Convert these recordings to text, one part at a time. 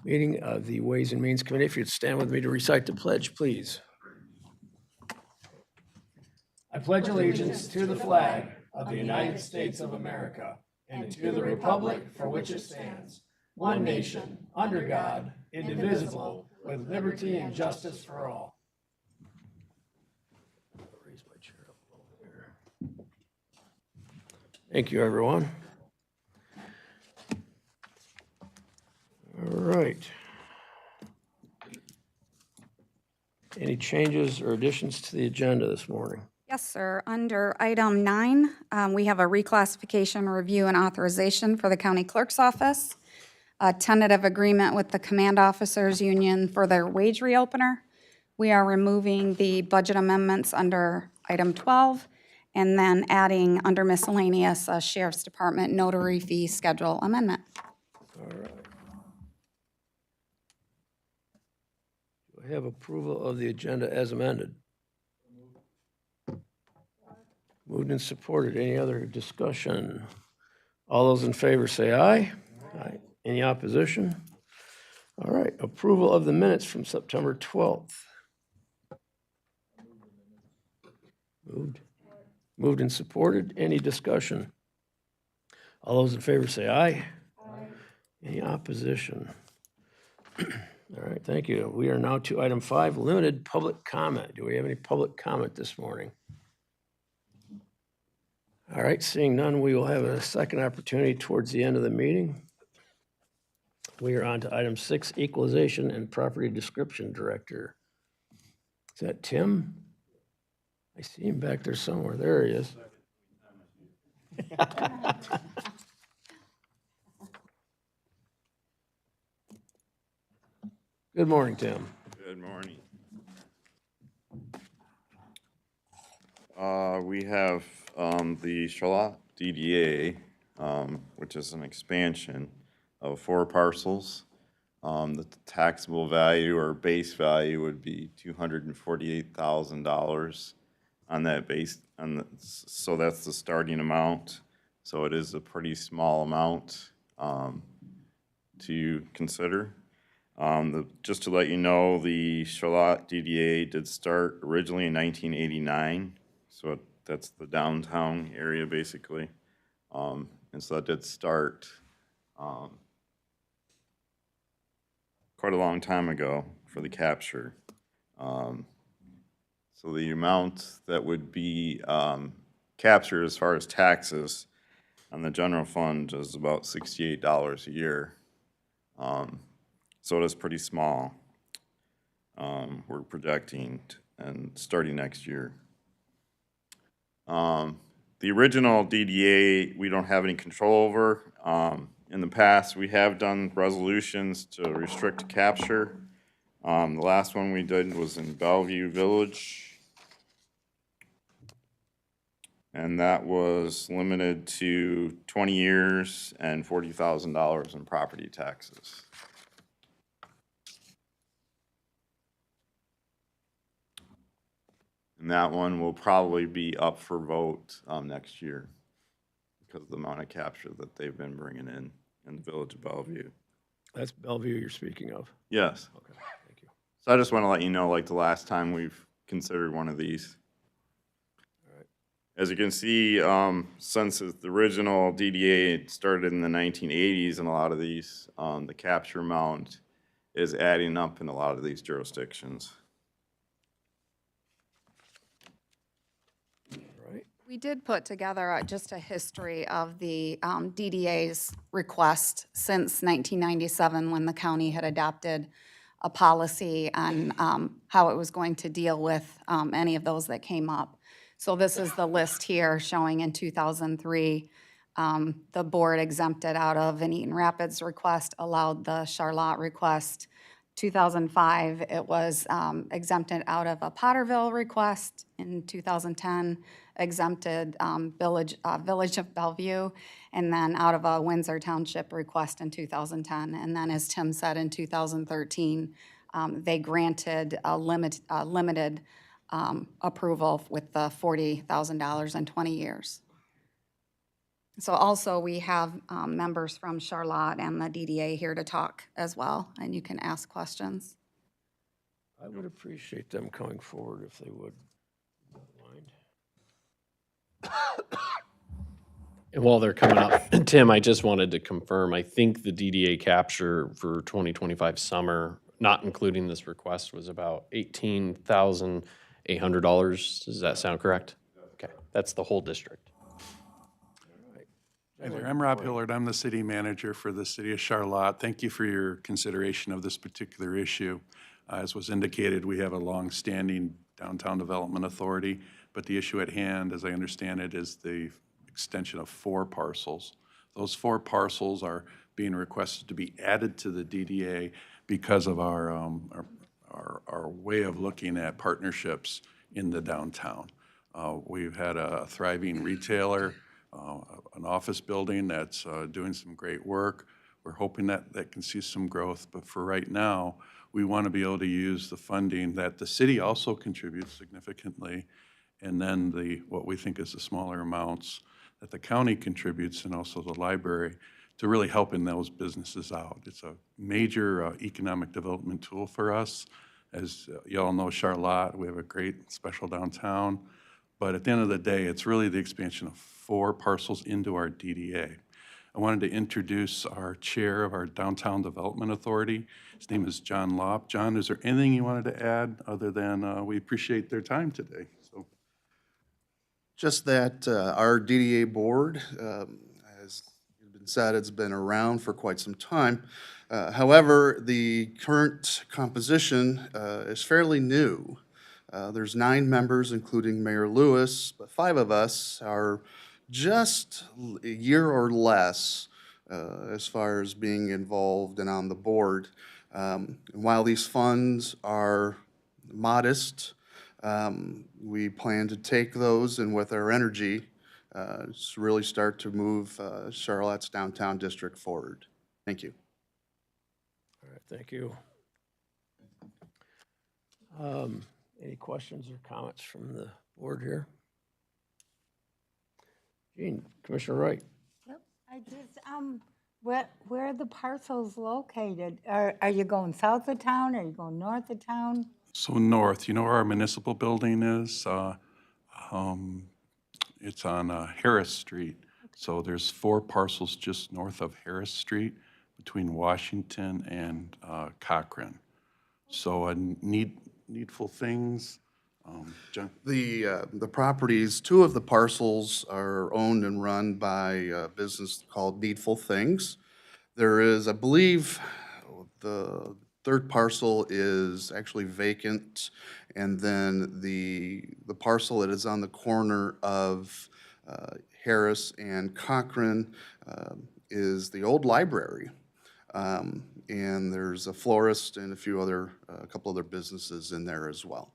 meeting of the Ways and Means Committee. If you'd stand with me to recite the pledge, please. I pledge allegiance to the flag of the United States of America and to the republic for which it stands, one nation, under God, indivisible, with liberty and justice for all. Raise my chair up a little here. Thank you, everyone. All right. Any changes or additions to the agenda this morning? Yes, sir. Under item 9, we have a reclassification, review, and authorization for the county clerk's office, a tentative agreement with the command officers union for their wage reopener. We are removing the budget amendments under item 12, and then adding under miscellaneous sheriff's department notary fee schedule amendment. All right. Do I have approval of the agenda as amended? Moved and supported. Any other discussion? All those in favor say aye. Aye. Any opposition? All right. Approval of the minutes from September 12th. Moved and supported. Any discussion? All those in favor say aye. Aye. Any opposition? All right, thank you. We are now to item 5, limited public comment. Do we have any public comment this morning? All right, seeing none, we will have a second opportunity towards the end of the meeting. We are on to item 6, equalization and property description director. Is that Tim? I see him back there somewhere. There he is. Good morning, Tim. Good morning. We have the Charlotte DDA, which is an expansion of 4 parcels. The taxable value or base value would be $248,000 on that base, so that's the starting amount. So it is a pretty small amount to consider. Just to let you know, the Charlotte DDA did start originally in 1989, so that's the downtown area basically. And so that did start quite a long time ago for the capture. So the amount that would be captured as far as taxes on the general fund is about $68 a year. So it is pretty small. We're projecting and starting next year. The original DDA, we don't have any control over. In the past, we have done resolutions to restrict capture. The last one we did was in Bellevue Village. And that was limited to 20 years and $40,000 in property taxes. And that one will probably be up for vote next year because of the amount of capture that they've been bringing in the village of Bellevue. That's Bellevue you're speaking of. Yes. Okay, thank you. So I just want to let you know, like the last time we've considered one of these. All right. As you can see, since the original DDA started in the 1980s, and a lot of these, the capture amount is adding up in a lot of these jurisdictions. We did put together just a history of the DDA's request since 1997, when the county had adopted a policy on how it was going to deal with any of those that came up. So this is the list here showing in 2003, the board exempted out of an Eaton Rapids request, allowed the Charlotte request. 2005, it was exempted out of a Potterville request. In 2010, exempted Village of Bellevue, and then out of a Windsor Township request in 2010. And then, as Tim said, in 2013, they granted a limited approval with the $40,000 in 20 years. So also, we have members from Charlotte and the DDA here to talk as well, and you can ask questions. I would appreciate them coming forward if they would. Don't mind. And while they're coming up, Tim, I just wanted to confirm, I think the DDA capture for 2025 summer, not including this request, was about $18,800. Does that sound correct? Okay, that's the whole district. Hi there, I'm Rob Hillard. I'm the city manager for the city of Charlotte. Thank you for your consideration of this particular issue. As was indicated, we have a long-standing downtown development authority, but the issue at hand, as I understand it, is the extension of 4 parcels. Those 4 parcels are being requested to be added to the DDA because of our way of looking at partnerships in the downtown. We've had a thriving retailer, an office building that's doing some great work. We're hoping that that can see some growth, but for right now, we want to be able to use the funding that the city also contributes significantly, and then what we think is the smaller amounts that the county contributes and also the library to really helping those businesses out. It's a major economic development tool for us. As you all know, Charlotte, we have a great special downtown, but at the end of the day, it's really the expansion of 4 parcels into our DDA. I wanted to introduce our chair of our Downtown Development Authority. His name is John Lopp. John, is there anything you wanted to add other than we appreciate their time today? So, Just that our DDA board, as been said, it's been around for quite some time. However, the current composition is fairly new. There's 9 members, including Mayor Lewis, but 5 of us are just a year or less as far as being involved and on the board. While these funds are modest, we plan to take those and with our energy, really start to move Charlotte's downtown district forward. Thank you. All right, thank you. Any questions or comments from the board here? Gene, Commissioner Wright. Yep, I just, where are the parcels located? Are you going south of town, are you going north of town? so north, you know where our municipal building is? It's on Harris Street. So there's 4 parcels just north of Harris Street between Washington and Cochrane. So needful things. John? The properties, 2 of the parcels are owned and run by a business called Needful Things. There is, I believe, the 3rd parcel is actually vacant, and then the parcel that is on the corner of Harris and Cochrane is the old library. And there's a florist and a couple other businesses in there as well.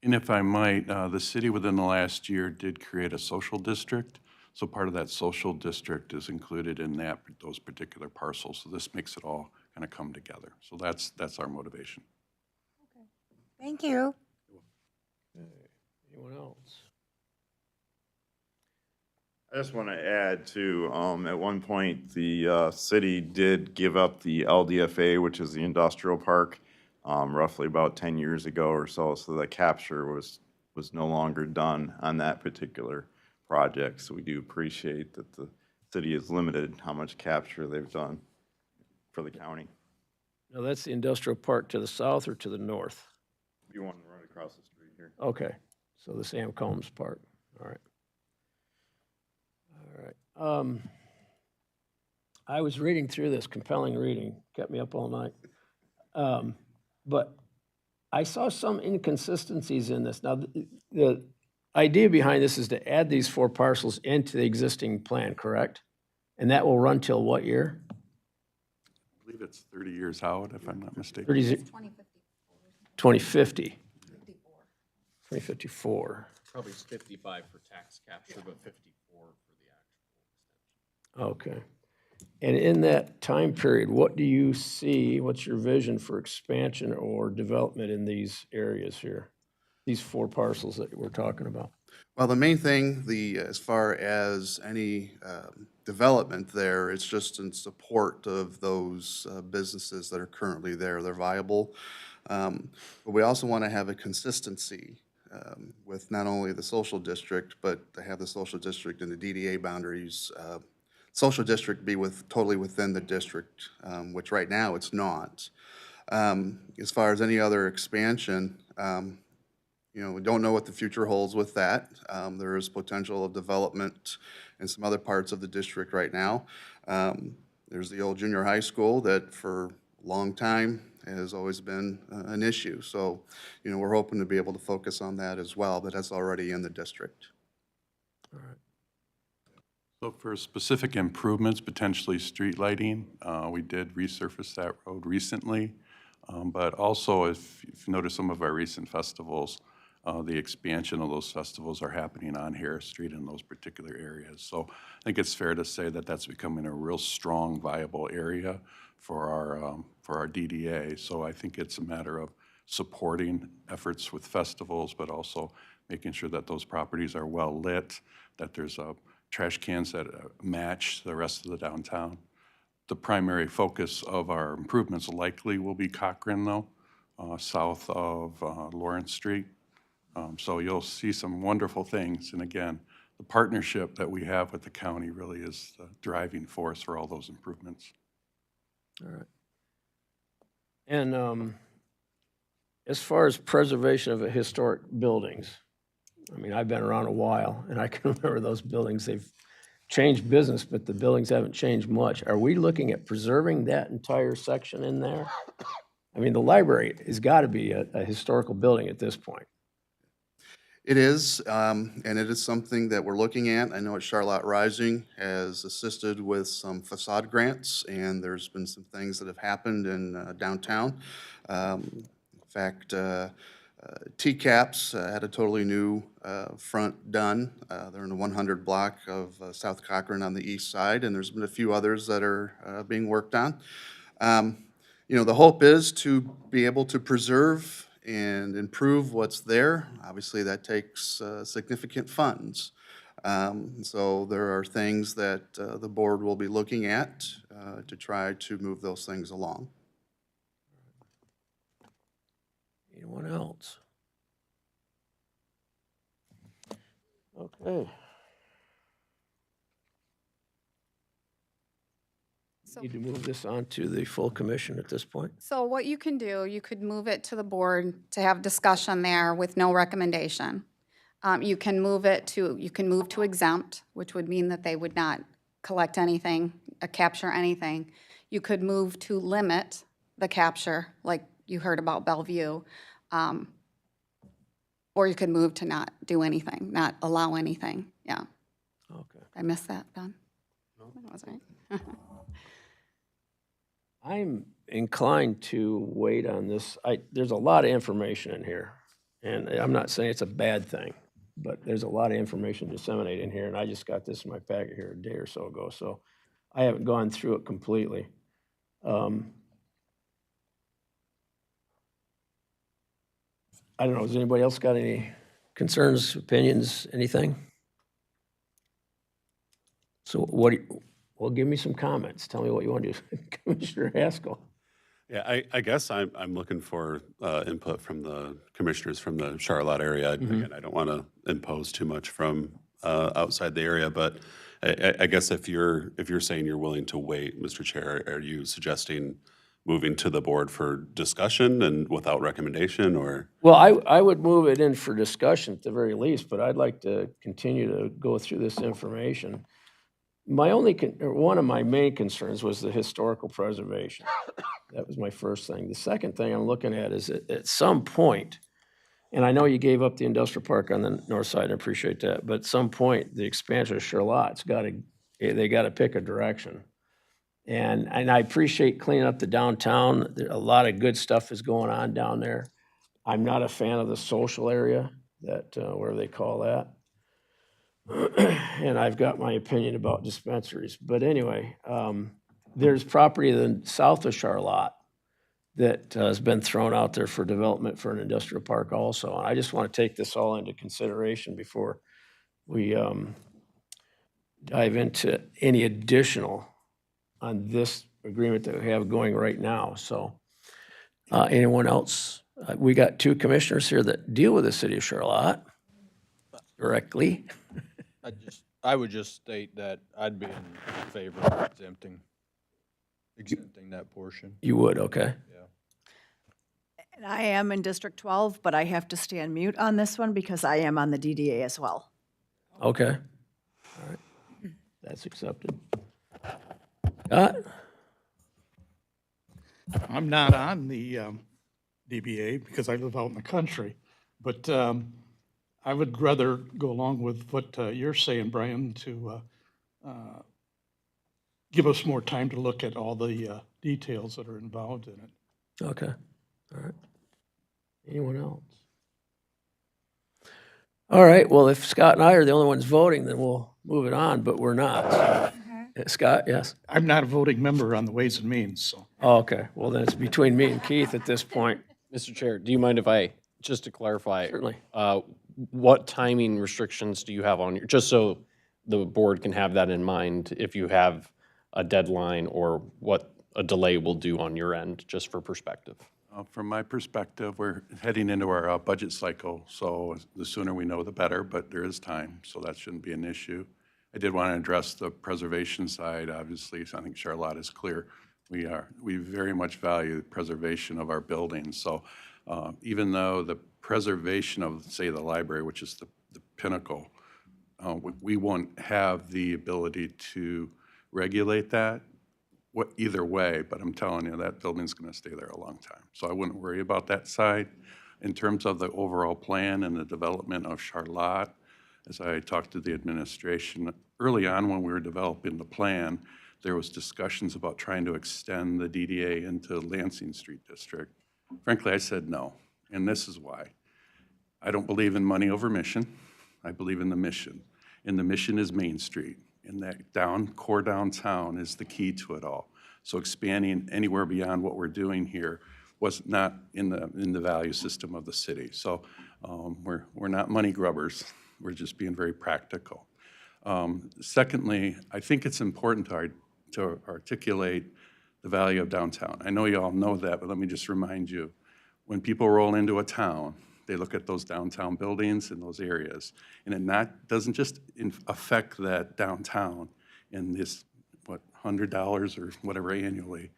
And if I might, the city within the last year did create a social district. So part of that social district is included in those particular parcels. So this makes it all kind of come together. So that's our motivation. Thank you. Anyone else? I just want to add to, at one point, the city did give up the LDFA, which is the industrial park, roughly about 10 years ago or so. So the capture was no longer done on that particular project. So we do appreciate that the city is limited how much capture they've done for the county. Now, that's the industrial park to the south or to the north? You want to run across the street here? Okay, so the Sam Combs Park, all right. All right. I was reading through this, compelling reading, kept me up all night. But I saw some inconsistencies in this. Now, the idea behind this is to add these 4 parcels into the existing plan, correct? And that will run till what year? I believe it's 30 years out, if I'm not mistaken. 2050. 2054. Probably 55 for tax capture, but 54 for the actual extension. Okay. And in that time period, what do you see, what's your vision for expansion or development in these areas here? these 4 parcels that we're talking about? Well, the main thing, as far as any development there, it's just in support of those businesses that are currently there. They're viable. But we also want to have a consistency with not only the social district, but to have the social district and the DDA boundaries. Social district be totally within the district, which right now it's not. As far as any other expansion, we don't know what the future holds with that. There is potential of development in some other parts of the district right now. There's the old junior high school that for a long time has always been an issue. So, we're hoping to be able to focus on that as well, but that's already in the district. So for specific improvements, potentially street lighting, we did resurface that road recently. But also, if you've noticed some of our recent festivals, the expansion of those festivals are happening on Harris Street in those particular areas. So I think it's fair to say that that's becoming a real strong, viable area for our DDA. So I think it's a matter of supporting efforts with festivals, but also making sure that those properties are well lit, that there's trash cans that match the rest of the downtown. The primary focus of our improvements likely will be Cochrane, though, south of Lawrence Street. So you'll see some wonderful things. And again, the partnership that we have with the county really is the driving force for all those improvements. All right. And as far as preservation of historic buildings, I mean, I've been around a while, and I can remember those buildings. They've changed business, but the buildings haven't changed much. Are we looking at preserving that entire section in there? I mean, the library has got to be a historical building at this point. It is, and it is something that we're looking at. I know at Charlotte Rising has assisted with some facade grants, and there's been some things that have happened in downtown. In fact, TCAPS had a totally new front done. They're in the 100 block of South Cochrane on the east side, and there's been a few others that are being worked on. The hope is to be able to preserve and improve what's there. Obviously, that takes significant funds. So there are things that the board will be looking at to try to move those things along. Anyone else? Okay. Need to move this on to the full commission at this point? So what you can do, you could move it to the board to have discussion there with no recommendation. You can move to exempt, which would mean that they would not collect anything, capture anything. You could move to limit the capture, like you heard about Bellevue. Or you could move to not do anything, not allow anything, yeah. Okay. I missed that, Ben? No. That was right. I'm inclined to wait on this. There's a lot of information in here, and I'm not saying it's a bad thing, but there's a lot of information disseminated in here, and I just got this in my packet here a day or so ago, so I haven't gone through it completely. I don't know, has anybody else got any concerns, opinions, anything? So well, give me some comments. Tell me what you want to do. Commissioner Haskell. Yeah, I guess I'm looking for input from the commissioners from the Charlotte area. Again, I don't want to impose too much from outside the area, but I guess if you're saying you're willing to wait, Mr. Chair, are you suggesting moving to the board for discussion and without recommendation, or? Well, I would move it in for discussion at the very least, but I'd like to continue to go through this information. One of my main concerns was the historical preservation. That was my first thing. The second thing I'm looking at is at some point, and I know you gave up the industrial park on the north side, I appreciate that, but at some point, the expansion of Charlotte's they got to pick a direction. And I appreciate cleaning up the downtown. A lot of good stuff is going on down there. I'm not a fan of the social area, whatever they call that. And I've got my opinion about dispensaries. But anyway, there's property south of Charlotte that has been thrown out there for development for an industrial park also. I just want to take this all into consideration before we dive into any additional on this agreement that we have going right now. So anyone else? We got two commissioners here that deal with the city of Charlotte directly. I would just state that I'd be in favor of exempting that portion. You would, okay? And I am in District 12, but I have to stay on mute on this one because I am on the DDA as well. Okay. All right. That's accepted. Scott? I'm not on the DBA because I live out in the country, but I would rather go along with what you're saying, Brian, to give us more time to look at all the details that are involved in it. Okay, all right. Anyone else? All right, well, if Scott and I are the only ones voting, then we'll move it on, but we're not. Scott, yes? I'm not a voting member on the Ways and Means, so. Oh, okay, well, then it's between me and Keith at this point. Mr. Chair, do you mind if I, just to clarify? Certainly. What timing restrictions do you have on your, just so the board can have that in mind, if you have a deadline or what a delay will do on your end, just for perspective? From my perspective, we're heading into our budget cycle, so the sooner we know, the better, but there is time, so that shouldn't be an issue. I did want to address the preservation side, obviously, so I think Charlotte is clear. We very much value the preservation of our buildings, so even though the preservation of, say, the library, which is the pinnacle, we won't have the ability to regulate that either way, but I'm telling you, that building's going to stay there a long time. So I wouldn't worry about that side. In terms of the overall plan and the development of Charlotte, as I talked to the administration, early on when we were developing the plan, there was discussions about trying to extend the DDA into Lansing Street District. Frankly, I said no, and this is why. I don't believe in money over mission. I believe in the mission, and the mission is Main Street. And that core downtown is the key to it all. So expanding anywhere beyond what we're doing here was not in the value system of the city. So we're not money grubbers. We're just being very practical. Secondly, I think it's important to articulate the value of downtown. I know you all know that, but let me just remind you, when people roll into a town, they look at those downtown buildings in those areas, and it doesn't just affect that downtown in this, $100 or whatever annually.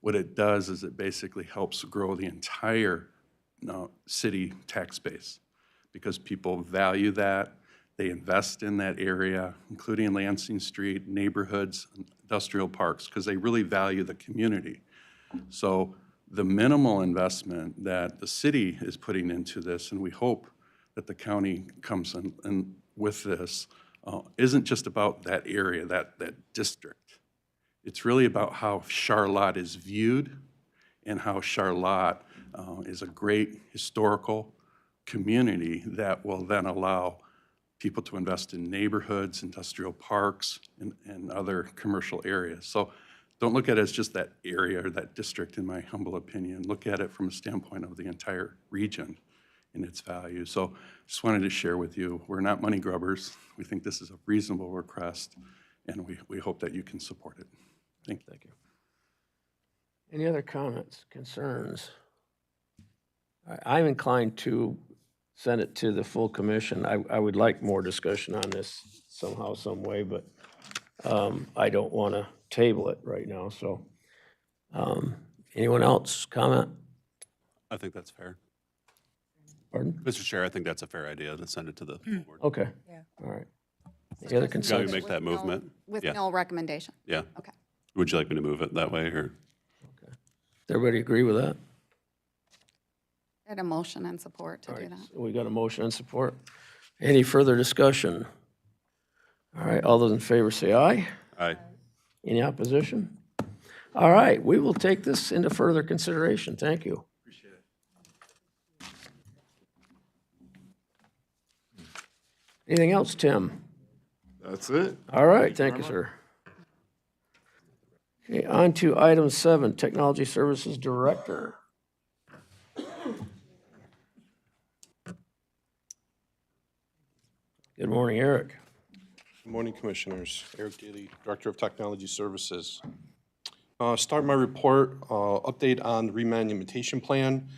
What it does is it basically helps grow the entire city tax base because people value that. They invest in that area, including Lansing Street, neighborhoods, industrial parks, because they really value the community. So the minimal investment that the city is putting into this, and we hope that the county comes in with this, isn't just about that area, that district. It's really about how Charlotte is viewed and how Charlotte is a great historical community that will then allow people to invest in neighborhoods, industrial parks, and other commercial areas. So don't look at it as just that area or that district, in my humble opinion. Look at it from a standpoint of the entire region and its value. So just wanted to share with you, we're not money grubbers. We think this is a reasonable request, and we hope that you can support it. Thank you. Thank you. Any other comments, concerns? I'm inclined to send it to the full commission. I would like more discussion on this somehow, some way, but I don't want to table it right now, so. Anyone else comment? I think that's fair. Pardon? Mr. Chair, I think that's a fair idea to send it to the board. Okay, all right. Any other You concerns? make that movement? With Yeah. no recommendation. Yeah. Okay. Would you like me to move it that way, or? Does everybody agree with that? I had a motion and support to All do right, that. so we got a motion and support. Any further discussion? All right, all those in favor say aye. Aye. Any opposition? All right, we will take this into further consideration. Thank you. Appreciate it. Anything else, Tim? That's it. All right, thank you, sir. Okay, on to item 7, Technology Services Director. Good morning, Eric. Good morning, Commissioners. Eric Daly, Director of Technology Services. Start my report, update on the remonumentation plan.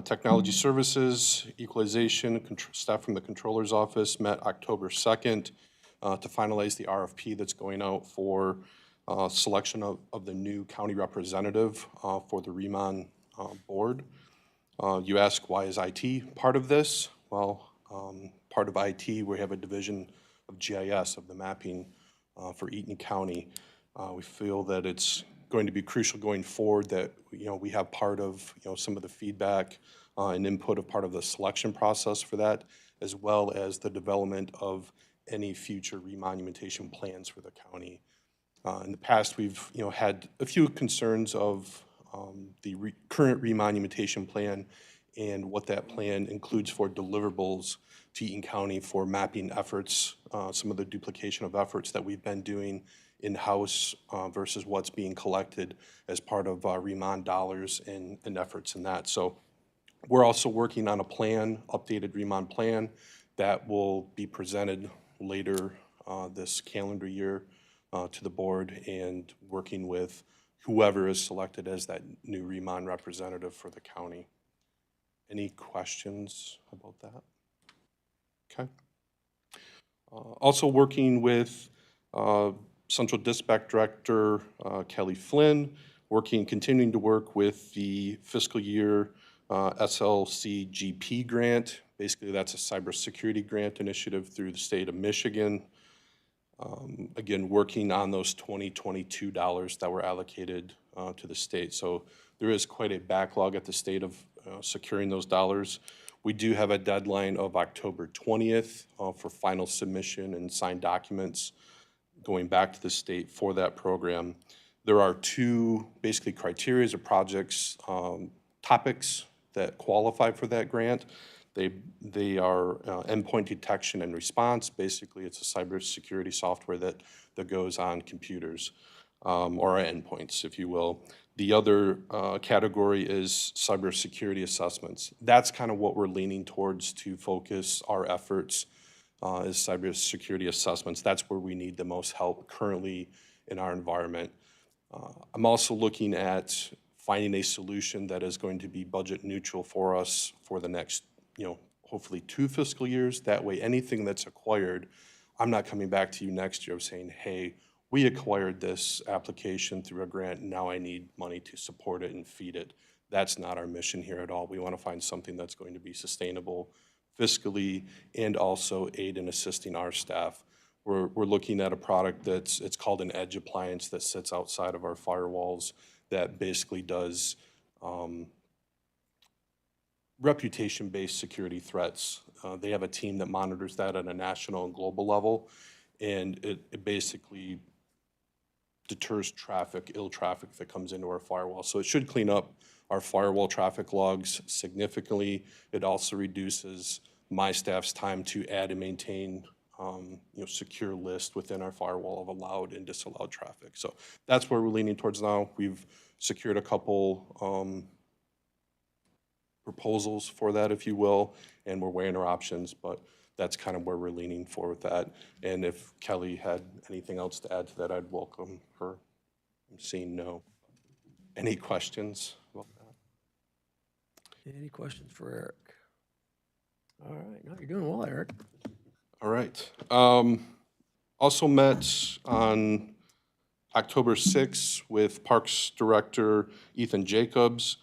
Technology Services, Equalization, staff from the Controller's Office met October 2nd to finalize the RFP that's going out for selection of the new county representative for the Remon board. You ask, why is IT part of this? Well, part of IT, we have a division of GIS, of the mapping for Eaton County. We feel that it's going to be crucial going forward that, we have part of, some of the feedback and input of part of the selection process for that, as well as the development of any future remonumentation plans for the county. In the past, we've, had a few concerns of the current remonumentation plan and what that plan includes for deliverables to Eaton County for mapping efforts, some of the duplication of efforts that we've been doing in-house versus what's being collected as part of Remon dollars and efforts in that. So we're also working on a plan, updated Remon plan, that will be presented later this calendar year to the board, and working with whoever is selected as that new Remon representative for the county. Any questions about that? Okay. Also working with Central Dispatch Director Kelly Flynn, continuing to work with the fiscal year SLCGP grant. Basically, that's a cybersecurity grant initiative through the state of Michigan. Again, working on those 2022 dollars that were allocated to the state. So there is quite a backlog at the state of securing those dollars. We do have a deadline of October 20th for final submission and signed documents going back to the state for that program. There are two basically criteria or projects, topics that qualify for that grant. They are endpoint detection and response. Basically, it's a cybersecurity software that goes on computers or endpoints, if you will. The other category is cybersecurity assessments. That's kind of what we're leaning towards to focus our efforts is cybersecurity assessments. That's where we need the most help currently in our environment. I'm also looking at finding a solution that is going to be budget neutral for us for the next, hopefully 2 fiscal years. That way, anything that's acquired, I'm not coming back to you next year of saying, hey, we acquired this application through a grant, and now I need money to support it and feed it. That's not our mission here at all. We want to find something that's going to be sustainable fiscally and also aid in assisting our staff. We're looking at a product it's called an edge appliance that sits outside of our firewalls that basically does reputation-based security threats. They have a team that monitors that at a national and global level, and it basically deters traffic, ill traffic that comes into our firewall. So it should clean up our firewall traffic logs significantly. It also reduces my staff's time to add and maintain secure list within our firewall of allowed and disallowed traffic. So that's where we're leaning towards now. We've secured a couple proposals for that, if you will, and we're weighing our options, but that's kind of where we're leaning for with that. And if Kelly had anything else to add to that, I'd welcome her. I'm seeing no. Any questions about that? Any questions for Eric? All right, no, you're doing well, Eric. All right. Also met on October 6th with Parks Director Ethan Jacobs,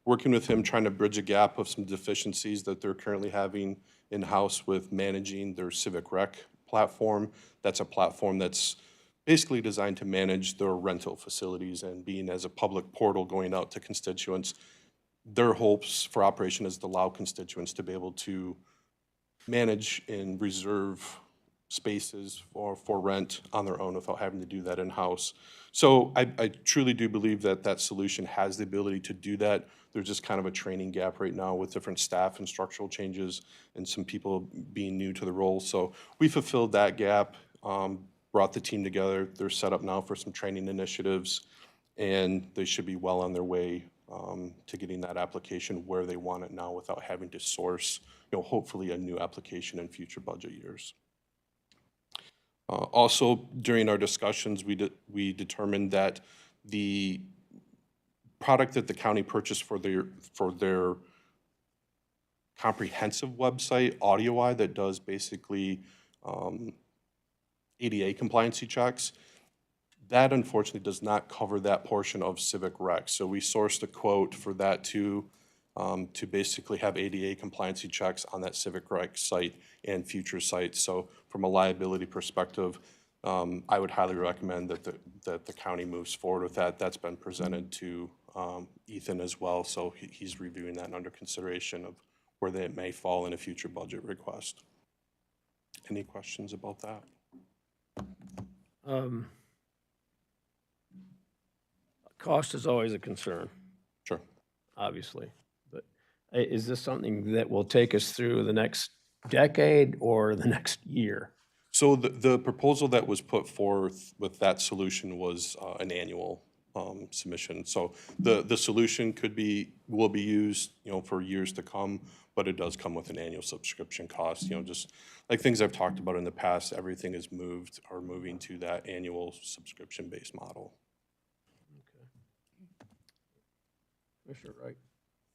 working with him, trying to bridge a gap of some deficiencies that they're currently having in-house with managing their Civic Rec platform. That's a platform that's basically designed to manage their rental facilities, and being as a public portal going out to constituents. Their hopes for operation is to allow constituents to be able to manage and reserve spaces for rent on their own without having to do that in-house. So I truly do believe that that solution has the ability to do that. There's just kind of a training gap right now with different staff and structural changes and some people being new to the role. So we fulfilled that gap, brought the team together. They're set up now for some training initiatives. and they should be well on their way to getting that application where they want it now without having to source, hopefully a new application in future budget years. Also, during our discussions, we determined that the product that the county purchased for their comprehensive website, AudioEye, that does basically ADA compliancy checks, that unfortunately does not cover that portion of Civic Rec. So we sourced a quote for that to basically have ADA compliancy checks on that Civic Rec site and future sites. So from a liability perspective, I would highly recommend that the county moves forward with that. That's been presented to Ethan as well, so he's reviewing that and under consideration of where that may fall in a future budget request. Any questions about that? Cost is always a concern, Sure. obviously. But is this something that will take us through the next decade or the next year? So the proposal that was put forth with that solution was an annual submission. So the solution will be used, for years to come, but it does come with an annual subscription cost. Just like things I've talked about in the past, everything is moving to that annual subscription-based model. Commissioner Wright.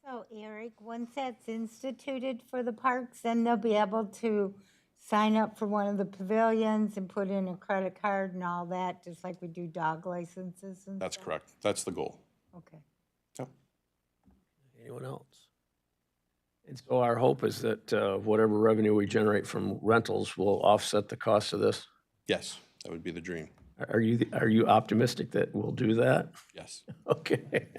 So Eric, once that's instituted for the parks, then they'll be able to sign up for one of the pavilions and put in a credit card and all that, just like we do dog licenses and That's stuff? correct. That's the goal. Okay. Yep. Anyone else? And so our hope is that whatever revenue we generate from rentals will offset the cost of this? Yes, that would be the dream. Are you optimistic that we'll do that? Yes. Okay.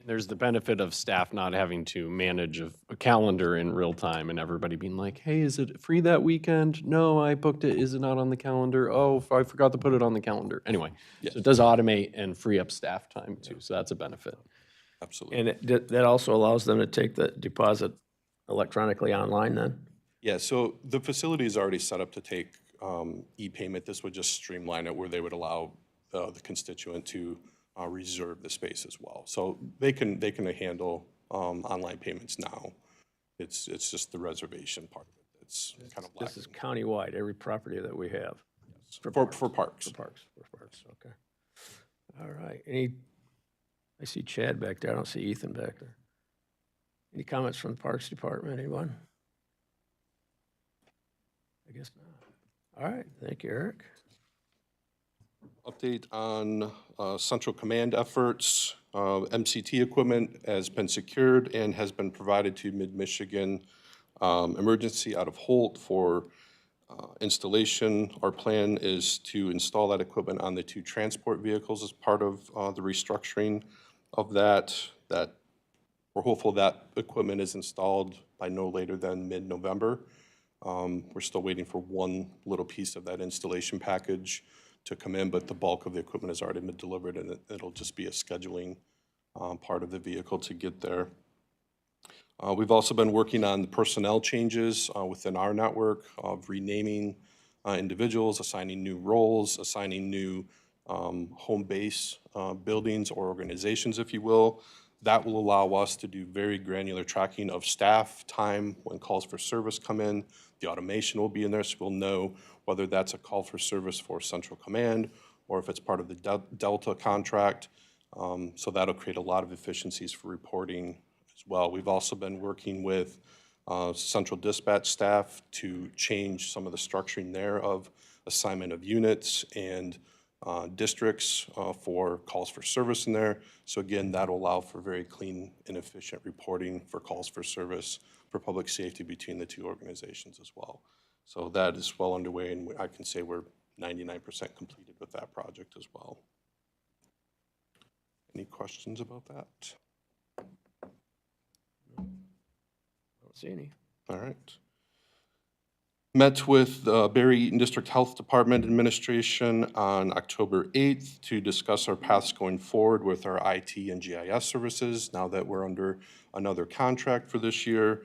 There's the benefit of staff not having to manage a calendar in real time and everybody being like, hey, is it free that weekend? No, I booked it. Is it not on the calendar? Oh, I forgot to put it on the calendar. Anyway, Yes. so it does automate and free up staff time too. So that's a benefit. Absolutely. And that also allows them to take the deposit electronically online then? Yeah, so the facility is already set up to take e-payment. This would just streamline it where they would allow the constituent to reserve the space as well. So they can handle online payments now. It's just the reservation part of it. It's kind of This is countywide, every property that we have? for parks. For parks, okay. All right, I see Chad back there, I don't see Ethan back there. Any comments from the Parks Department, anyone? I guess not. All right, thank you, Eric. Update on Central Command efforts. MCT equipment has been secured and has been provided to Mid-Michigan Emergency out of Holt for installation. Our plan is to install that equipment on the 2 transport vehicles as part of the restructuring of that. We're hopeful that equipment is installed by no later than mid-November. We're still waiting for one little piece of that installation package to come in, but the bulk of the equipment has already been delivered, and it'll just be a scheduling part of the vehicle to get there. We've also been working on the personnel changes within our network of renaming individuals, assigning new roles, assigning new home base buildings or organizations, if you will. That will allow us to do very granular tracking of staff time when calls for service come in. The automation will be in there, so we'll know whether that's a call for service for Central Command or if it's part of the Delta contract. So that'll create a lot of efficiencies for reporting as well. We've also been working with Central Dispatch staff to change some of the structuring there of assignment of units and districts for calls for service in there. So again, that'll allow for very clean and efficient reporting for calls for service for public safety between the 2 organizations as well. So that is well underway, and I can say we're 99% completed with that project as well. Any questions about that? I don't see any. All right. Met with Barry Eaton District Health Department Administration on October 8th to discuss our paths going forward with our IT and GIS services. Now that we're under another contract for this year,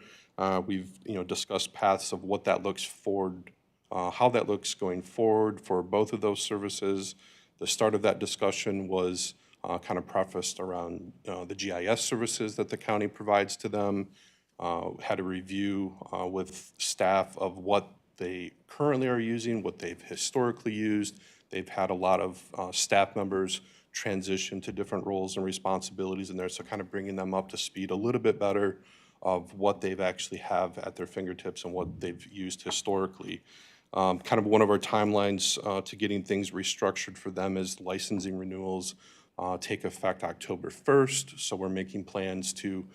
we've discussed paths of what that looks forward, how that looks going forward for both of those services. The start of that discussion was kind of prefaced around the GIS services that the county provides to them. Had a review with staff of what they currently are using, what they've historically used. They've had a lot of staff members transition to different roles and responsibilities in there, so kind of bringing them up to speed a little bit better of what they've actually have at their fingertips and what they've used historically. Kind of one of our timelines to getting things restructured for them is licensing renewals take effect October 1st, so we're making plans to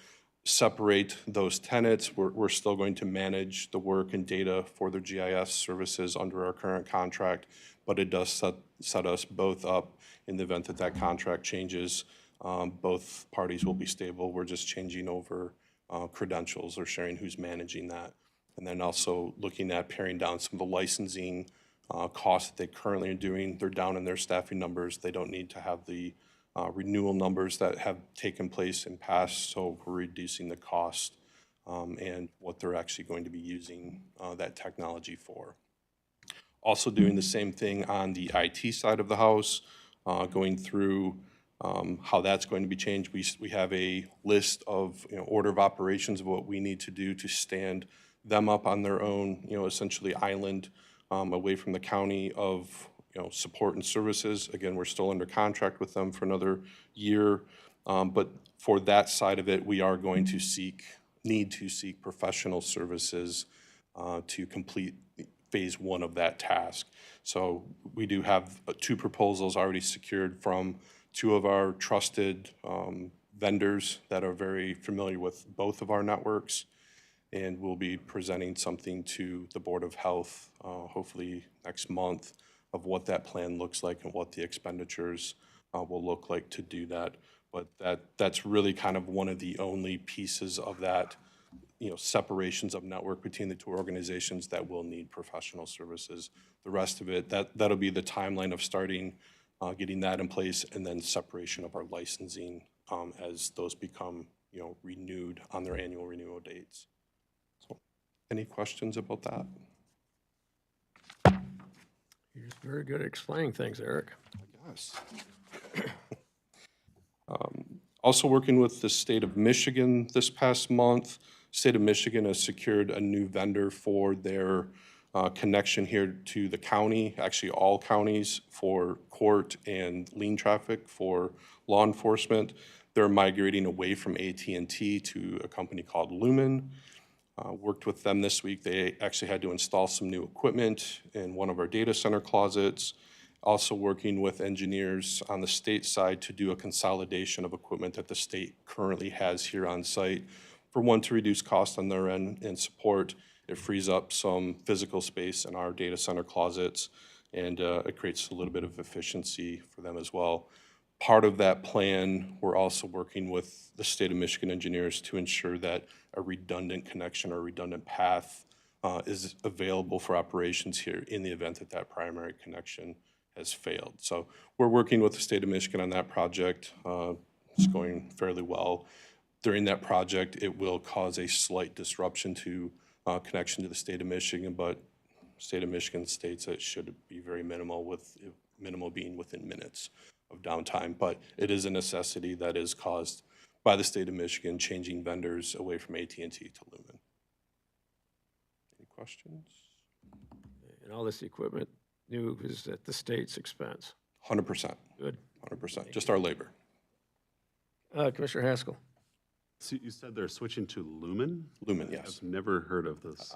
separate those tenants. We're still going to manage the work and data for their GIS services under our current contract, but it does set us both up in the event that that contract changes. Both parties will be stable. We're just changing over credentials or sharing who's managing that. And then also looking at paring down some of the licensing costs that they currently are doing. They're down in their staffing numbers. They don't need to have the renewal numbers that have taken place in past, so we're reducing the cost and what they're actually going to be using that technology for. Also doing the same thing on the IT side of the house, going through how that's going to be changed. We have a list of, order of operations of what we need to do to stand them up on their own, essentially island away from the county of, support and services. Again, we're still under contract with them for another year. But for that side of it, we are going to need to seek professional services to complete phase one of that task. So we do have 2 proposals already secured from 2 of our trusted vendors that are very familiar with both of our networks. And we'll be presenting something to the Board of Health hopefully next month of what that plan looks like and what the expenditures will look like to do that. But that's really kind of one of the only pieces of that, separations of network between the 2 organizations that will need professional services. The rest of it, that'll be the timeline of starting, getting that in place, and then separation of our licensing as those become, renewed on their annual renewal dates. So, any questions about that? You're just very good at explaining things, Eric. Yes. Also working with the state of Michigan this past month. State of Michigan has secured a new vendor for their connection here to the county, actually all counties, for court and lien traffic for law enforcement. They're migrating away from AT&T to a company called Lumen. Worked with them this week. They actually had to install some new equipment in one of our data center closets. Also working with engineers on the state side to do a consolidation of equipment that the state currently has here on site. For one, to reduce costs on their end and support. It frees up some physical space in our data center closets, and it creates a little bit of efficiency for them as well. Part of that plan, we're also working with the state of Michigan engineers to ensure that a redundant connection or redundant path is available for operations here in the event that that primary connection has failed. So we're working with the state of Michigan on that project. It's going fairly well. During that project, it will cause a slight disruption to connection to the state of Michigan, but state of Michigan states that it should be very minimal, with minimal being within minutes of downtime. But it is a necessity that is caused by the state of Michigan changing vendors away from AT&T to Lumen. Any questions? And all this equipment new is at the state's expense. 100%. Good. 100%. Just our labor. Commissioner Haskell. So you said they're switching to Lumen? Lumen, yes. I've never heard of this.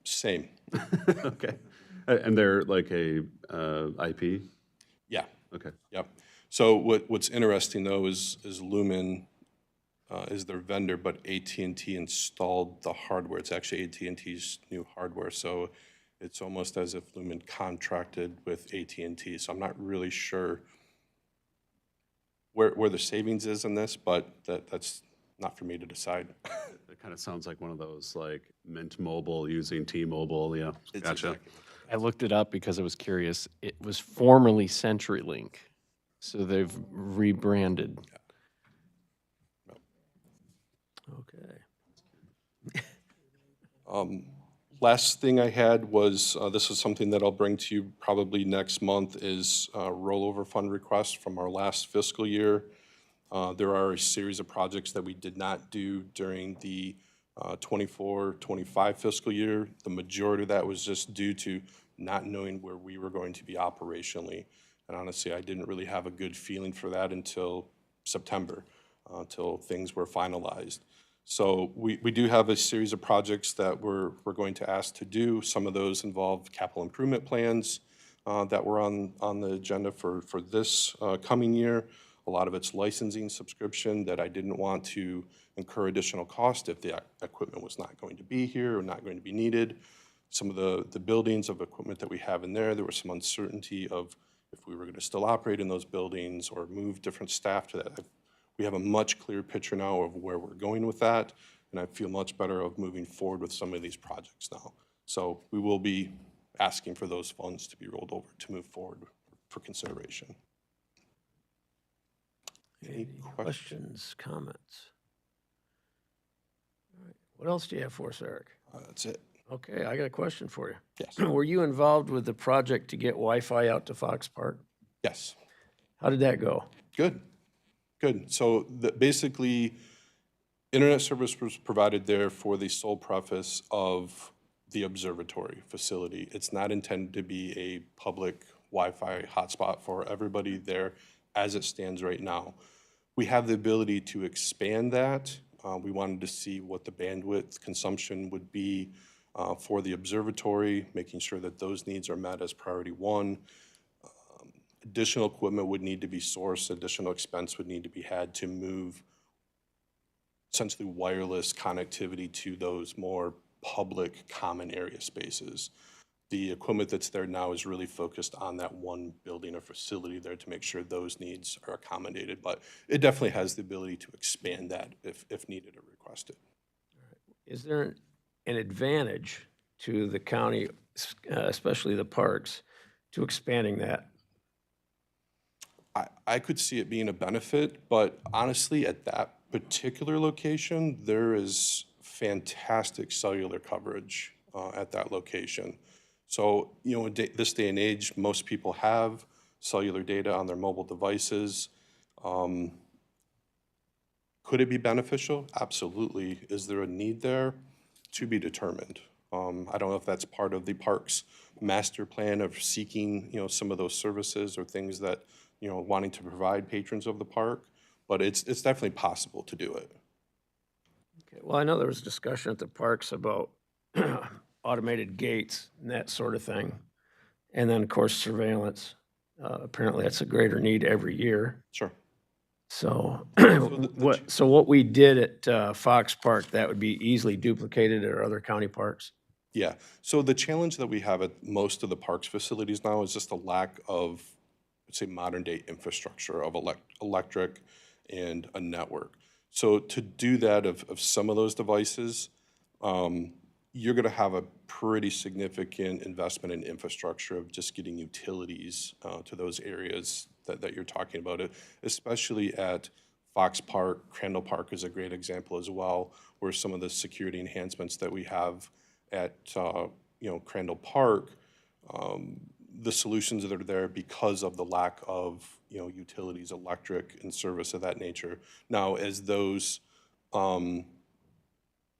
Same. Okay. And they're like a IP? Yeah. Okay. Yep. So what's interesting though is Lumen is their vendor, but AT&T installed the hardware. It's actually AT&T's new hardware. So it's almost as if Lumen contracted with AT&T. So I'm not really sure where the savings is in this, but that's not for me to decide. It kind of sounds like one of those like Mint Mobile using T-Mobile. Yeah. It's Gotcha. exactly- I looked it up because I was curious. It was formerly CenturyLink, so they've rebranded. Okay. Last thing I had was, this is something that I'll bring to you probably next month, is rollover fund requests from our last fiscal year. There are a series of projects that we did not do during the 24-25 fiscal year. The majority of that was just due to not knowing where we were going to be operationally. And honestly, I didn't really have a good feeling for that until September, until things were finalized. So we do have a series of projects that we're going to ask to do. Some of those involve capital improvement plans that were on the agenda for this coming year. A lot of it's licensing subscription that I didn't want to incur additional cost if the equipment was not going to be here or not going to be needed. Some of the buildings of equipment that we have in there was some uncertainty of if we were going to still operate in those buildings or move different staff to that. We have a much clearer picture now of where we're going with that, and I feel much better of moving forward with some of these projects now. So we will be asking for those funds to be rolled over to move forward for consideration. Any Questions, comments? All right. What else do you have for us, Eric? That's it. Okay, I got a question for you. Yes. Were you involved with the project to get Wi-Fi out to Fox Park? Yes. How did that go? Good. Good. So basically, internet service was provided there for the sole purpose of the observatory facility. It's not intended to be a public Wi-Fi hotspot for everybody there as it stands right now. We have the ability to expand that. We wanted to see what the bandwidth consumption would be for the observatory, making sure that those needs are met as priority one. Additional equipment would need to be sourced, additional expense would need to be had to move essentially wireless connectivity to those more public common area spaces. The equipment that's there now is really focused on that one building or facility there to make sure those needs are accommodated, but it definitely has the ability to expand that if needed or requested. Is there an advantage to the county, especially the parks, to expanding that? I could see it being a benefit, but honestly, at that particular location, there is fantastic cellular coverage at that location. So, you know, in this day and age, most people have cellular data on their mobile devices. Could it be beneficial? Absolutely. Is there a need there? To be determined. I don't know if that's part of the park's master plan of seeking, you know, some of those services or things that, you know, wanting to provide patrons of the park, but it's definitely possible to do it. Okay, well, I know there was discussion at the parks about automated gates and that sort of thing. And then, of course, surveillance. Apparently, that's a greater need every year. Sure. So what we did at Fox Park, that would be easily duplicated at our other county parks? Yeah. So the challenge that we have at most of the parks facilities now is just a lack of, let's say, modern day infrastructure of electric and a network. So to do that of some of those devices, you're going to have a pretty significant investment in infrastructure of just getting utilities to those areas that you're talking about, especially at Fox Park. Crandall Park is a great example as well, where some of the security enhancements that we have at Crandall Park, the solutions that are there because of the lack of utilities, electric, and service of that nature. Now, as those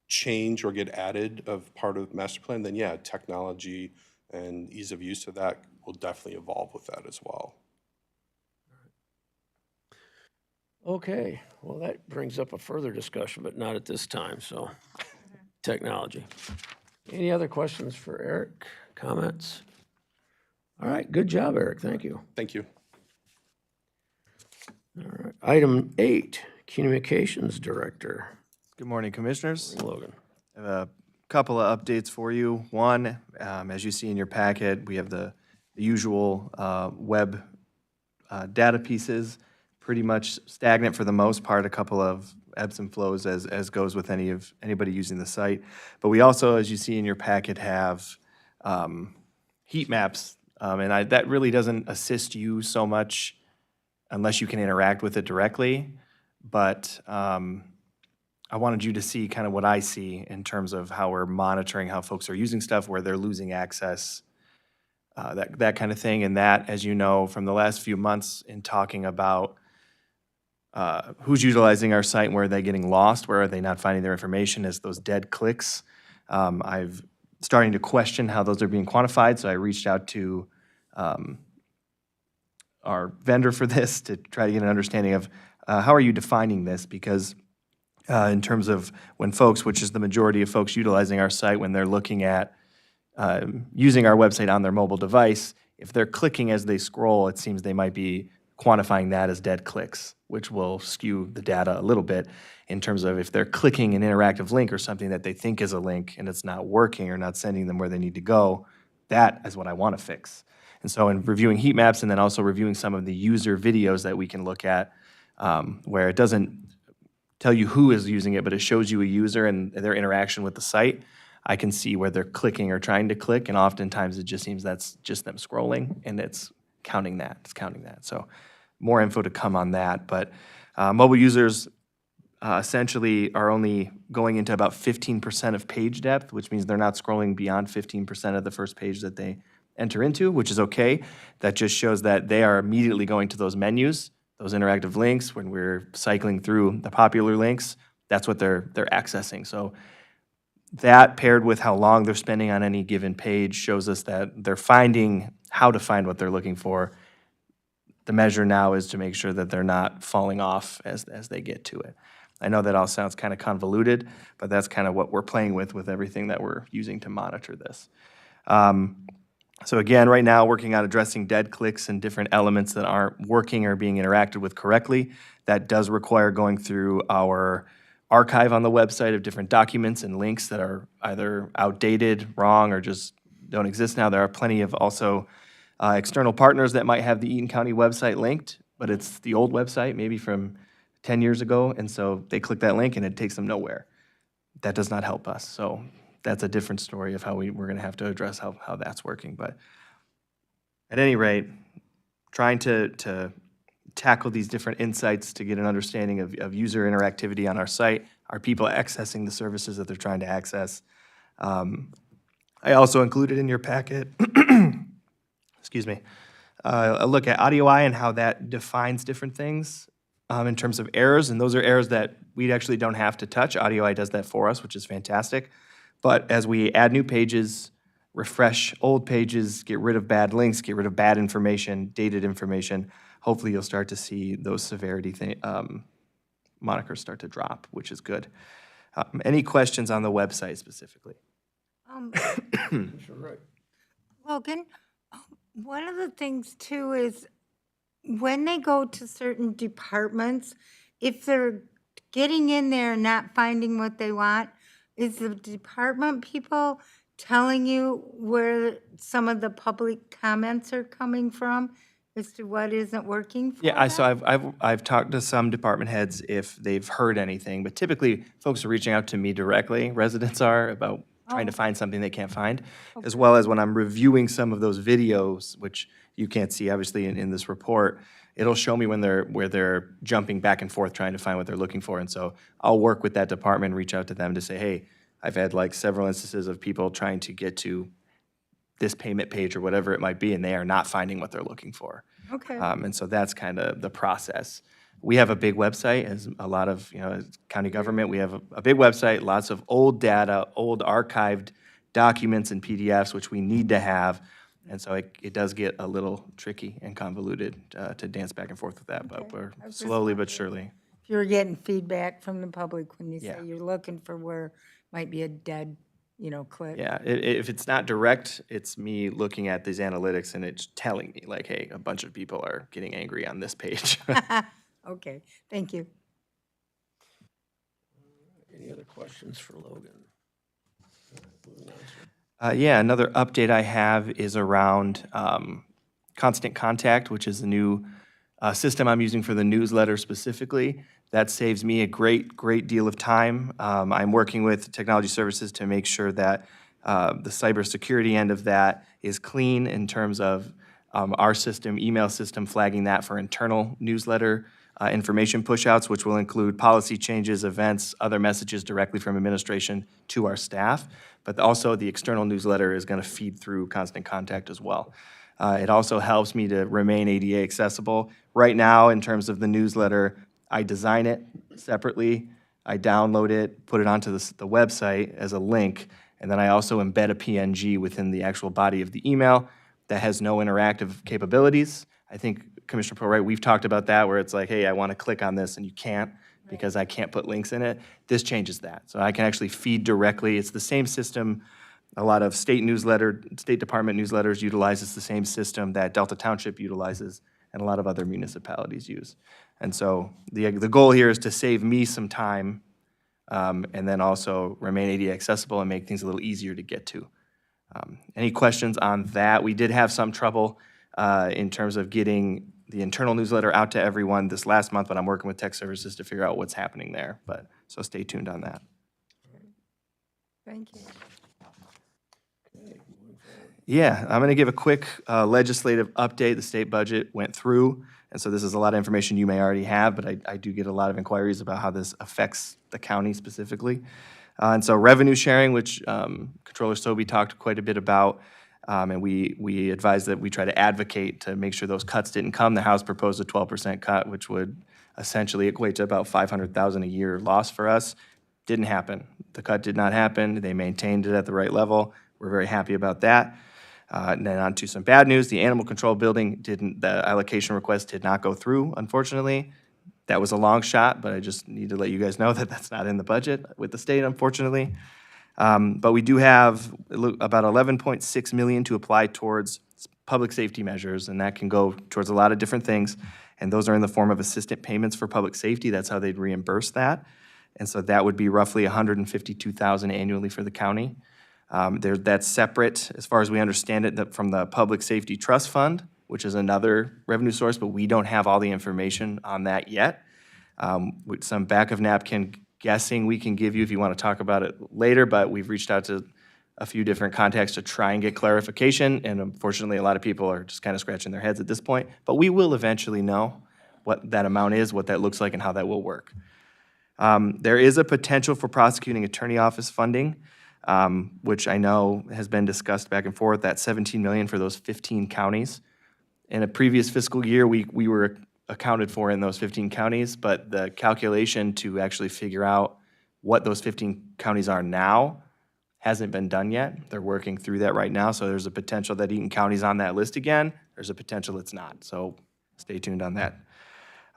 change or get added of part of the master plan, then yeah, technology and ease of use of that will definitely evolve with that as well. Okay, well, that brings up a further discussion, but not at this time, so technology. Any other questions for Eric? Comments? All right, good job, Eric, thank you. Thank you. All right, item 8, Communications Director, Good morning, Commissioners. Logan. I have a couple of updates for you. One, as you see in your packet, we have the usual web data pieces, pretty much stagnant for the most part, a couple of ebbs and flows as goes with anybody using the site. But we also, as you see in your packet, have heat maps, and that really doesn't assist you so much unless you can interact with it directly. But I wanted you to see kind of what I see in terms of how we're monitoring how folks are using stuff, where they're losing access, that kind of thing. And that, as you know, from the last few months in talking about who's utilizing our site and where are they getting lost, where are they not finding their information, as those dead clicks. I've starting to question how those are being quantified, so I reached out to our vendor for this to try to get an understanding of how are you defining this, because in terms of when folks, which is the majority of folks utilizing our site, when they're looking at using our website on their mobile device, if they're clicking as they scroll, it seems they might be quantifying that as dead clicks, which will skew the data a little bit in terms of if they're clicking an interactive link or something that they think is a link and it's not working or not sending them where they need to go. That is what I want to fix. And so in reviewing heat maps and then also reviewing some of the user videos that we can look at, where it doesn't tell you who is using it, but it shows you a user and their interaction with the site, I can see where they're clicking or trying to click, and oftentimes it just seems that's just them scrolling, and it's counting that. It's counting that. So more info to come on that. But mobile users essentially are only going into about 15% of page depth, which means they're not scrolling beyond 15% of the first page that they enter into, which is okay. That just shows that they are immediately going to those menus, those interactive links. When we're cycling through the popular links, that's what they're accessing. So that, paired with how long they're spending on any given page, shows us that they're finding how to find what they're looking for. The measure now is to make sure that they're not falling off as they get to it. I know that all sounds kind of convoluted, but that's kind of what we're playing with everything that we're using to monitor this. So again, right now, working on addressing dead clicks and different elements that aren't working or being interacted with correctly. That does require going through our archive on the website of different documents and links that are either outdated, wrong, or just don't exist now. There are plenty of also external partners that might have the Eaton County website linked, but it's the old website, maybe from 10 years ago, and so they click that link and it takes them nowhere. That does not help us. So that's a different story of how we're going to have to address how that's working. But at any rate, trying to tackle these different insights to get an understanding of user interactivity on our site. Are people accessing the services that they're trying to access? I also included in your packet, excuse me, a look at AudioEye and how that defines different things in terms of errors. And those are errors that we actually don't have to touch. AudioEye does that for us, which is fantastic. But as we add new pages, refresh old pages, get rid of bad links, get rid of bad information, dated information, hopefully you'll start to see those severity monikers start to drop, which is good. Any questions on the website specifically? Logan, one of the things too is when they go to certain departments, if they're getting in there and not finding what they want, is the department people telling you where some of the public comments are coming from as to what isn't working for Yeah, them? so I've talked to some department heads if they've heard anything, but typically folks are reaching out to me directly, residents are, about trying to find something they can't find, as well as when I'm reviewing some of those videos, which you can't see obviously in this report, it'll show me when where they're jumping back and forth trying to find what they're looking for. And so I'll work with that department and reach out to them to say, hey, I've had like several instances of people trying to get to this payment page or whatever it might be, and they are not finding what they're looking for. Okay. And so that's kind of the process. We have a big website, as a lot of, as county government, we have a big website, lots of old data, old archived documents and PDFs, which we need to have. And so it does get a little tricky and convoluted to dance back and forth with that, but we're slowly but surely. If you're getting feedback from the public when you say Yeah. you're looking for where might be a dead, click. Yeah, if it's not direct, it's me looking at these analytics and it's telling me like, hey, a bunch of people are getting angry on this page. Okay, thank you. Any other questions for Logan? Yeah, another update I have is around Constant Contact, which is the new system I'm using for the newsletter specifically. That saves me a great deal of time. I'm working with Technology Services to make sure that the cybersecurity end of that is clean in terms of our system, email system, flagging that for internal newsletter information pushouts, which will include policy changes, events, other messages directly from administration to our staff. But also the external newsletter is going to feed through Constant Contact as well. It also helps me to remain ADA accessible. Right now, in terms of the newsletter, I design it separately, I download it, put it onto the website as a link, and then I also embed a PNG within the actual body of the email that has no interactive capabilities. I think, Commissioner Poe, right, we've talked about that, where it's like, hey, I want to click on this, and you can't because I can't put links in it. This changes that. So I can actually feed directly. It's the same system. A lot of State Department newsletters utilizes the same system that Delta Township utilizes and a lot of other municipalities use. And so the goal here is to save me some time and then also remain ADA accessible and make things a little easier to get to. Any questions on that? We did have some trouble in terms of getting the internal newsletter out to everyone this last month, but I'm working with tech services to figure out what's happening there. But so stay tuned on that. Thank you. Yeah, I'm going to give a quick legislative update. The state budget went through, and so this is a lot of information you may already have, but I do get a lot of inquiries about how this affects the county specifically. And so revenue sharing, which Controller Sobey talked quite a bit about, and we advised that we try to advocate to make sure those cuts didn't come. The House proposed a 12% cut, which would essentially equate to about $500,000 a year loss for us. Didn't happen. The cut did not happen. They maintained it at the right level. We're very happy about that. And then on to some bad news. The animal control building the allocation request did not go through, unfortunately. That was a long shot, but I just need to let you guys know that that's not in the budget with the state, unfortunately. But we do have about $11.6 million to apply towards public safety measures, and that can go towards a lot of different things. And those are in the form of assistant payments for public safety. That's how they'd reimburse that. And so that would be roughly $152,000 annually for the county. That's separate, as far as we understand it, from the Public Safety Trust Fund, which is another revenue source, but we don't have all the information on that yet. With some back of napkin guessing we can give you if you want to talk about it later, but we've reached out to a few different contacts to try and get clarification, and unfortunately, a lot of people are just kind of scratching their heads at this point. But we will eventually know what that amount is, what that looks like, and how that will work. There is a potential for prosecuting attorney office funding, which I know has been discussed back and forth, that $17 million for those 15 counties. In a previous fiscal year, we were accounted for in those 15 counties, but the calculation to actually figure out what those 15 counties are now hasn't been done yet. They're working through that right now, so there's a potential that Eaton County's on that list again. There's a potential it's not, so stay tuned on that.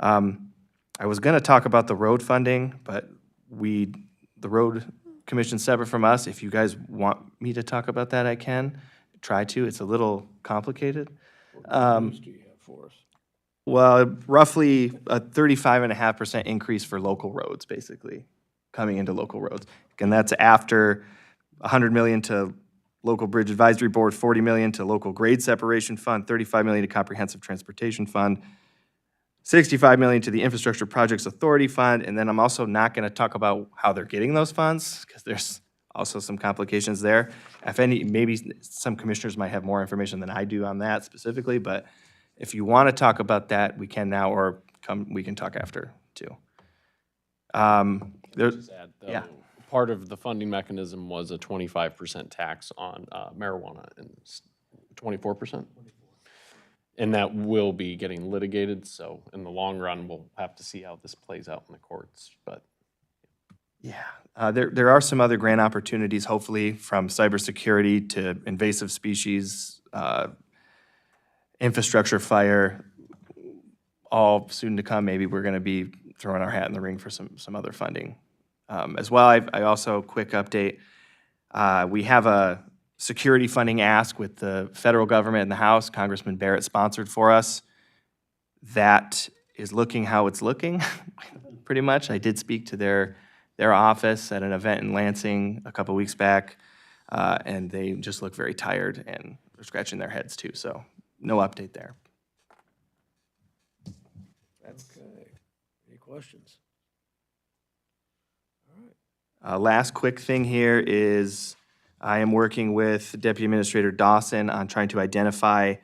I was going to talk about the road funding, but the road commission's separate from us. If you guys want me to talk about that, I can try to. It's a little complicated. What news do you have for us? Well, roughly a 35.5% increase for local roads, basically, coming into local roads. And that's after $100 million to local bridge advisory board, $40 million to local grade separation fund, $35 million to comprehensive transportation fund, $65 million to the Infrastructure Projects Authority Fund, and then I'm also not going to talk about how they're getting those funds, because there's also some complications there. If any, maybe some commissioners might have more information than I do on that specifically, but if you want to talk about that, we can now, or we can talk after, too. Just add, though, part of the funding mechanism was a 25% tax on marijuana, and 24%? And that will be getting litigated, so in the long run, we'll have to see how this plays out in the courts, but. Yeah, there are some other grant opportunities, hopefully, from cybersecurity to invasive species, infrastructure, fire, all soon to come. Maybe we're going to be throwing our hat in the ring for some other funding. As well, I also, quick update, we have a security funding ask with the federal government and the House. Congressman Barrett sponsored for us. That is looking how it's looking, pretty much. I did speak to their office at an event in Lansing a couple weeks back, and they just look very tired and they're scratching their heads too, so no update there. Okay. Any questions? Last quick thing here is I am working with Deputy Administrator Dawson on trying to identify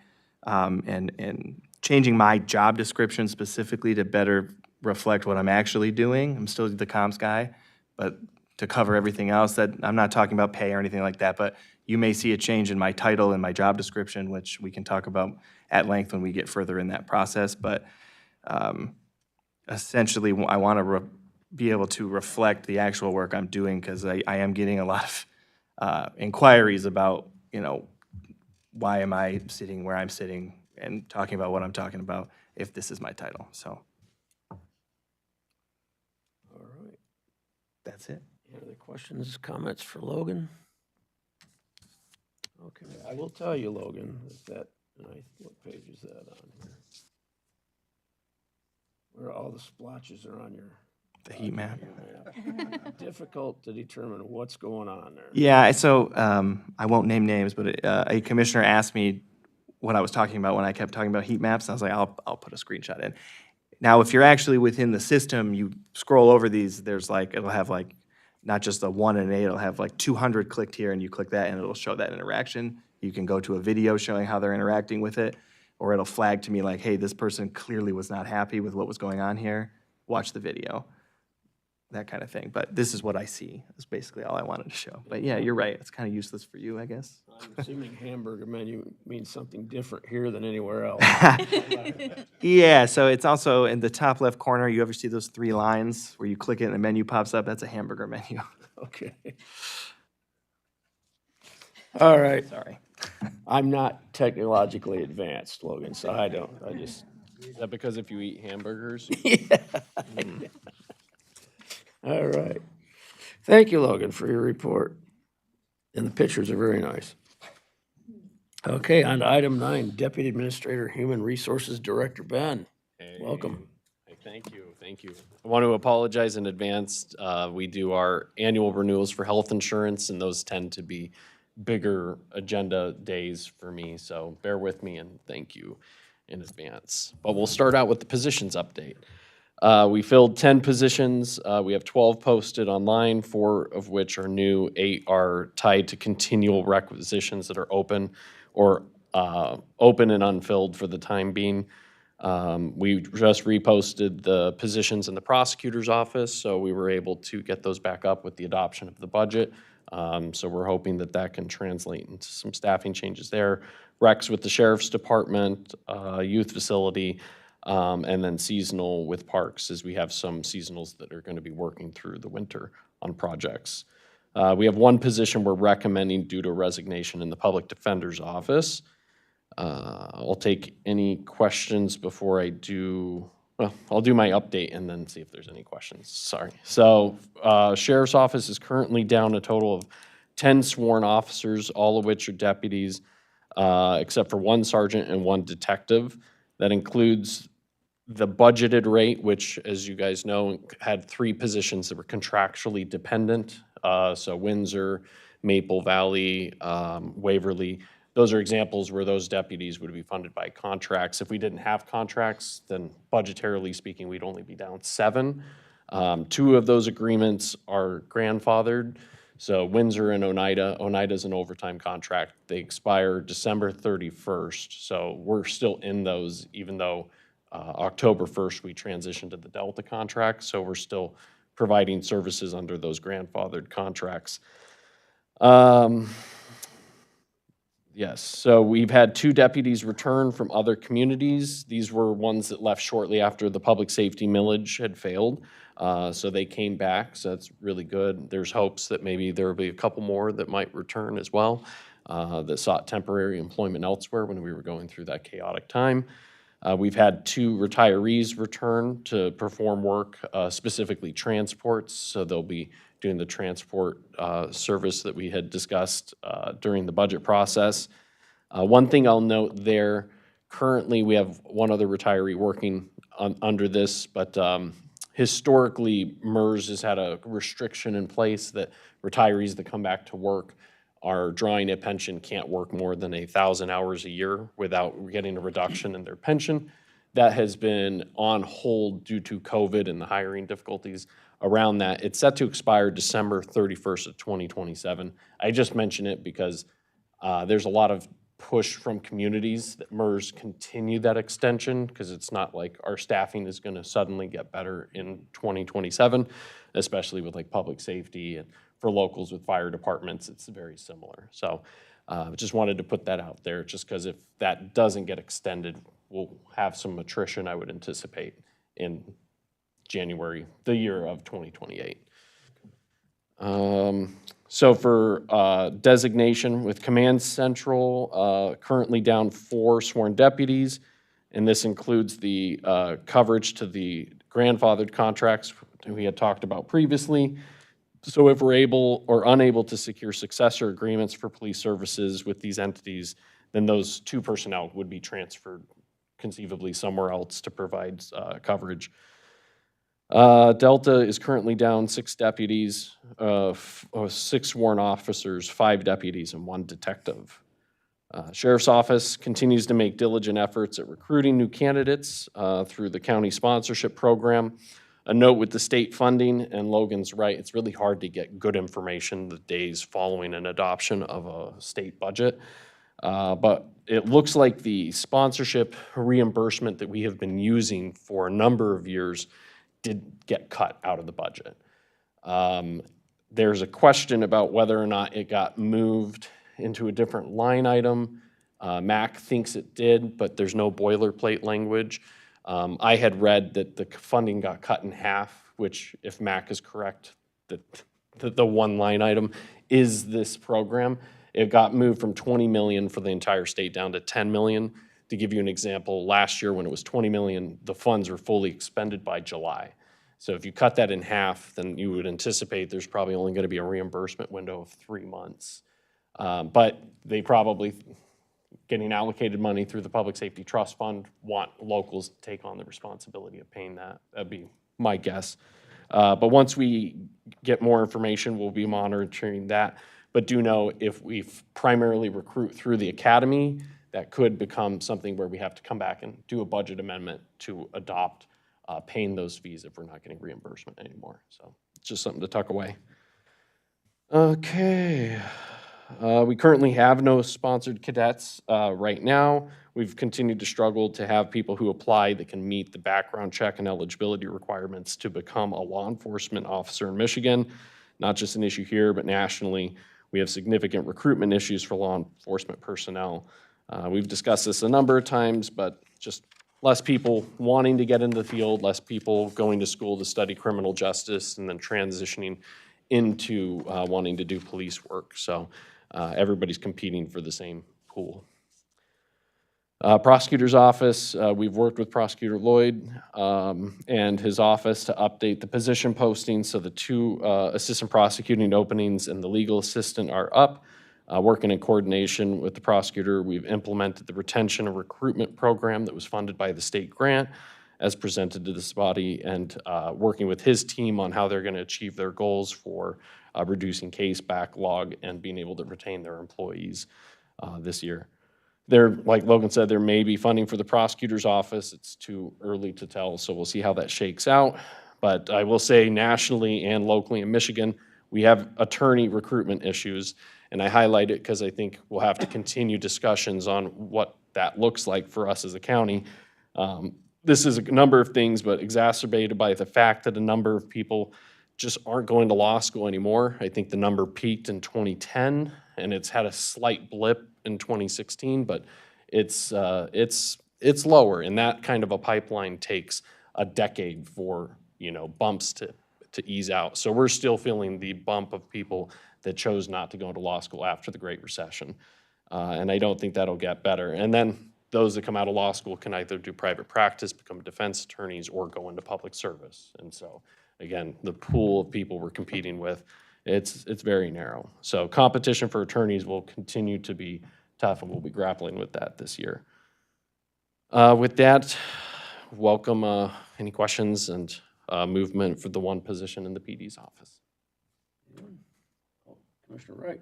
and changing my job description specifically to better reflect what I'm actually doing. I'm still the comms guy, but to cover everything else, that I'm not talking about pay or anything like that, but you may see a change in my title and my job description, which we can talk about at length when we get further in that process. But essentially, I want to be able to reflect the actual work I'm doing, because I am getting a lot of inquiries about, why am I sitting where I'm sitting and talking about what I'm talking about if this is my title. So All right. that's it. Any other questions, comments for Logan? Okay, I will tell you, Logan, what page is that on here? Where all the splotches are on your. The heat map. Difficult to determine what's going on there. Yeah, so I won't name names, but a commissioner asked me what I was talking about when I kept talking about heat maps. And I was like, I'll put a screenshot in. Now, if you're actually within the system, you scroll over these, there's it'll have not just a 1 and 8, it'll have 200 clicked here, and you click that and it'll show that interaction. You can go to a video showing how they're interacting with it, or it'll flag to me hey, this person clearly was not happy with what was going on here. Watch the video. That kind of thing. But this is what I see. That's basically all I wanted to show. But yeah, you're right. It's kind of useless for you, I guess. I'm assuming hamburger menu means something different here than anywhere else. Yeah, so it's also in the top left corner. You ever see those 3 lines where you click it and the menu pops up? That's a hamburger menu. Okay. All right. Sorry. I'm not technologically advanced, Logan, so I just. Is that because if you eat hamburgers? All right. Thank you, Logan, for your report. And the pictures are very nice. Okay, on to item 9, Deputy Administrator, Human Resources Director Ben. Welcome. Hey, thank you. I want to apologize in advance. We do our annual renewals for health insurance, and those tend to be bigger agenda days for me, so bear with me and thank you in advance. But we'll start out with the positions update. We filled 10 positions. We have 12 posted online, 4 of which are new. 8 are tied to continual requisitions that are open or open and unfilled for the time being. We just reposted the positions in the prosecutor's office, so we were able to get those back up with the adoption of the budget. So we're hoping that that can translate into some staffing changes there. Recs with the sheriff's department, youth facility, and then seasonal with parks, as we have some seasonals that are going to be working through the winter on projects. We have 1 position we're recommending due to resignation in the public defender's office. I'll take any questions before I do, well, I'll do my update and then see if there's any questions. Sorry. So sheriff's office is currently down a total of 10 sworn officers, all of which are deputies, except for 1 sergeant and 1 detective. That includes the budgeted rate, which, as you guys know, had 3 positions that were contractually dependent. So Windsor, Maple Valley, Waverly. Those are examples where those deputies would be funded by contracts. If we didn't have contracts, then budgetarily speaking, we'd only be down 7. 2 of those agreements are grandfathered. So Windsor and Oneida. Oneida's an overtime contract. They expire December 31st. So we're still in those, even though October 1st we transitioned to the Delta contract. So we're still providing services under those grandfathered contracts. Yes, so we've had 2 deputies return from other communities. These were ones that left shortly after the public safety millage had failed. So they came back, so that's really good. There's hopes that maybe there will be a couple more that might return as well, that sought temporary employment elsewhere when we were going through that chaotic time. We've had 2 retirees return to perform work, specifically transports, so they'll be doing the transport service that we had discussed during the budget process. One thing I'll note there, currently we have 1 other retiree working under this, but historically MERS has had a restriction in place that retirees that come back to work are drawing a pension can't work more than 1,000 hours a year without getting a reduction in their pension. That has been on hold due to COVID and the hiring difficulties around that. It's set to expire December 31st of 2027. I just mention it because there's a lot of push from communities that MERS continue that extension, because it's not like our staffing is going to suddenly get better in 2027, especially with like public safety, and for locals with fire departments, it's very similar. So just wanted to put that out there, just because if that doesn't get extended, we'll have some attrition, I would anticipate, in January, the year of 2028. So for designation with Command Central, currently down 4 sworn deputies, and this includes the coverage to the grandfathered contracts we had talked about previously. So if we're able or unable to secure successor agreements for police services with these entities, then those 2 personnel would be transferred conceivably somewhere else to provide coverage. Delta is currently down 6 deputies, 6 sworn officers, 5 deputies, and 1 detective. Sheriff's Office continues to make diligent efforts at recruiting new candidates through the county sponsorship program. A note with the state funding, and Logan's right, it's really hard to get good information the days following an adoption of a state budget. But it looks like the sponsorship reimbursement that we have been using for a number of years did get cut out of the budget. There's a question about whether or not it got moved into a different line item. MAC thinks it did, but there's no boilerplate language. I had read that the funding got cut in half, which, if MAC is correct, that the one line item is this program. It got moved from 20 million for the entire state down to 10 million. To give you an example, last year when it was 20 million, the funds were fully expended by July. So if you cut that in half, then you would anticipate there's probably only going to be a reimbursement window of 3 months. But they probably, getting allocated money through the Public Safety Trust Fund, want locals to take on the responsibility of paying that. That'd be my guess. But once we get more information, we'll be monitoring that. But do know if we primarily recruit through the academy, that could become something where we have to come back and do a budget amendment to adopt paying those fees if we're not getting reimbursement anymore. So it's just something to tuck away. Okay. We currently have no sponsored cadets right now. We've continued to struggle to have people who apply that can meet the background check and eligibility requirements to become a law enforcement officer in Michigan. Not just an issue here, but nationally. We have significant recruitment issues for law enforcement personnel. We've discussed this a number of times, but just less people wanting to get into the field, less people going to school to study criminal justice, and then transitioning into wanting to do police work. So everybody's competing for the same pool. Prosecutor's office, we've worked with Prosecutor Lloyd and his office to update the position postings. So the 2 assistant prosecuting openings and the legal assistant are up. Working in coordination with the prosecutor, we've implemented the retention and recruitment program that was funded by the state grant as presented to this body, and working with his team on how they're going to achieve their goals for reducing case backlog and being able to retain their employees this year. Like Logan said, there may be funding for the prosecutor's office. It's too early to tell, so we'll see how that shakes out. But I will say nationally and locally in Michigan, we have attorney recruitment issues, and I highlight it because I think we'll have to continue discussions on what that looks like for us as a county. This is a number of things, but exacerbated by the fact that a number of people just aren't going to law school anymore. I think the number peaked in 2010, and it's had a slight blip in 2016, but it's lower, and that kind of a pipeline takes a decade for, bumps to ease out. So we're still feeling the bump of people that chose not to go to law school after the Great Recession, and I don't think that'll get better. And then those that come out of law school can either do private practice, become defense attorneys, or go into public service. And so, again, the pool of people we're competing with, it's very narrow. So competition for attorneys will continue to be tough, and we'll be grappling with that this year. With that, welcome any questions and movement for the one position in the PD's office. Commissioner Wright.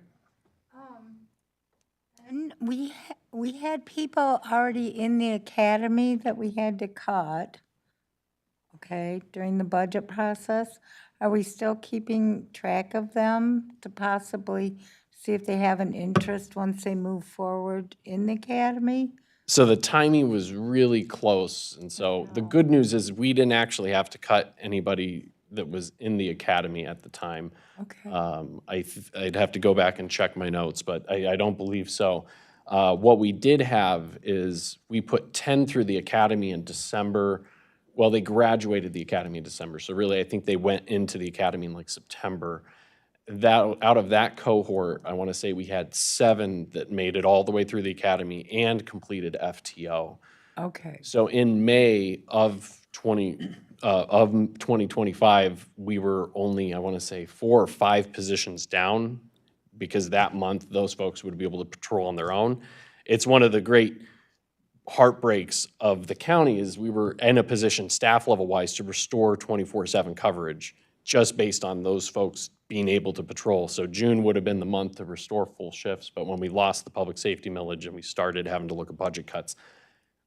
And we had people already in the academy that we had to cut, okay, during the budget process. Are we still keeping track of them to possibly see if they have an interest once they move forward in the academy? So the timing was really close, and so the good news is we didn't actually have to cut anybody that was in the academy at the time. Okay. I'd have to go back and check my notes, but I don't believe so. What we did have is we put 10 through the academy in December. Well, they graduated the academy in December, so really I think they went into the academy in like September. That, out of that cohort, I want to say we had 7 that made it all the way through the academy and completed FTO. Okay. So in May of 2025, we were only, I want to say, 4 or 5 positions down, because that month, those folks would be able to patrol on their own. It's one of the great heartbreaks of the county is we were in a position, staff level wise, to restore 24/7 coverage just based on those folks being able to patrol. So June would have been the month to restore full shifts, but when we lost the public safety millage and we started having to look at budget cuts,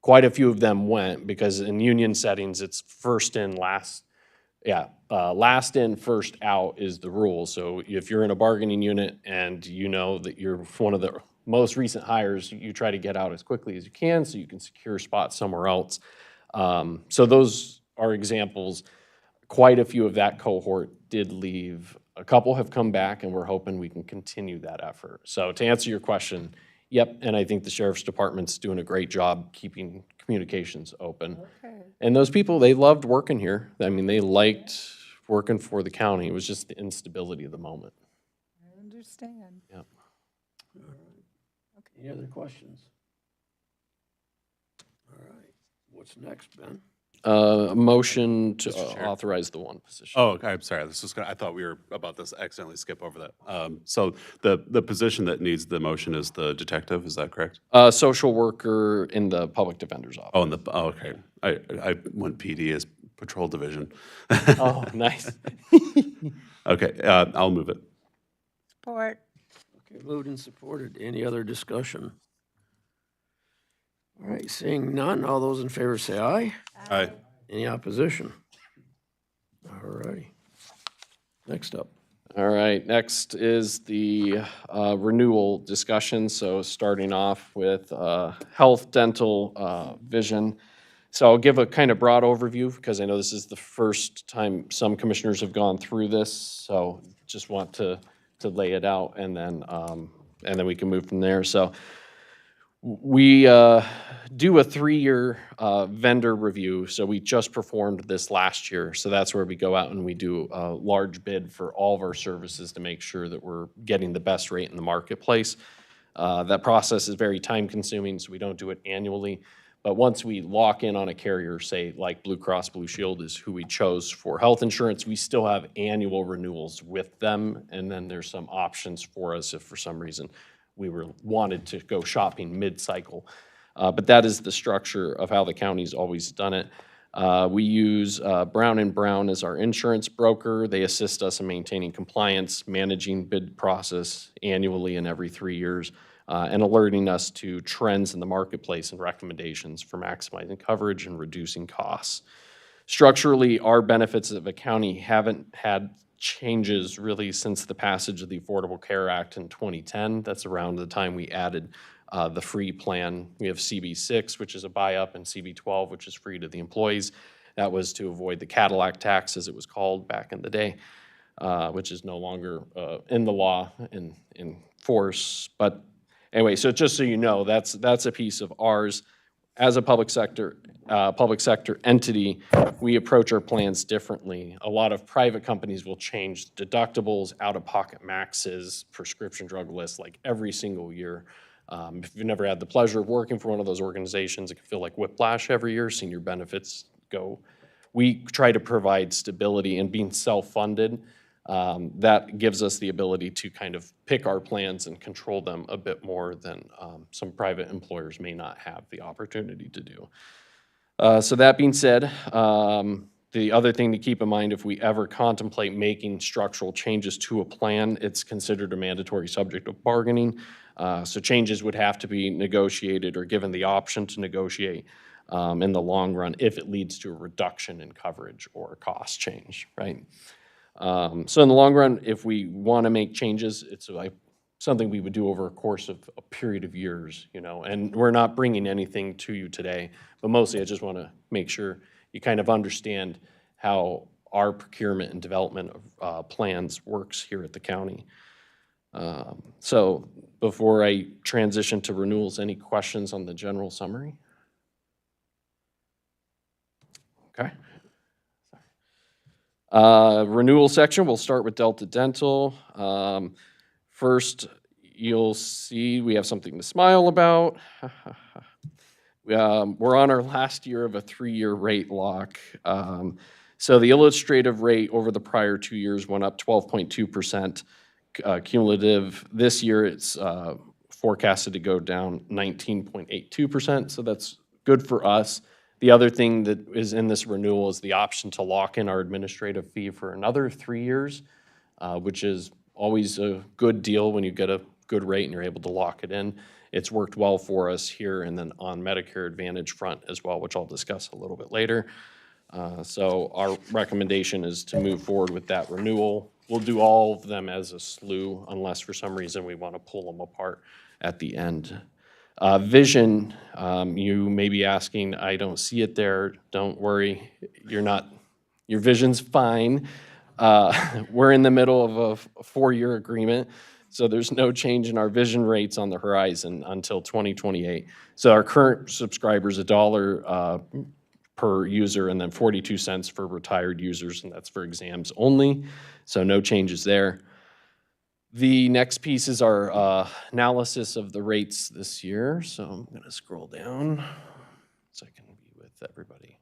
quite a few of them went, because in union settings, it's first in, last in, first out is the rule. So if you're in a bargaining unit and you know that you're one of the most recent hires, you try to get out as quickly as you can so you can secure a spot somewhere else. So those are examples. Quite a few of that cohort did leave. A couple have come back, and we're hoping we can continue that effort. So to answer your question, yep, and I think the sheriff's department's doing a great job keeping communications open. Okay. And those people, they loved working here. I mean, they liked working for the county. It was just the instability of the moment. I understand. Yep. Any other questions? All right, what's next, Ben? A motion to Mr. Chair. authorize the one position. Oh, okay, I'm sorry, I thought we were about to accidentally skip over that. So the position that needs the motion is the detective, is that correct? Social worker in the public defender's office. Oh, okay. I went PD as patrol division. Oh, nice. Okay, I'll move it. Support. Okay, moved and supported. Any other discussion? All right, seeing none, all those in favor say aye. Aye. Any opposition? All righty. Next up. All right, next is the renewal discussion. So starting off with health, dental, vision. So I'll give a kind of broad overview because I know this is the first time some commissioners have gone through this. So just want to lay it out, and then we can move from there. So we do a 3-year vendor review. So we just performed this last year. So that's where we go out and we do a large bid for all of our services to make sure that we're getting the best rate in the marketplace. That process is very time consuming, so we don't do it annually. But once we lock in on a carrier, say like Blue Cross Blue Shield is who we chose for health insurance, we still have annual renewals with them. And then there's some options for us if for some reason we wanted to go shopping mid-cycle. But that is the structure of how the county's always done it. We use Brown & Brown as our insurance broker. They assist us in maintaining compliance, managing bid process annually and every 3 years, and alerting us to trends in the marketplace and recommendations for maximizing coverage and reducing costs. Structurally, our benefits of a county haven't had changes really since the passage of the Affordable Care Act in 2010. That's around the time we added the free plan. We have CB6, which is a buy-up, and CB12, which is free to the employees. That was to avoid the Cadillac tax, as it was called back in the day, which is no longer in the law in force. But anyway, so just so you know, that's a piece of ours. As a public sector entity, we approach our plans differently. A lot of private companies will change deductibles, out-of-pocket maxes, prescription drug lists, like every single year. If you've never had the pleasure of working for one of those organizations, it can feel like whiplash every year, seeing your benefits go. We try to provide stability, and being self-funded, that gives us the ability to kind of pick our plans and control them a bit more than some private employers may not have the opportunity to do. So that being said, the other thing to keep in mind, if we ever contemplate making structural changes to a plan, it's considered a mandatory subject of bargaining. So changes would have to be negotiated or given the option to negotiate in the long run if it leads to a reduction in coverage or a cost change, right? So in the long run, if we want to make changes, it's like something we would do over a course of a period of years, you know, and we're not bringing anything to you today, but mostly I just want to make sure you kind of understand how our procurement and development of plans works here at the county. So before I transition to renewals, any questions on the general summary? Okay. Renewal section, we'll start with Delta Dental. First, you'll see we have something to smile about. We're on our last year of a 3-year rate lock. So the illustrative rate over the prior 2 years went up 12.2%. Cumulative this year, it's forecasted to go down 19.82%, so that's good for us. The other thing that is in this renewal is the option to lock in our administrative fee for another 3 years, which is always a good deal when you get a good rate and you're able to lock it in. It's worked well for us here and then on Medicare Advantage front as well, which I'll discuss a little bit later. So our recommendation is to move forward with that renewal. We'll do all of them as a slew unless for some reason we want to pull them apart at the end. Vision, you may be asking, I don't see it there. Don't worry, your vision's fine. We're in the middle of a 4-year agreement, so there's no change in our vision rates on the horizon until 2028. So our current subscriber's $1 per user and then 42 cents for retired users, and that's for exams only, so no changes there. The next piece is our analysis of the rates this year. So I'm going to scroll down so I can be with everybody.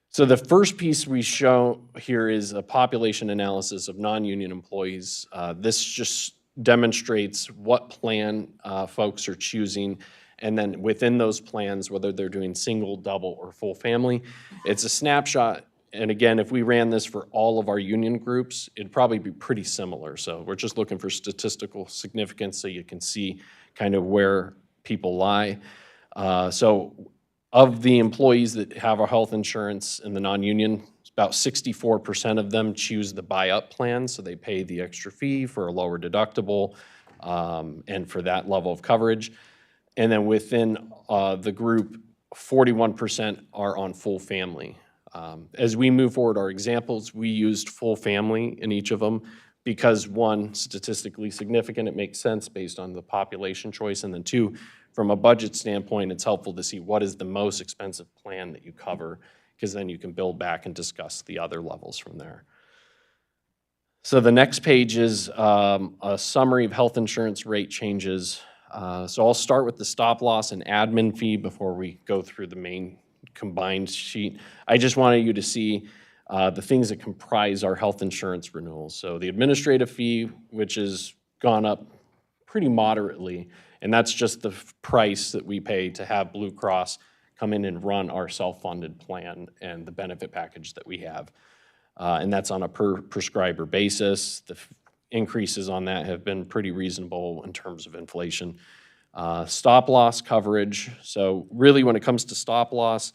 So the first piece we show here is a population analysis of non-union employees. This just demonstrates what plan folks are choosing, and then within those plans, whether they're doing single, double, or full family. It's a snapshot. And again, if we ran this for all of our union groups, it'd probably be pretty similar. So we're just looking for statistical significance so you can see kind of where people lie. So of the employees that have our health insurance in the non-union, about 64% of them choose the buy-up plan. So they pay the extra fee for a lower deductible and for that level of coverage. And then within the group, 41% are on full family. As we move forward our examples, we used full family in each of them because one, statistically significant, it makes sense based on the population choice, and then two, from a budget standpoint, it's helpful to see what is the most expensive plan that you cover, because then you can build back and discuss the other levels from there. So the next page is a summary of health insurance rate changes. So I'll start with the stop loss and admin fee before we go through the main combined sheet. I just wanted you to see the things that comprise our health insurance renewals. So the administrative fee, which has gone up pretty moderately, and that's just the price that we pay to have Blue Cross come in and run our self-funded plan and the benefit package that we have. And that's on a per prescriber basis. The increases on that have been pretty reasonable in terms of inflation. Stop loss coverage. So really when it comes to stop loss,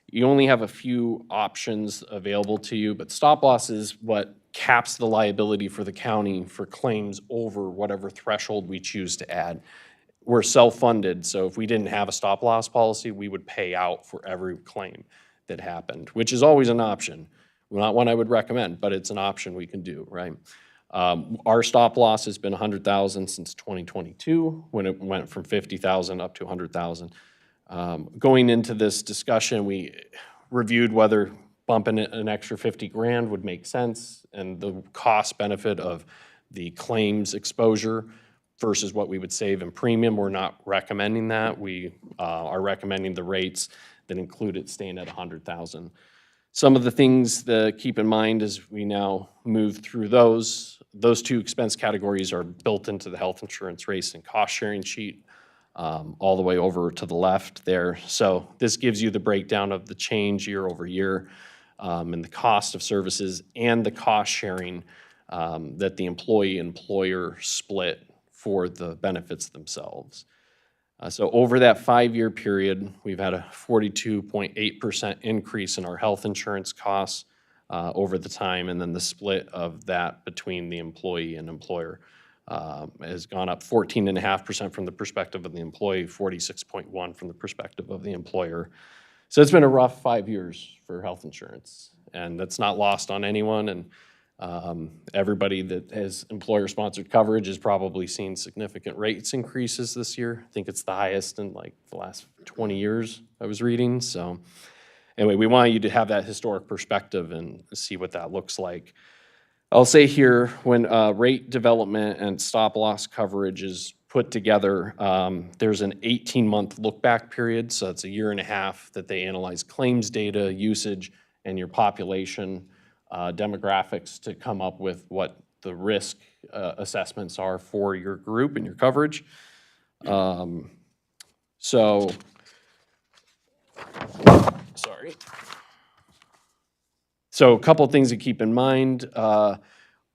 you only have a few options available to you, but stop loss is what caps the liability for the county for claims over whatever threshold we choose to add. We're self-funded, so if we didn't have a stop loss policy, we would pay out for every claim that happened, which is always an option. Not one I would recommend, but it's an option we can do, right? Our stop loss has been $100,000 since 2022, when it went from $50,000 up to $100,000. Going into this discussion, we reviewed whether bumping it an extra 50 grand would make sense, and the cost benefit of the claims exposure versus what we would save in premium. We're not recommending that. We are recommending the rates that include it staying at $100,000. Some of the things to keep in mind as we now move through those two expense categories are built into the health insurance rates and cost sharing sheet all the way over to the left there. So this gives you the breakdown of the change year over year and the cost of services and the cost sharing that the employee-employer split for the benefits themselves. So over that 5-year period, we've had a 42.8% increase in our health insurance costs over the time, and then the split of that between the employee and employer has gone up 14.5% from the perspective of the employee, 46.1 from the perspective of the employer. So it's been a rough 5 years for health insurance, and that's not lost on anyone. And everybody that has employer-sponsored coverage has probably seen significant rates increases this year. I think it's the highest in like the last 20 years I was reading. So anyway, we want you to have that historic perspective and see what that looks like. I'll say here, when rate development and stop-loss coverage is put together, there's an 18-month look-back period, so it's a year and a half that they analyze claims data, usage, and your population demographics to come up with what the risk assessments are for your group and your coverage. Sorry. So a couple things to keep in mind.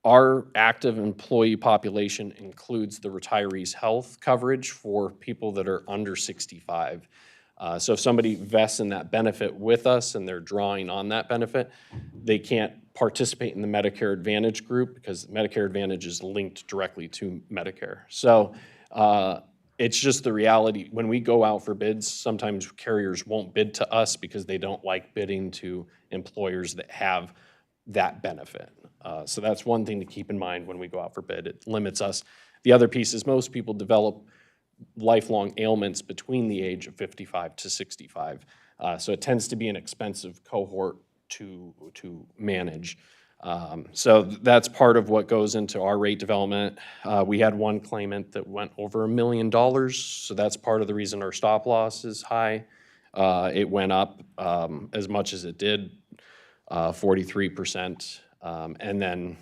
Our active employee population includes the retirees' health coverage for people that are under 65. So if somebody vests in that benefit with us and they're drawing on that benefit, they can't participate in the Medicare Advantage group because Medicare Advantage is linked directly to Medicare. So it's just the reality. When we go out for bids, sometimes carriers won't bid to us because they don't like bidding to employers that have that benefit. So that's one thing to keep in mind when we go out for bid. It limits us. The other piece is most people develop lifelong ailments between the age of 55 to 65. So it tends to be an expensive cohort to manage. So that's part of what goes into our rate development. We had one claimant that went over $1 million, so that's part of the reason our stop loss is high. It went up as much as it did, 43%, and then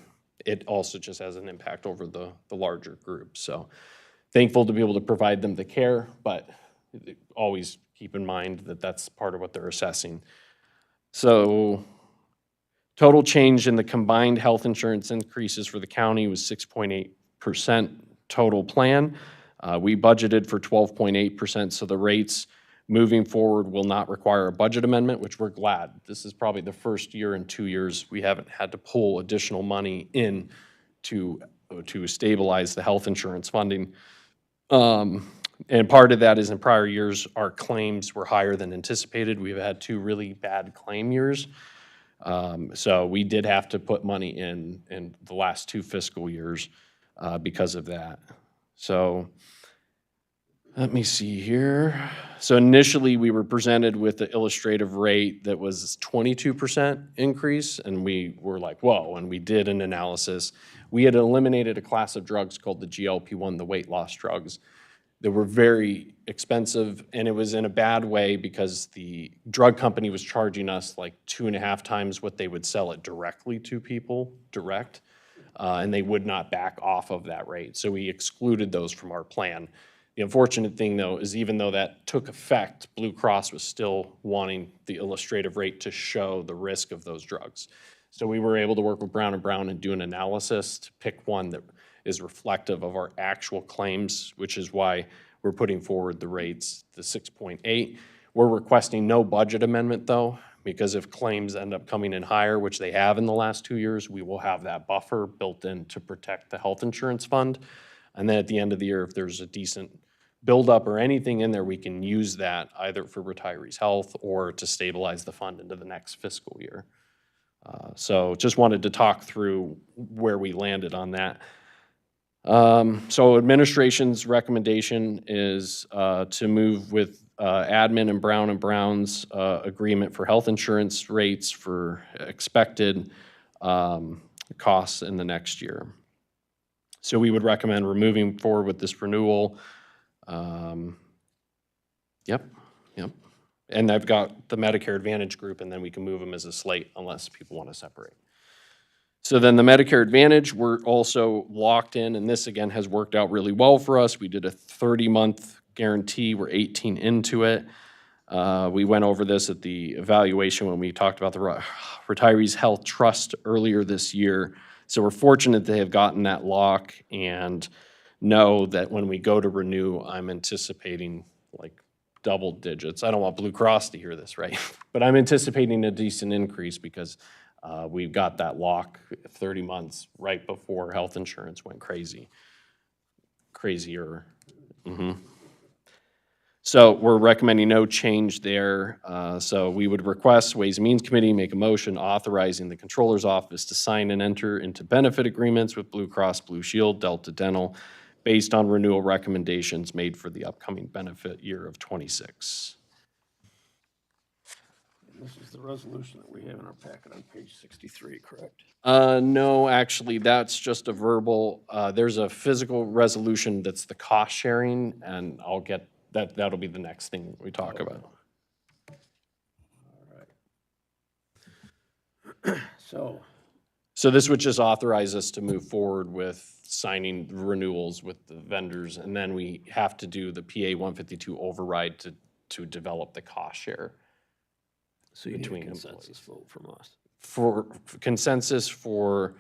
it also just has an impact over the larger group. So thankful to be able to provide them the care, but always keep in mind that that's part of what they're assessing. So total change in the combined health insurance increases for the county was 6.8% total plan. We budgeted for 12.8%, so the rates moving forward will not require a budget amendment, which we're glad. This is probably the first year in 2 years we haven't had to pull additional money in to stabilize the health insurance funding. And part of that is in prior years, our claims were higher than anticipated. We've had 2 really bad claim years. So we did have to put money in the last 2 fiscal years because of that. So let me see here. So initially, we were presented with the illustrative rate that was 22% increase, and we were like, whoa, and we did an analysis. We had eliminated a class of drugs called the GLP-1, the weight loss drugs, that were very expensive, and it was in a bad way because the drug company was charging us like 2.5 times what they would sell it directly to people, direct, and they would not back off of that rate. So we excluded those from our plan. The unfortunate thing, though, is even though that took effect, Blue Cross was still wanting the illustrative rate to show the risk of those drugs. So we were able to work with Brown & Brown and do an analysis to pick one that is reflective of our actual claims, which is why we're putting forward the rates, the 6.8. We're requesting no budget amendment, though, because if claims end up coming in higher, which they have in the last 2 years, we will have that buffer built in to protect the health insurance fund. And then at the end of the year, if there's a decent buildup or anything in there, we can use that either for retirees' health or to stabilize the fund into the next fiscal year. So just wanted to talk through where we landed on that. So administration's recommendation is to move with admin and Brown & Brown's agreement for health insurance rates for expected costs in the next year. So we would recommend moving forward with this renewal. Yep. And I've got the Medicare Advantage group, and then we can move them as a slate unless people want to separate. So then the Medicare Advantage, we're also locked in, and this again has worked out really well for us. We did a 30-month guarantee. We're 18 into it. We went over this at the evaluation when we talked about the Retirees Health Trust earlier this year. So we're fortunate they have gotten that lock and know that when we go to renew, I'm anticipating like double digits. I don't want Blue Cross to hear this, right? But I'm anticipating a decent increase because we've got that lock 30 months right before health insurance went crazy. crazier. So we're recommending no change there. So we would request Ways and Means Committee make a motion authorizing the Controller's Office to sign and enter into benefit agreements with Blue Cross Blue Shield, Delta Dental, based on renewal recommendations made for the upcoming benefit year of '26. This is the resolution that we have in our packet on page 63, correct? No, actually, that's just a verbal. There's a physical resolution that's the cost sharing, and I'll get, that'll be the next thing we talk about. So this would just authorize us to move forward with signing renewals with the vendors, and then we have to do the PA 152 override to develop the cost share. So you need a Between consensus vote from us. For consensus for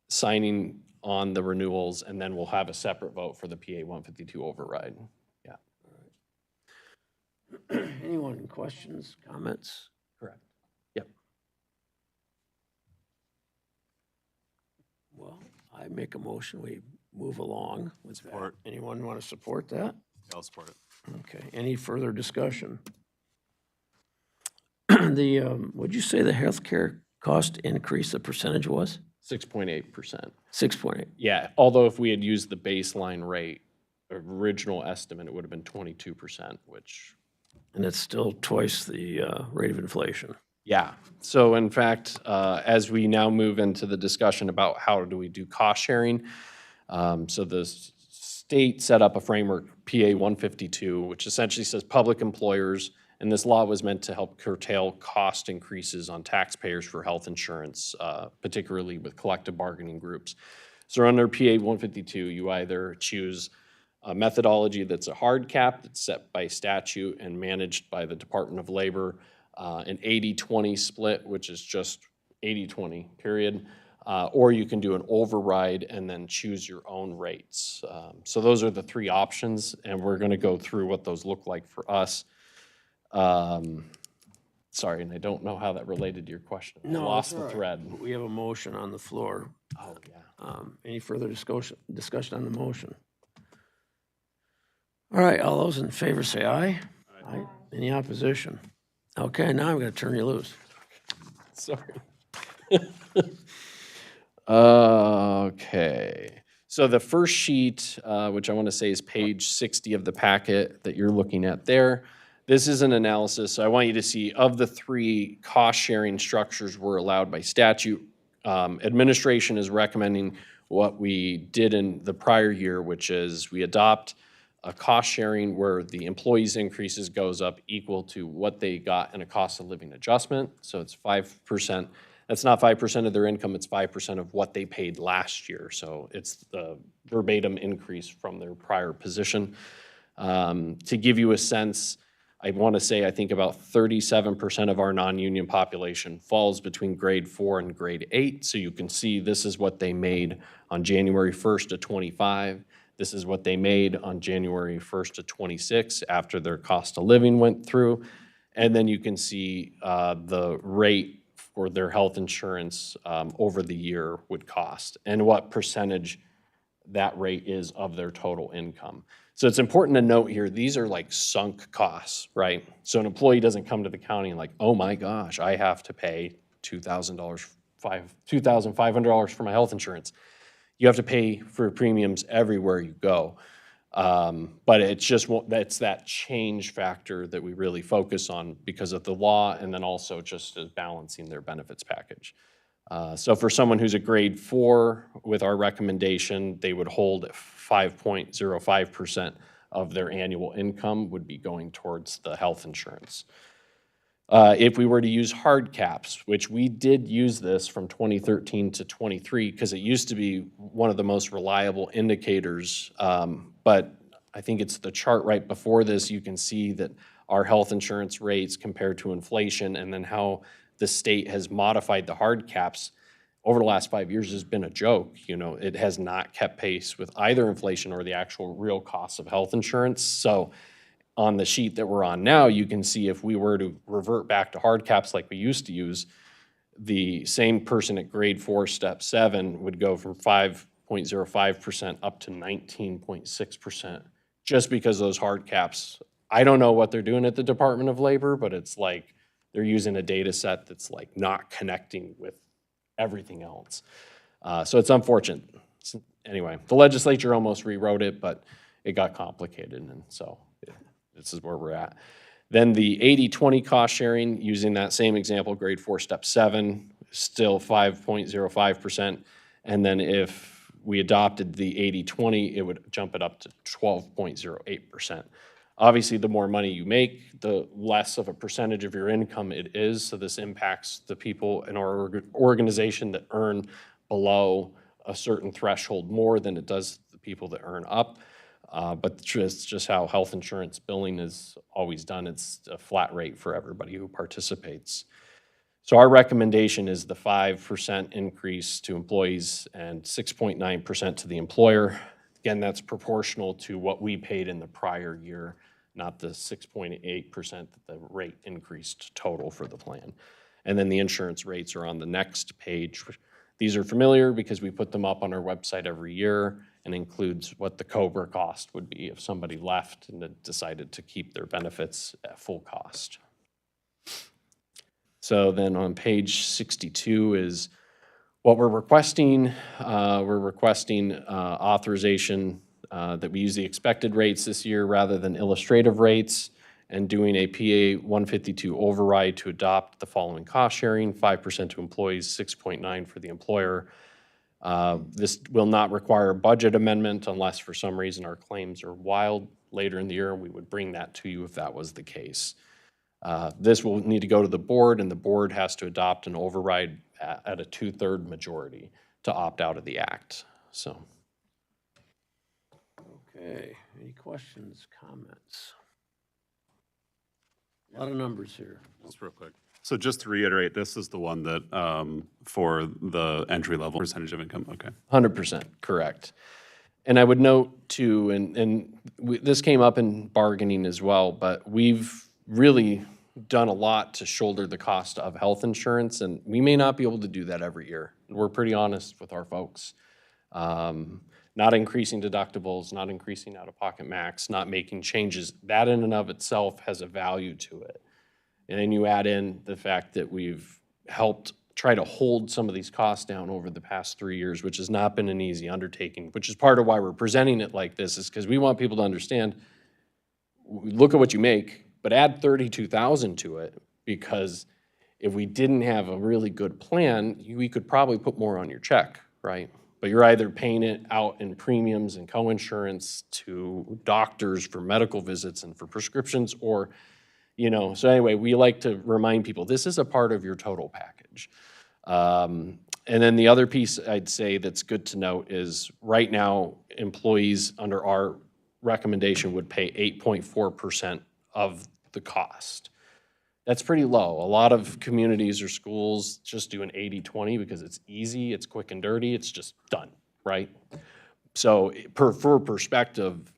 signing on the renewals, and then we'll have a separate vote for the PA 152 override. Yeah. Anyone, questions, comments? Correct. Yep. Well, I make a motion, we move along with that. Anyone want to support that? I'll support it. Okay, any further discussion? Would you say the healthcare cost increase, the percentage was? 6.8%. 6.8. Yeah, although if we had used the baseline rate, original estimate, it would have been 22%, which, And it's still twice the rate of inflation. yeah. So in fact, as we now move into the discussion about how do we do cost sharing, so the state set up a framework, PA 152, which essentially says public employers, and this law was meant to help curtail cost increases on taxpayers for health insurance, particularly with collective bargaining groups. So under PA 152, you either choose a methodology that's a hard cap that's set by statute and managed by the Department of Labor, an 80-20 split, which is just 80-20, period, or you can do an override and then choose your own rates. So those are the three options, and we're gonna go through what those look like for us. Sorry, and I don't know how that related to your question. I lost the thread. We have a motion on the floor. Oh, yeah. Any further discussion on the motion? All right, all those in favor say aye. Aye. Any opposition? Okay, now I'm gonna turn you loose. Sorry. Okay. So the first sheet, which I want to say is page 60 of the packet that you're looking at there, this is an analysis. So I want you to see of the three cost-sharing structures were allowed by statute. Administration is recommending what we did in the prior year, which is we adopt a cost-sharing where the employees' increases goes up equal to what they got in a cost of living adjustment. So it's 5%. That's not 5% of their income, it's 5% of what they paid last year. So it's the verbatim increase from their prior position. To give you a sense, I want to say I think about 37% of our non-union population falls between grade 4 and grade 8. So you can see this is what they made on January 1st of '25. This is what they made on January 1st of '26 after their cost of living went through. And then you can see the rate for their health insurance over the year would cost and what percentage that rate is of their total income. So it's important to note here, these are like sunk costs, right? So an employee doesn't come to the county and like, oh my gosh, I have to pay $2,500 for my health insurance. You have to pay for premiums everywhere you go. But it's just, that's that change factor that we really focus on because of the law and then also just as balancing their benefits package. So for someone who's a grade 4 with our recommendation, they would hold 5.05% of their annual income would be going towards the health insurance. If we were to use hard caps, which we did use this from 2013 to 23, because it used to be one of the most reliable indicators, but I think it's the chart right before this, you can see that our health insurance rates compared to inflation and then how the state has modified the hard caps over the last 5 years has been a joke. You know, it has not kept pace with either inflation or the actual real costs of health insurance. So on the sheet that we're on now, you can see if we were to revert back to hard caps like we used to use, the same person at grade 4, step 7 would go from 5.05% 0.05% up to 19.6%, just because those hard caps. I don't know what they're doing at the Department of Labor, but it's like they're using a data set that's like not connecting with everything else. So it's unfortunate. Anyway, the legislature almost rewrote it, but it got complicated, and so this is where we're at. Then the 80-20 cost sharing, using that same example, grade 4, step 7, still 5.05%. And then if we adopted the 80-20, it would jump it up to 12.08%. Obviously, the more money you make, the less of a percentage of your income it is. So this impacts the people in our organization that earn below a certain threshold more than it does the people that earn up. But it's just how health insurance billing is always done. It's a flat rate for everybody who participates. So our recommendation is the 5% increase to employees and 6.9% to the employer. Again, that's proportional to what we paid in the prior year, not the 6.8% that the rate increased total for the plan. And then the insurance rates are on the next page. These are familiar because we put them up on our website every year, and includes what the COBRA cost would be if somebody left and decided to keep their benefits at full cost. So then on page 62 is what we're requesting. We're requesting authorization that we use the expected rates this year rather than illustrative rates, and doing a PA 152 override to adopt the following cost sharing: 5% to employees, 6.9% for the employer. This will not require a budget amendment unless for some reason our claims are wild later in the year. We would bring that to you if that was the case. This will need to go to the board, and the board has to adopt an override at a 2/3 majority to opt out of the act. So. Okay, any questions, comments? A lot of numbers here. Just real quick. So just to reiterate, this is the one that, for the entry-level percentage of income, okay. 100% correct. And I would note too, this came up in bargaining as well, but we've really done a lot to shoulder the cost of health insurance, and we may not be able to do that every year. We're pretty honest with our folks. Not increasing deductibles, not increasing out-of-pocket max, not making changes, that in and of itself has a value to it. And then you add in the fact that we've helped try to hold some of these costs down over the past 3 years, which has not been an easy undertaking, which is part of why we're presenting it like this, is because we want people to understand, look at what you make, but add 32,000 to it, because if we didn't have a really good plan, we could probably put more on your check, right? But you're either paying it out in premiums and coinsurance to doctors for medical visits and for prescriptions, or, you know, so anyway, we like to remind people, this is a part of your total package. And then the other piece I'd say that's good to note is right now, employees under our recommendation would pay 8.4% of the cost. That's pretty low. A lot of communities or schools just do an 80-20 because it's easy, it's quick and dirty, it's just done, right? So for perspective,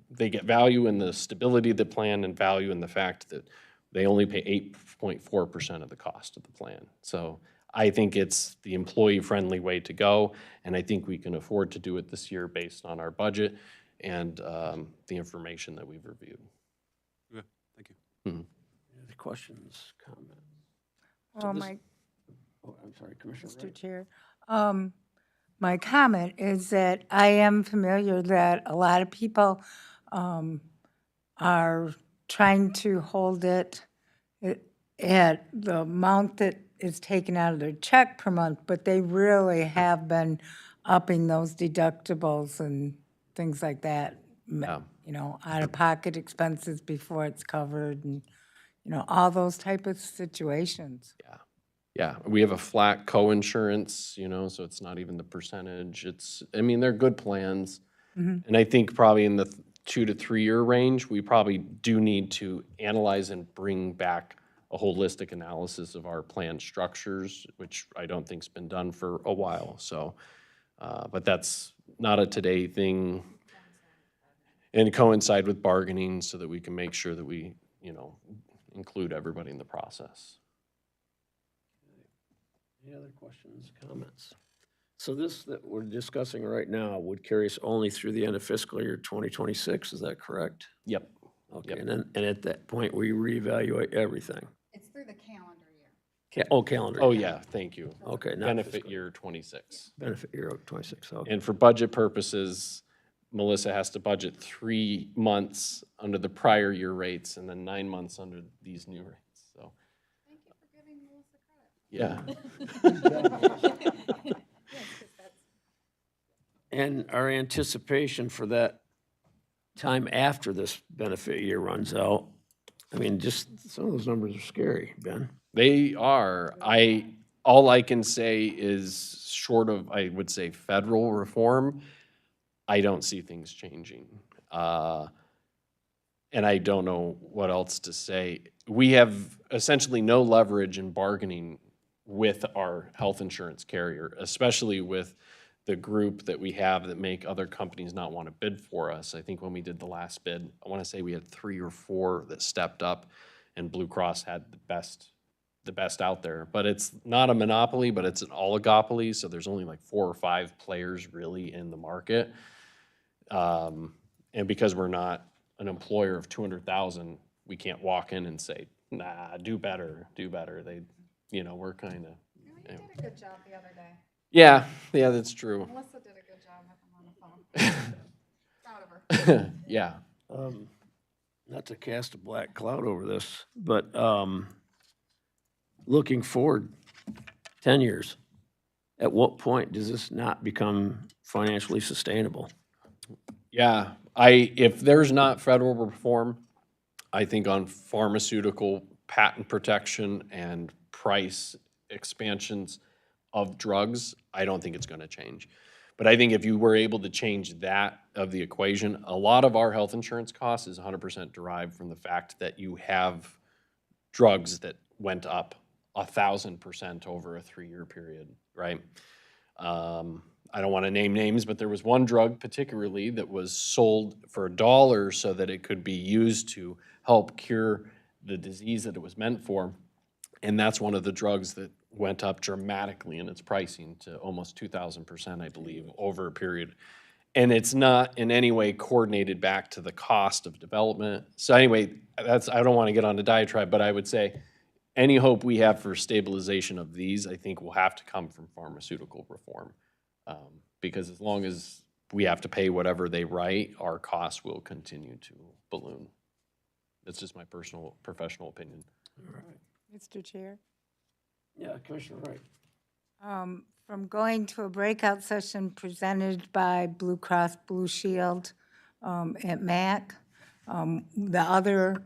they get value in the stability of the plan and value in the fact that they only pay 8.4% of the cost of the plan. So I think it's the employee-friendly way to go, and I think we can afford to do it this year based on our budget and the information that we've reviewed. Okay, thank you. Any other questions, comments? Well, Oh, I'm sorry, Commissioner Mr. Wright. Chair, my comment is that I am familiar that a lot of people are trying to hold it at the amount that is taken out of their check per month, but they really have been upping those deductibles and things like that. Yeah. You know, out-of-pocket expenses before it's covered, and, you know, all those type of situations. Yeah, we have a flat co-insurance, you know, so it's not even the percentage. I mean, they're good plans. And I think probably in the 2 to 3 year range, we probably do need to analyze and bring back a holistic analysis of our plan structures, which I don't think's been done for a while. So, but that's not a today thing. And coincide with bargaining so that we can make sure that we, you know, include everybody in the process. Any other questions, comments? So this that we're discussing right now would carry us only through the end of fiscal year 2026, is that correct? Yep. Okay, and then, and at that point, we reevaluate everything. It's through the calendar year. Calendar. Oh, year. yeah, thank you. Okay, not Benefit fiscal. year 26. Benefit year 26, okay. And for budget purposes, Melissa has to budget 3 months under the prior year rates and then 9 months under these new rates, so. Thank you for giving Melissa credit. Yeah. And our anticipation for that time after this benefit year runs out, I mean, just some of those numbers are scary, Ben. They are. All I can say is short of, I would say, federal reform, I don't see things changing. And I don't know what else to say. We have essentially no leverage in bargaining with our health insurance carrier, especially with the group that we have that make other companies not want to bid for us. I think when we did the last bid, I want to say we had 3 or 4 that stepped up, and Blue Cross had the best out there. But it's not a monopoly, but it's an oligopoly, so there's only like 4 or 5 players really in the market. And because we're not an employer of 200,000, we can't walk in and say, nah, do better. They, we're kind of. You did a good job the other day. Yeah, that's true. Melissa did a good job with them on the phone. Proud of her. Yeah. Not to cast a black cloud over this, but looking forward 10 years, at what point does this not become financially sustainable? Yeah, if there's not federal reform, I think on pharmaceutical patent protection and price expansions of drugs, I don't think it's going to change. But I think if you were able to change that of the equation, a lot of our health insurance costs is 100% derived from the fact that you have drugs that went up 1,000% over a 3-year period, right? I don't want to name names, but there was one drug particularly that was sold for $1 so that it could be used to help cure the disease that it was meant for. And that's one of the drugs that went up dramatically in its pricing to almost 2,000%, I believe, over a period. And it's not in any way coordinated back to the cost of development. So anyway, I don't want to get on a diatribe, but I would say any hope we have for stabilization of these, I think will have to come from pharmaceutical reform. Because as long as we have to pay whatever they write, our costs will continue to balloon. That's just my personal, professional opinion. Mr. Chair? Yeah, Commissioner Wright. From going to a breakout session presented by Blue Cross Blue Shield at MAC, the other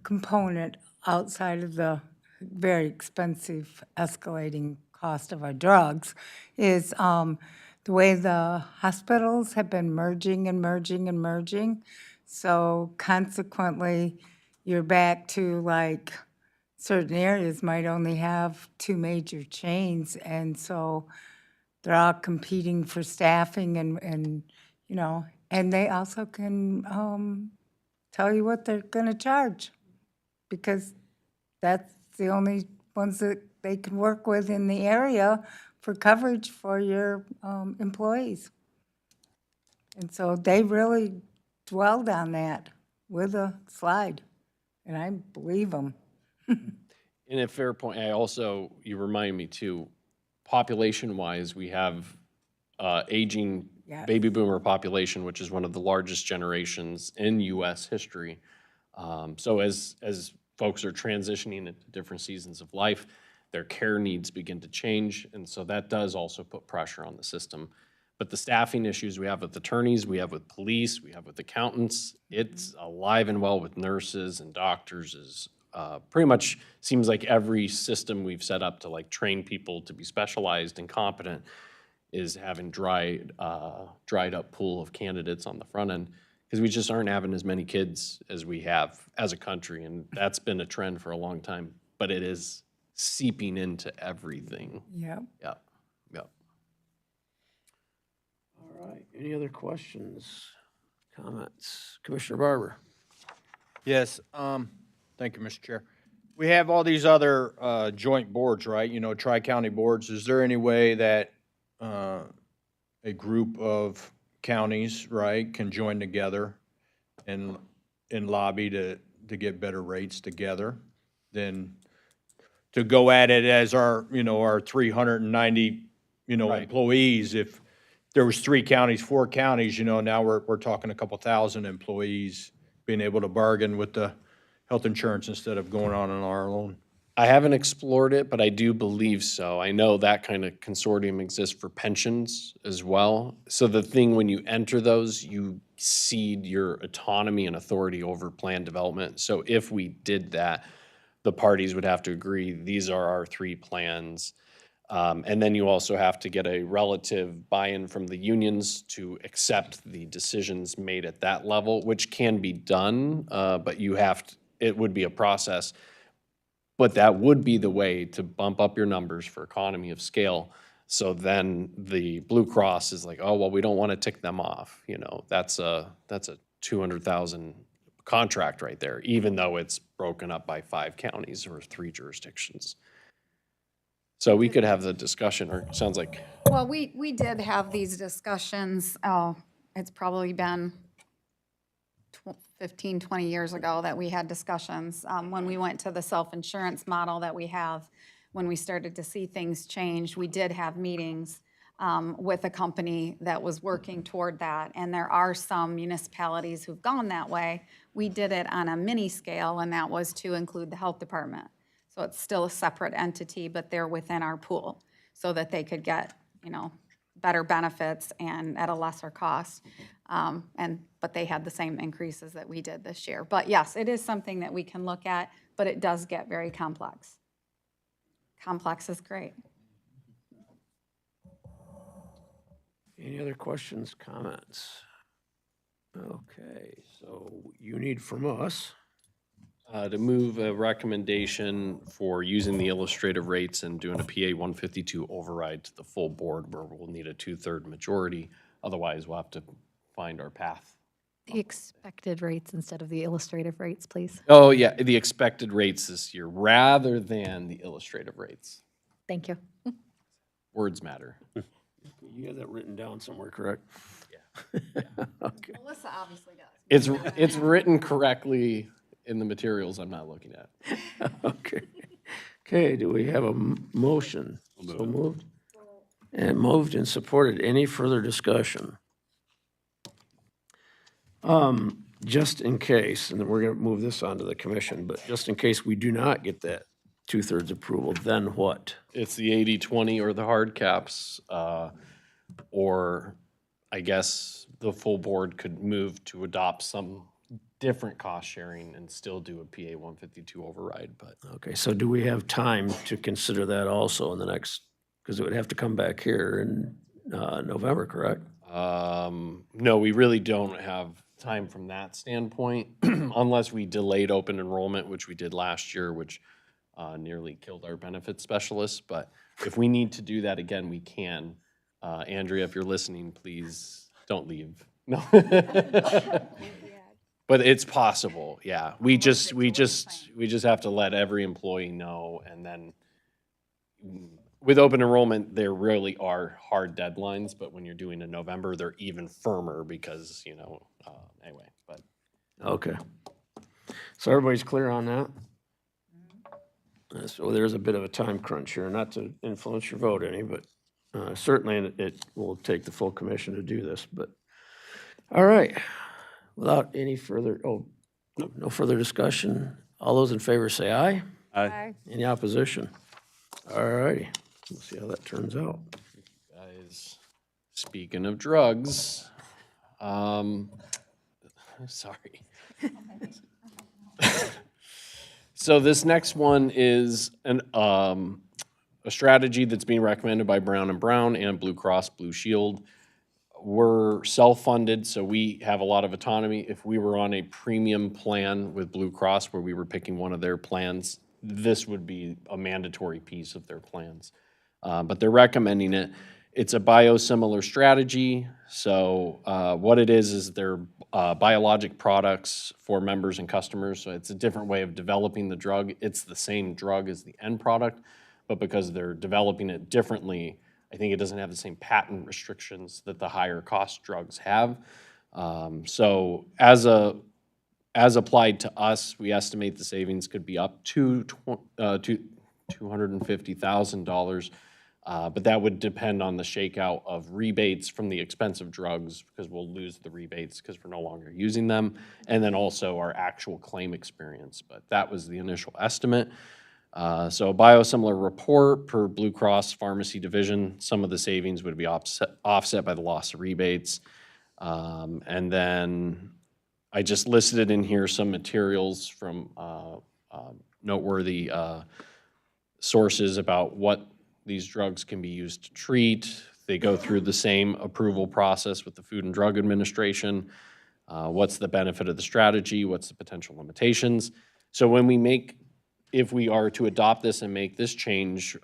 component outside of the very expensive escalating cost of our drugs is the way the hospitals have been merging and merging and merging. So consequently, you're back to like certain areas might only have 2 major chains, and so they're all competing for staffing and and they also can tell you what they're going to charge because that's the only ones that they can work with in the area for coverage for your employees. And so they really dwelled on that with a slide, and I believe them. In a fair point, you remind me too, population-wise, we have aging Yes. baby boomer population, which is one of the largest generations in U.S. history. So as folks are transitioning into different seasons of life, their care needs begin to change, and so that does also put pressure on the system. But the staffing issues we have with attorneys, we have with police, we have with accountants, it's alive and well with nurses and doctors is pretty much seems like every system we've set up to like train people to be specialized and competent is having dried up pool of candidates on the front end because we just aren't having as many kids as we have as a country, and that's been a trend for a long time, but it is seeping into everything. Yep. Yep. All right, any other questions, comments? Commissioner Barber? Yes, thank you, Mr. Chair. We have all these other joint boards, right? Tri-county boards. Is there any way that a group of counties, right, can join together and lobby to get better rates together, than to go at it as our, our 390, employees. If there was 3 counties, 4 counties, now we're talking a couple thousand employees being able to bargain with the health insurance instead of going on our own. I haven't explored it, but I do believe so. I know that kind of consortium exists for pensions as well. So the thing, when you enter those, you cede your autonomy and authority over plan development. So if we did that, the parties would have to agree, these are our 3 plans. And then you also have to get a relative buy-in from the unions to accept the decisions made at that level, which can be done, but it would be a process. But that would be the way to bump up your numbers for economy of scale. So then the Blue Cross is like, oh, well, we don't want to tick them off. That's a $200,000 contract right there, even though it's broken up by 5 counties or 3 jurisdictions. So we could have the discussion, or it sounds like, Well, we did have these discussions, it's probably been 15, 20 years ago that we had discussions, when we went to the self-insurance model that we have. When we started to see things change, we did have meetings with a company that was working toward that. And there are some municipalities who've gone that way. We did it on a mini scale, and that was to include the health department. So it's still a separate entity, but they're within our pool so that they could get, better benefits and at a lesser cost. But they had the same increases that we did this year. But yes, it is something that we can look at, but it does get very complex. Complex is great. Any other questions, comments? Okay, so you need from us, to move a recommendation for using the illustrative rates and doing a PA 152 override to the full board, where we'll need a 2/3 majority. Otherwise, we'll have to find our path. The expected rates instead of the illustrative rates, please. Oh, yeah, the expected rates this year rather than the illustrative rates. Thank you. Words matter. you have that written down somewhere, correct? Yeah. Okay. Melissa obviously does. It's written correctly in the materials I'm not looking at. Okay. Okay, do we have a motion? So moved? And moved and supported. Any further discussion? Just in case, and then we're gonna move this on to the commission, but just in case we do not get that 2/3 approval, then what? It's the 80/20 or the hard caps, or I guess the full board could move to adopt some different cost sharing and still do a PA 152 override, but. Okay, so do we have time to consider that also in the next, because it would have to come back here in November, correct? No, we really don't have time from that standpoint, unless we delayed open enrollment, which we did last year, which nearly killed our benefits specialists. But if we need to do that again, we can. Andrea, if you're listening, please don't leave. No. But it's possible, yeah. We just have to let every employee know, and then with open enrollment, there really are hard deadlines, but when you're doing in November, they're even firmer because, anyway, but. Okay. So everybody's clear on that? So there's a bit of a time crunch here, not to influence your vote any, but certainly it will take the full commission to do this, but, all right. Without any further, no further discussion, all those in favor say aye. Aye. Any opposition? All righty, we'll see how that turns out. Guys, speaking of drugs, sorry. So this next one is a strategy that's being recommended by Brown & Brown and Blue Cross Blue Shield. We're self-funded, so we have a lot of autonomy. If we were on a premium plan with Blue Cross where we were picking one of their plans, this would be a mandatory piece of their plans. But they're recommending it. It's a biosimilar strategy. So what it is they're biologic products for members and customers. So it's a different way of developing the drug. It's the same drug as the end product, but because they're developing it differently, I think it doesn't have the same patent restrictions that the higher cost drugs have. So as applied to us, we estimate the savings could be up to $250,000. But that would depend on the shakeout of rebates from the expensive drugs, because we'll lose the rebates because we're no longer using them, and then also our actual claim experience. But that was the initial estimate. So a biosimilar report per Blue Cross Pharmacy Division, some of the savings would be offset by the loss of rebates. And then I just listed in here some materials from noteworthy sources about what these drugs can be used to treat. They go through the same approval process with the Food and Drug Administration. What's the benefit of the strategy? What's the potential limitations? So when if we are to adopt this and make this change,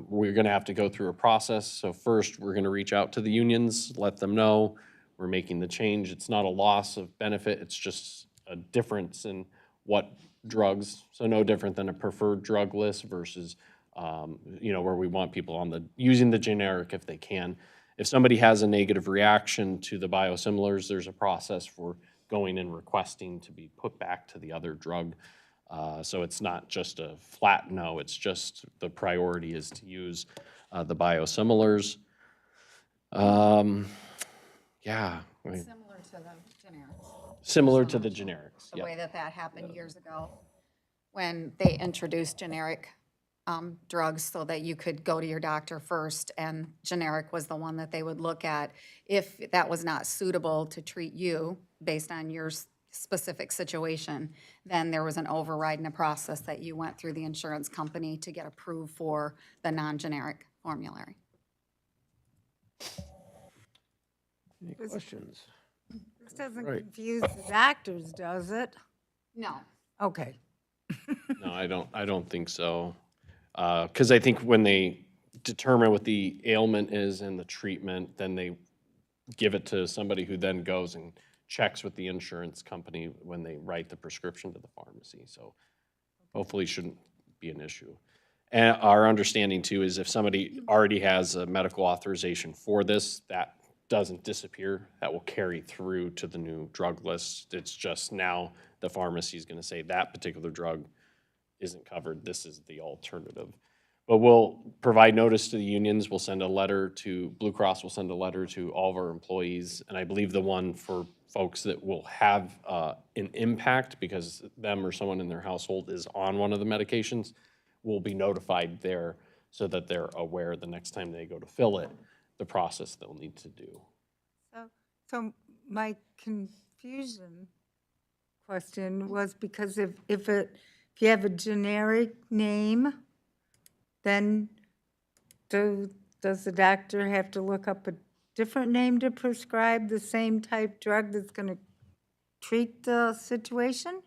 we're gonna have to go through a process. So first, we're gonna reach out to the unions, let them know we're making the change. It's not a loss of benefit, it's just a difference in what drugs, so no different than a preferred drug list versus where we want people using the generic if they can. If somebody has a negative reaction to the biosimilars, there's a process for going and requesting to be put back to the other drug. So it's not just a flat no, it's just the priority is to use the biosimilars. Yeah. Similar to the generics. Similar to the generics, The yeah. way that happened years ago, when they introduced generic drugs so that you could go to your doctor first, and generic was the one that they would look at. If that was not suitable to treat you based on your specific situation, then there was an override in a process that you went through the insurance company to get approved for the non-generic formulary. Any questions? This doesn't Right. confuse the doctors, does it? No. Okay. No, I don't think so. Because I think when they determine what the ailment is and the treatment, then they give it to somebody who then goes and checks with the insurance company when they write the prescription to the pharmacy. So hopefully shouldn't be an issue. And our understanding too is if somebody already has a medical authorization for this, that doesn't disappear. That will carry through to the new drug list. It's just now the pharmacy is going to say that particular drug isn't covered. This is the alternative. But we'll provide notice to the unions. We'll send a letter to, Blue Cross will send a letter to all of our employees. And I believe the one for folks that will have an impact because them or someone in their household is on one of the medications will be notified there so that they're aware the next time they go to fill it, the process they'll need to do. So my confusion question was because if you have a generic name, then does the doctor have to look up a different name to prescribe the same type drug that's going to treat the situation?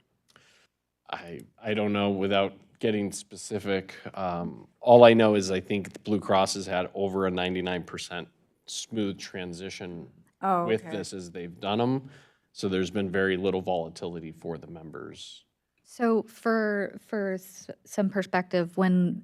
I don't know without getting specific. All I know is I think Blue Cross has had over a 99% smooth transition Oh, with okay. this as they've done them. So there's been very little volatility for the members. So for some perspective, when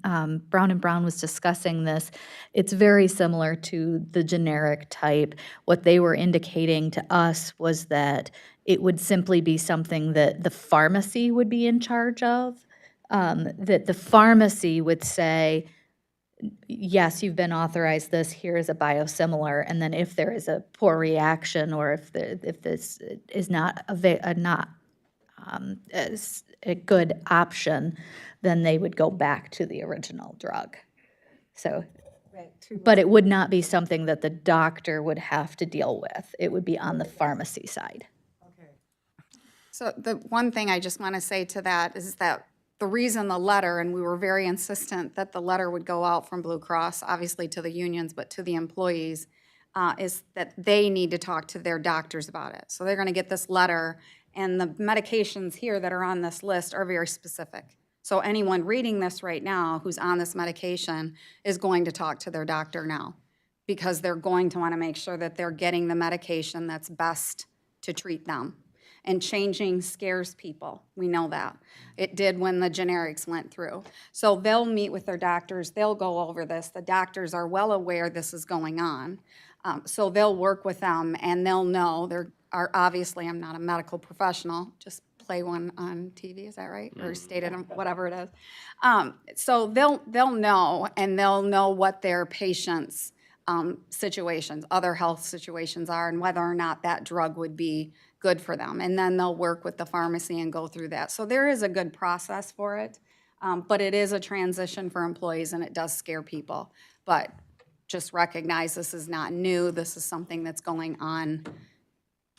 Brown and Brown was discussing this, it's very similar to the generic type. What they were indicating to us was that it would simply be something that the pharmacy would be in charge of, that the pharmacy would say, yes, you've been authorized this, here is a biosimilar, and then if there is a poor reaction or if this is not as a good option, then they would go back to the original drug. So, but it would not be something that the doctor would have to deal with. It would be on the pharmacy side. So the one thing I just want to say to that is that the reason the letter, and we were very insistent that the letter would go out from Blue Cross, obviously to the unions, but to the employees, is that they need to talk to their doctors about it. So they're going to get this letter, and the medications here that are on this list are very specific. So anyone reading this right now who's on this medication is going to talk to their doctor now, because they're going to want to make sure that they're getting the medication that's best to treat them. and changing scares people. We know that. It did when the generics went through. So they'll meet with their doctors, they'll go over this. The doctors are well aware this is going on. So they'll work with them and they'll know. There are, obviously, I'm not a medical professional, just play one on TV, is that right? Or state it, whatever it is. So they'll know, and they'll know what their patients' situations, other health situations are, and whether or not that drug would be good for them. And then they'll work with the pharmacy and go through that. So there is a good process for it, but it is a transition for employees, and it does scare people. But just recognize this is not new. This is something that's going on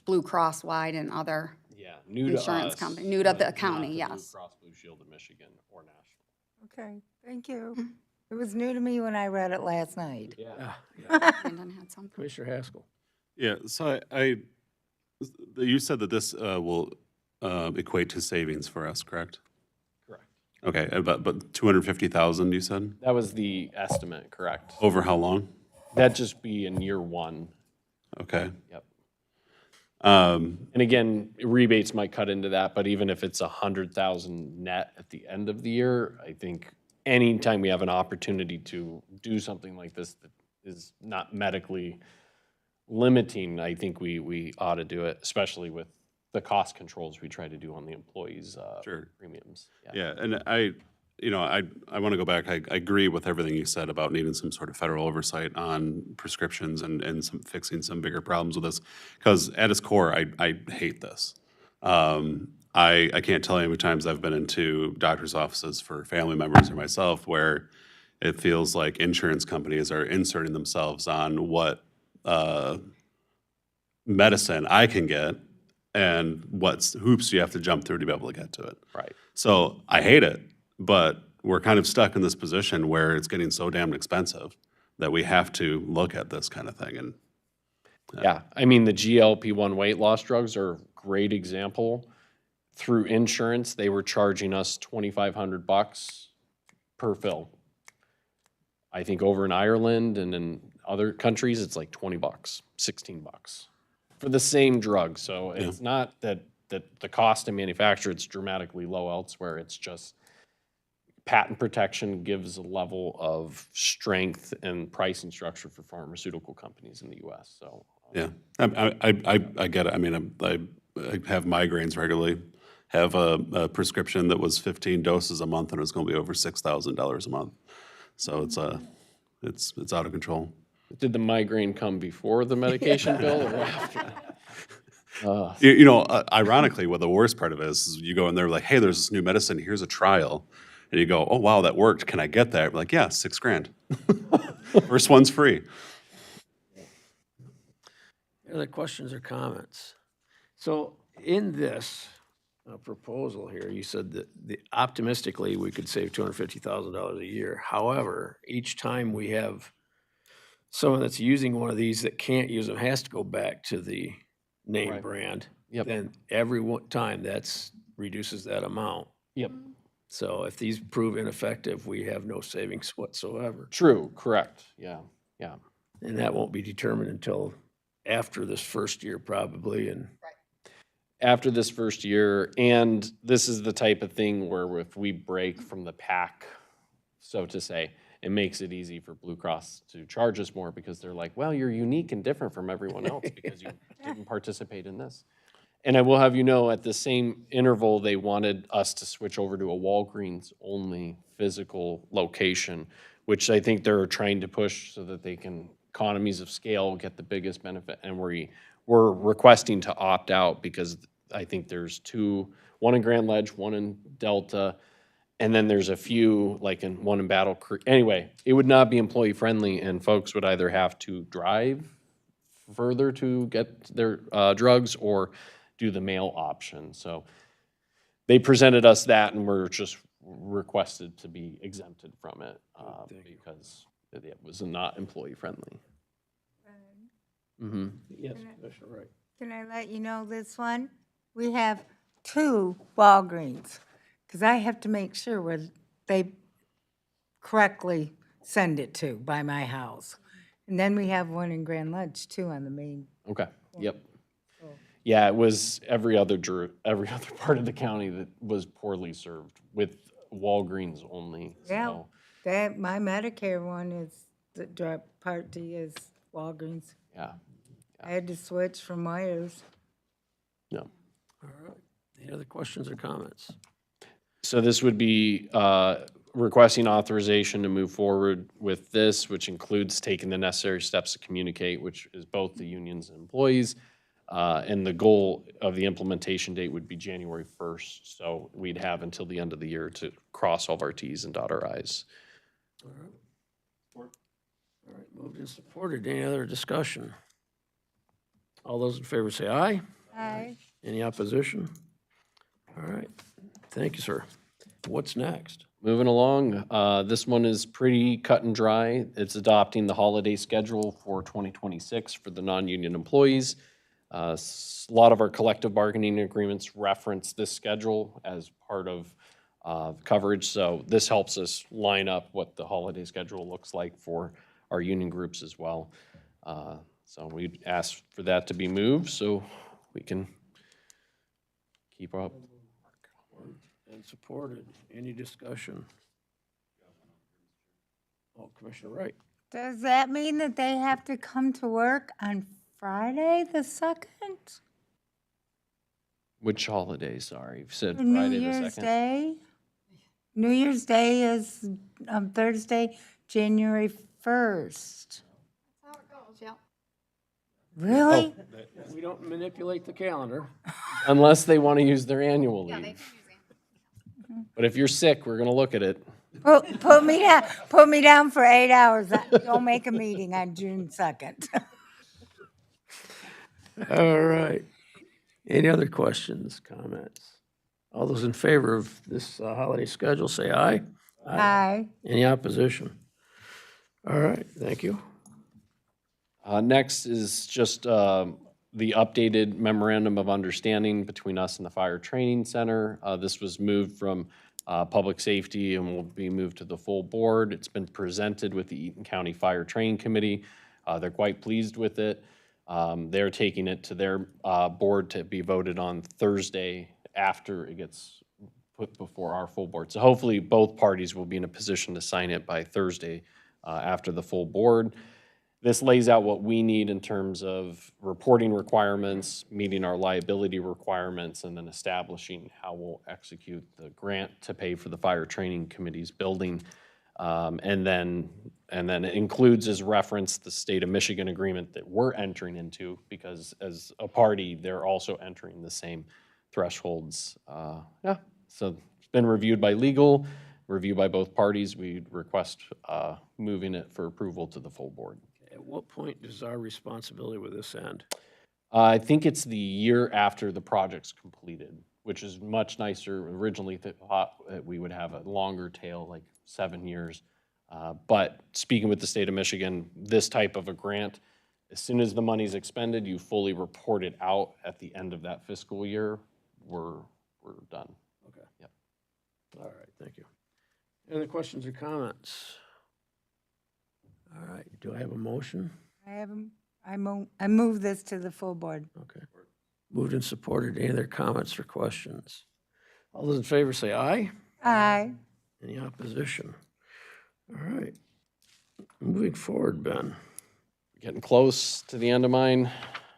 Blue Cross wide and other Yeah, new to insurance us. company, new to but the not county, to yes. Blue Cross Blue Shield of Michigan or national. Okay, thank you. It was new to me when I read it last night. Yeah. Brandon had something. Commissioner Haskell. Yeah, so you said that this will equate to savings for us, correct? Correct. Okay, but 250,000, you said? That was the estimate, correct? Over how long? That'd just be in year one. Okay. Yep. Um, And again, rebates might cut into that, but even if it's 100,000 net at the end of the year, I think anytime we have an opportunity to do something like this that is not medically limiting, I think we ought to do it, especially with the cost controls we try to do on the employees' Sure. premiums. Yeah, and I want to go back. I agree with everything you said about needing some sort of federal oversight on prescriptions and some fixing some bigger problems with this. Because at its core, I hate this. I can't tell you how many times I've been into doctor's offices for family members or myself where it feels like insurance companies are inserting themselves on what medicine I can get and what hoops you have to jump through to be able to get to it. Right. So I hate it, but we're kind of stuck in this position where it's getting so damn expensive that we have to look at this kind of thing. And Yeah, I mean, the GLP-1 weight loss drugs are a great example. Through insurance, they were charging us $2,500 per fill. I think over in Ireland and in other countries, it's like $20, $16 for the same drug. So it's not that the cost to manufacture, it's dramatically low elsewhere. It's just patent protection gives a level of strength and pricing structure for pharmaceutical companies in the US, so. yeah, I get it. I mean, I have migraines regularly, have a prescription that was 15 doses a month and it was going to be over $6,000 a month. So it's out of control. Did the migraine come before the medication bill or after? Ironically, what the worst part of it is you go in there like, hey, there's this new medicine, here's a trial. And you go, oh, wow, that worked. Can I get that? We're like, yeah, $6,000. First one's free. Any other questions or comments? So in this proposal here, you said that optimistically, we could save $250,000 a year. However, each time we have someone that's using one of these that can't use them has to go back to the name Right. brand. Yep. Then every time that's reduces that amount. Yep. So if these prove ineffective, we have no savings whatsoever. True, correct, yeah. And that won't be determined until after this first year probably, and After this first year, and this is the type of thing where if we break from the pack, so to say, it makes it easy for Blue Cross to charge us more because they're like, well, you're unique and different from everyone else because you didn't participate in this. And I will have you know, at the same interval, they wanted us to switch over to a Walgreens-only physical location, which I think they're trying to push so that they can, economies of scale, get the biggest benefit. And we're requesting to opt out because I think there's one in Grand Ledge, one in Delta, and then there's a few, like one in Battle Creek. Anyway, it would not be employee-friendly, and folks would either have to drive further to get their drugs or do the mail option. So they presented us that, and we're just requested to be exempted from it because it was not employee-friendly. Mm-hmm. yes, Commissioner Wright. Can I let you know this one? We have 2 Walgreens, because I have to make sure where they correctly send it to by my house. And then we have one in Grand Ledge too on the main. Okay, yep. Yeah, it was every other part of the county that was poorly served with Walgreens only. Yeah, So, that, my Medicare one is, the drug Part D is Walgreens. yeah, I had to switch from Myers. no. All right. Any other questions or comments? So this would be requesting authorization to move forward with this, which includes taking the necessary steps to communicate, which is both the unions and employees. And the goal of the implementation date would be January 1st. So we'd have until the end of the year to cross all of our Ts and dot our Is. All right, moved and supported. Any other discussion? All those in favor say aye. Aye. Any opposition? All right, thank you, sir. What's next? Moving along, this one is pretty cut and dry. It's adopting the holiday schedule for 2026 for the non-union employees. A lot of our collective bargaining agreements reference this schedule as part of coverage, so this helps us line up what the holiday schedule looks like for our union groups as well. So we'd ask for that to be moved so we can keep up. And supported. Any discussion? Oh, Commissioner Wright. Does that mean that they have to come to work on Friday the 2nd? Which holiday, sorry? You said New Friday the Year's 2nd? Day? New Year's Day is Thursday, January 1st. That's how it goes, yeah. Really? We don't manipulate the calendar. Unless they want to use their annual Yeah, they leave. can use it. But if you're sick, we're gonna look at it. Put me down for 8 hours. Don't make a meeting on June 2nd. All right. Any other questions, comments? All those in favor of this holiday schedule, say aye. Aye. Any opposition? All right, thank you. Next is just the updated memorandum of understanding between us and the Fire Training Center. This was moved from Public Safety and will be moved to the full board. It's been presented with the Eaton County Fire Training Committee. They're quite pleased with it. They're taking it to their board to be voted on Thursday after it gets put before our full board. So hopefully both parties will be in a position to sign it by Thursday after the full board. This lays out what we need in terms of reporting requirements, meeting our liability requirements, and then establishing how we'll execute the grant to pay for the Fire Training Committee's building. And then it includes as reference the state of Michigan agreement that we're entering into, because as a party, they're also entering the same thresholds. Yeah, so it's been reviewed by legal, reviewed by both parties. We request moving it for approval to the full board. At what point does our responsibility with this end? I think it's the year after the project's completed, which is much nicer. Originally thought that we would have a longer tail, like 7 years. But speaking with the state of Michigan, this type of a grant, as soon as the money's expended, you fully report it out at the end of that fiscal year. We're done. Okay. Yep. All right, thank you. Any other questions or comments? All right, do I have a motion? I move this to the full board. Okay. Moved and supported. Any other comments or questions? All those in favor say aye. Aye. Any opposition? All right. Moving forward, Ben. Getting close to the end of mine.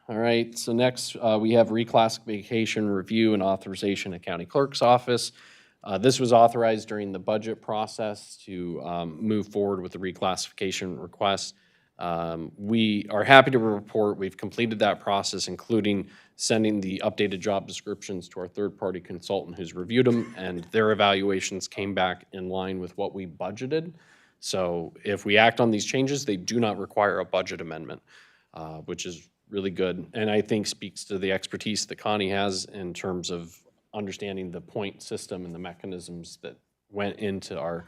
All right, so next we have reclassification review and authorization at County Clerk's Office. This was authorized during the budget process to move forward with the reclassification request. We are happy to report we've completed that process, including sending the updated job descriptions to our third-party consultant who's reviewed them, and their evaluations came back in line with what we budgeted. So if we act on these changes, they do not require a budget amendment, which is really good, and I think speaks to the expertise that Connie has in terms of understanding the point system and the mechanisms that went into our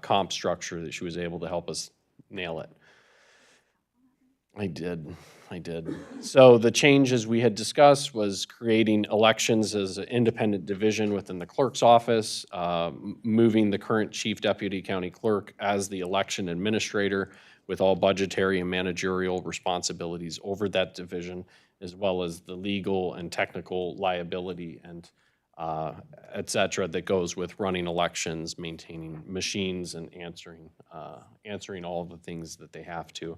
comp structure, that she was able to help us nail it. I did. So the changes we had discussed was creating elections as an independent division within the clerk's office, moving the current chief deputy county clerk as the election administrator, with all budgetary and managerial responsibilities over that division, as well as the legal and technical liability and et cetera, that goes with running elections, maintaining machines, and answering all of the things that they have to.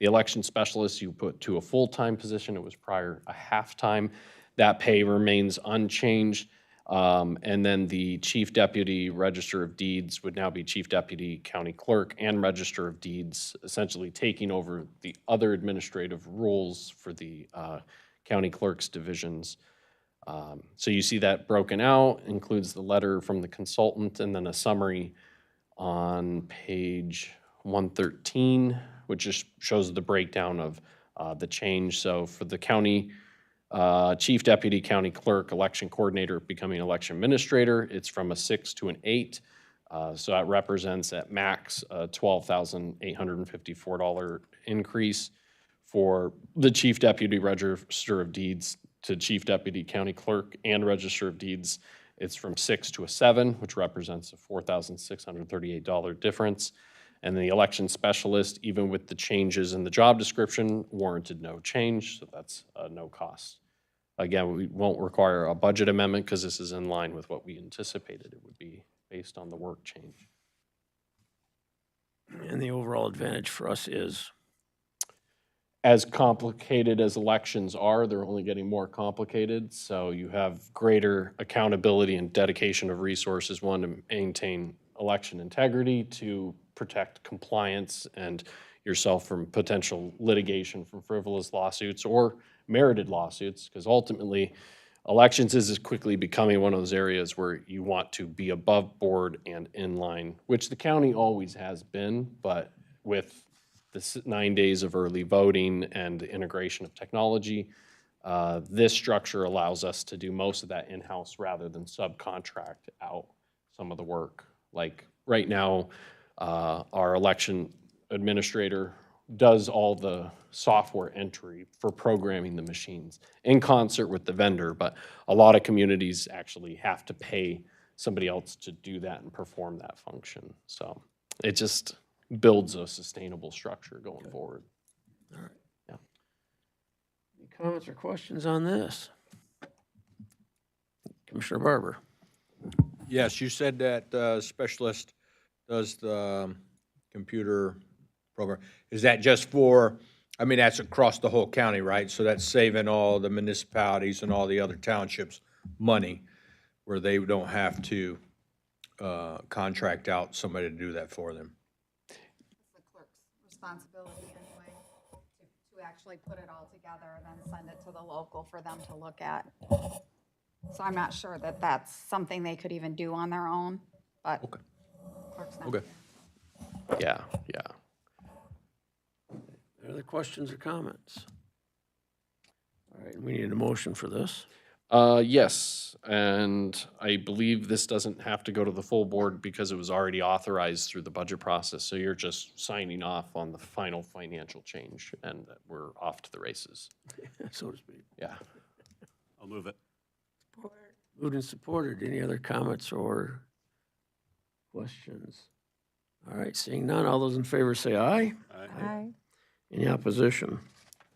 The election specialist you put to a full-time position, it was prior a half-time. That pay remains unchanged. And then the Chief Deputy Register of Deeds would now be Chief Deputy County Clerk and Register of Deeds, essentially taking over the other administrative roles for the county clerk's divisions. So you see that broken out, includes the letter from the consultant, and then a summary on page 113, which just shows the breakdown of the change. So for the county Chief Deputy County Clerk, Election Coordinator becoming Election Administrator, it's from a 6 to an 8. So that represents at max a $12,854 increase. For the Chief Deputy Register of Deeds to Chief Deputy County Clerk and Register of Deeds, it's from 6 to a 7, which represents a $4,638 difference. And the election specialist, even with the changes in the job description, warranted no change, so that's no cost. Again, we won't require a budget amendment because this is in line with what we anticipated it would be based on the work change. And the overall advantage for us is, As complicated as elections are, they're only getting more complicated. So you have greater accountability and dedication of resources, one, to maintain election integrity, to protect compliance and yourself from potential litigation from frivolous lawsuits or merited lawsuits, because ultimately elections is quickly becoming one of those areas where you want to be above board and in line, which the county always has been, but with the 9 days of early voting and the integration of technology, this structure allows us to do most of that in-house rather than subcontract out some of the work. Like right now, our election administrator does all the software entry for programming the machines in concert with the vendor, but a lot of communities actually have to pay somebody else to do that and perform that function. So it just builds a sustainable structure going forward. any comments or questions on this? Commissioner Barber? Yes, you said that specialist does the computer program. Is that just for, I mean, that's across the whole county, right? So that's saving all the municipalities and all the other townships money where they don't have to contract out somebody to do that for them. It's the clerk's responsibility anyway, to actually put it all together and then send it to the local for them to look at. So I'm not sure that that's something they could even do on their own, but clerk's not Okay. here. Yeah, yeah. Any other questions or comments? All right, we need a motion for this. Yes, and I believe this doesn't have to go to the full board because it was already authorized through the budget process. So you're just signing off on the final financial change and we're off to the races. So to speak. Yeah. I'll move it. Moved and supported. Any other comments or questions? All right, seeing none, all those in favor say aye. Aye. Any opposition?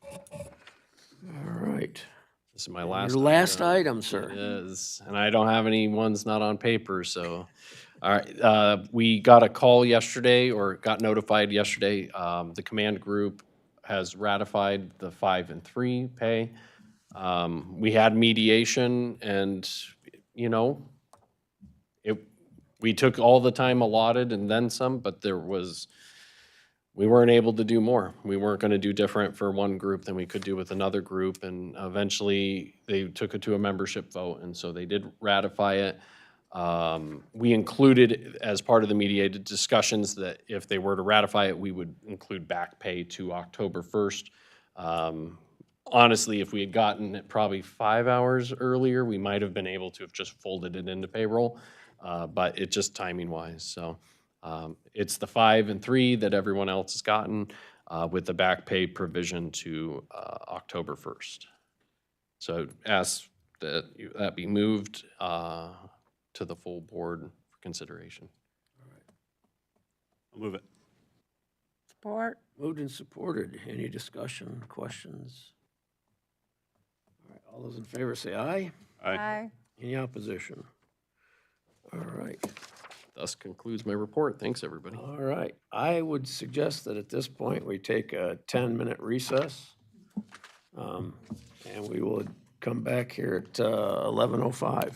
All right. This is my last. Your last item, sir. It is, and I don't have any ones not on paper, so. All right, we got a call yesterday, or got notified yesterday. The command group has ratified the 5 and 3 pay. We had mediation and, you know, we took all the time allotted and then some, but we weren't able to do more. We weren't gonna do different for one group than we could do with another group, and eventually they took it to a membership vote, and so they did ratify it. We included, as part of the mediated discussions, that if they were to ratify it, we would include back pay to October 1st. Honestly, if we had gotten it probably 5 hours earlier, we might have been able to have just folded it into payroll, but it just timing-wise, so. It's the 5 and 3 that everyone else has gotten, with the back pay provision to October 1st. So ask that that be moved to the full board for consideration. I'll move it. Support. Moved and supported. Any discussion, questions? All right, all those in favor say aye. Aye. Any opposition? All right. Thus concludes my report. Thanks, everybody. All right, I would suggest that at this point, we take a 10-minute recess. And we will come back here at 11:05.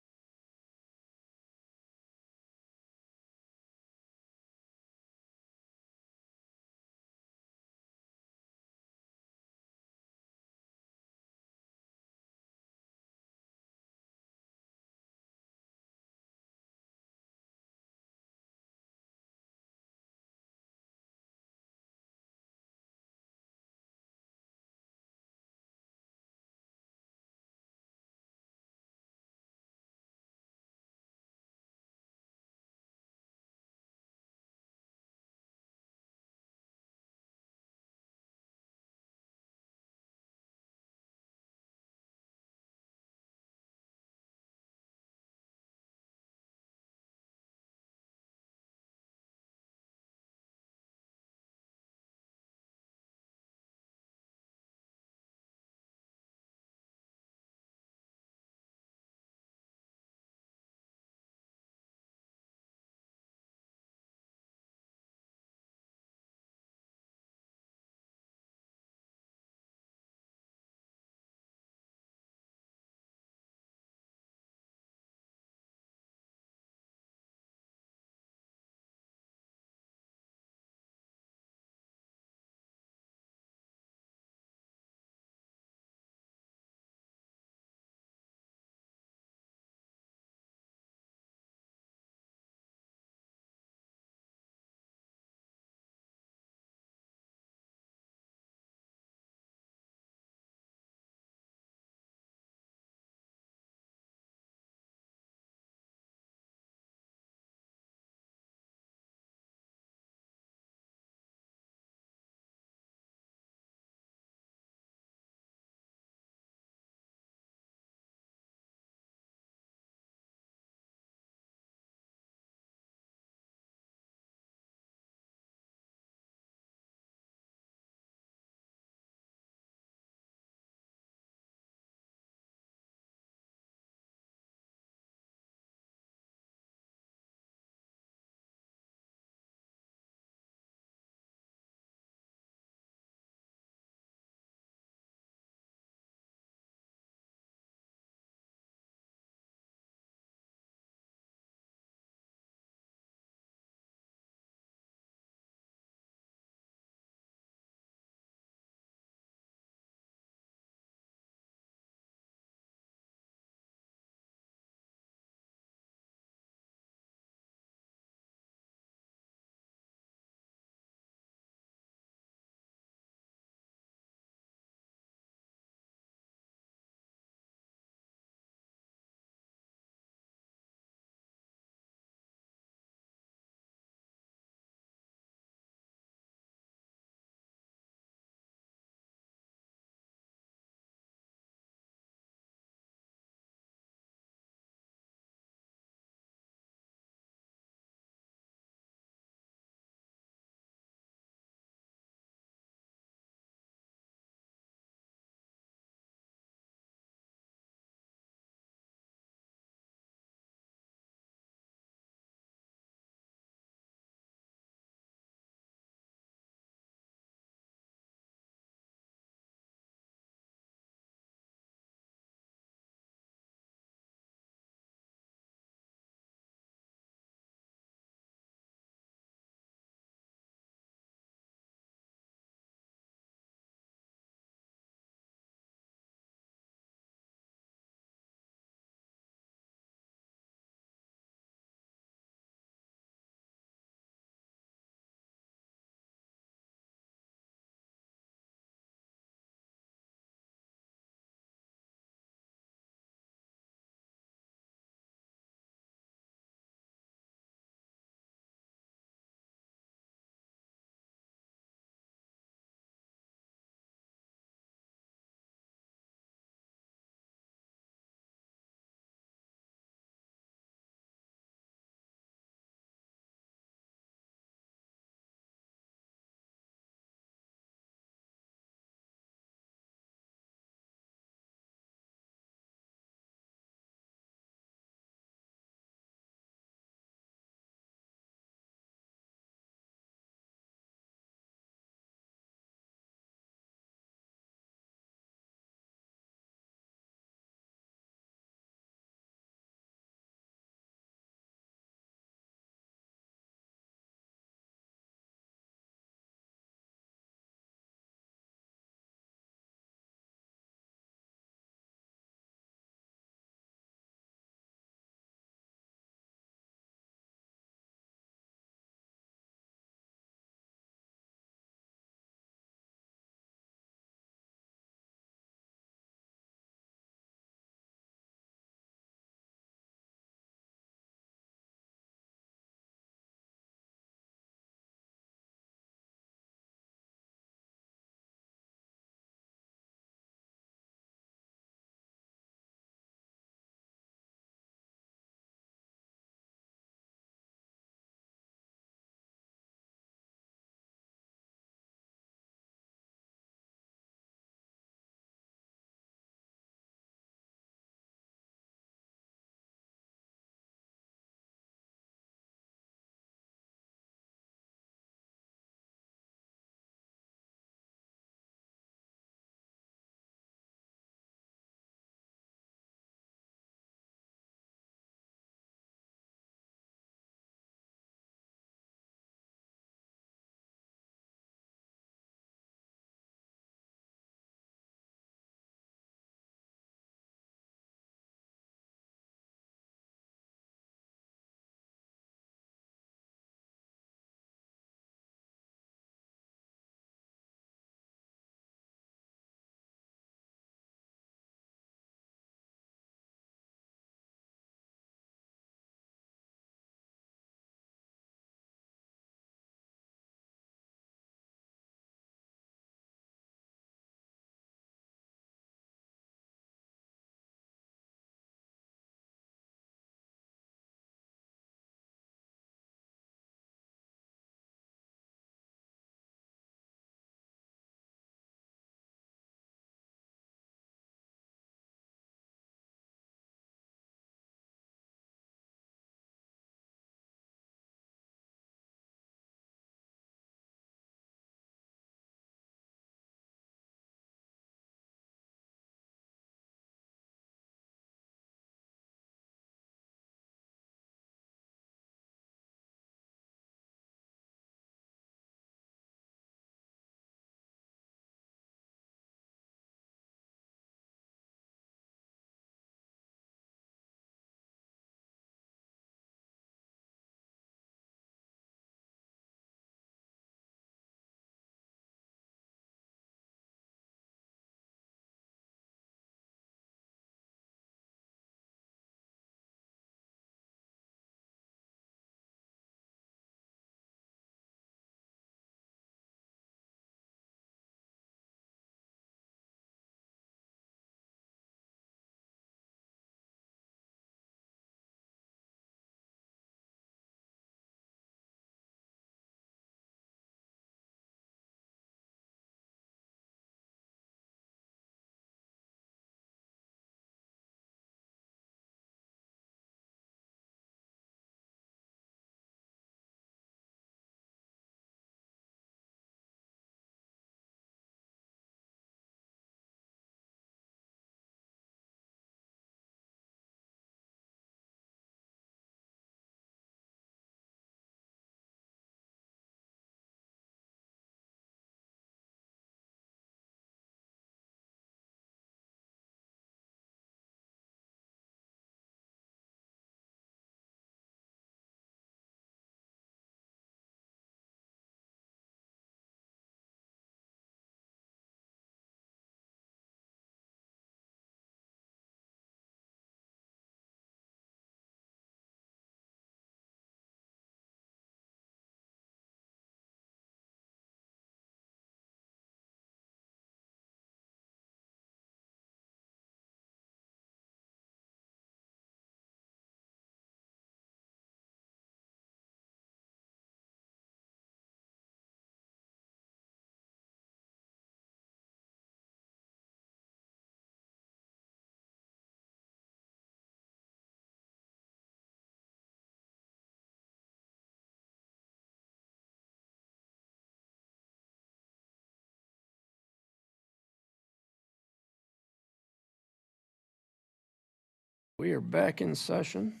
we are back in session.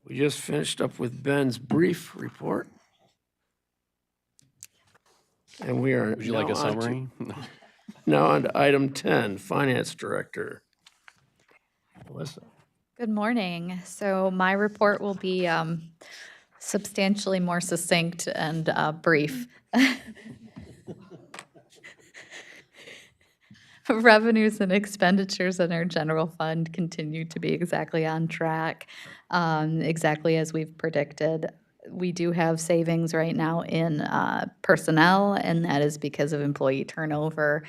We just finished up with Ben's brief report. And we are Would you like a now on to- summary? Now on to item 10, Finance Director. Melissa. Good morning. So my report will be substantially more succinct and brief. Revenues and expenditures in our general fund continue to be exactly on track, exactly as we've predicted. We do have savings right now in personnel, and that is because of employee turnover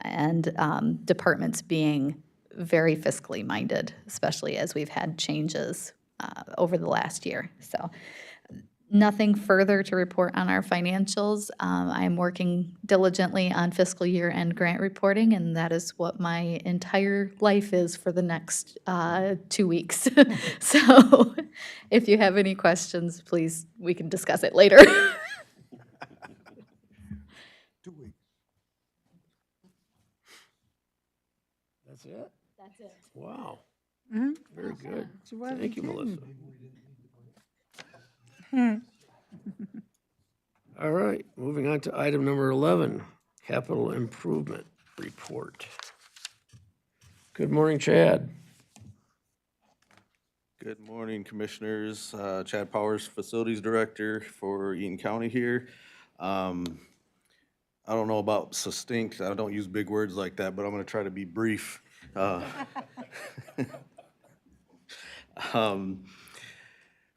and departments being very fiscally minded, especially as we've had changes over the last year. So nothing further to report on our financials. I'm working diligently on fiscal year end grant reporting, and that is what my entire life is for the next 2 weeks. So if you have any questions, please, we can discuss it later. 2 weeks. That's it? That's it. Wow, Mhm. very good. She wasn't Thank you, Melissa. kidding. All right, moving on to item number 11, Capital Improvement Report. Good morning, Chad. Good morning, Commissioners. Chad Powers, Facilities Director for Eaton County here. I don't know about succinct, I don't use big words like that, but I'm going to try to be brief.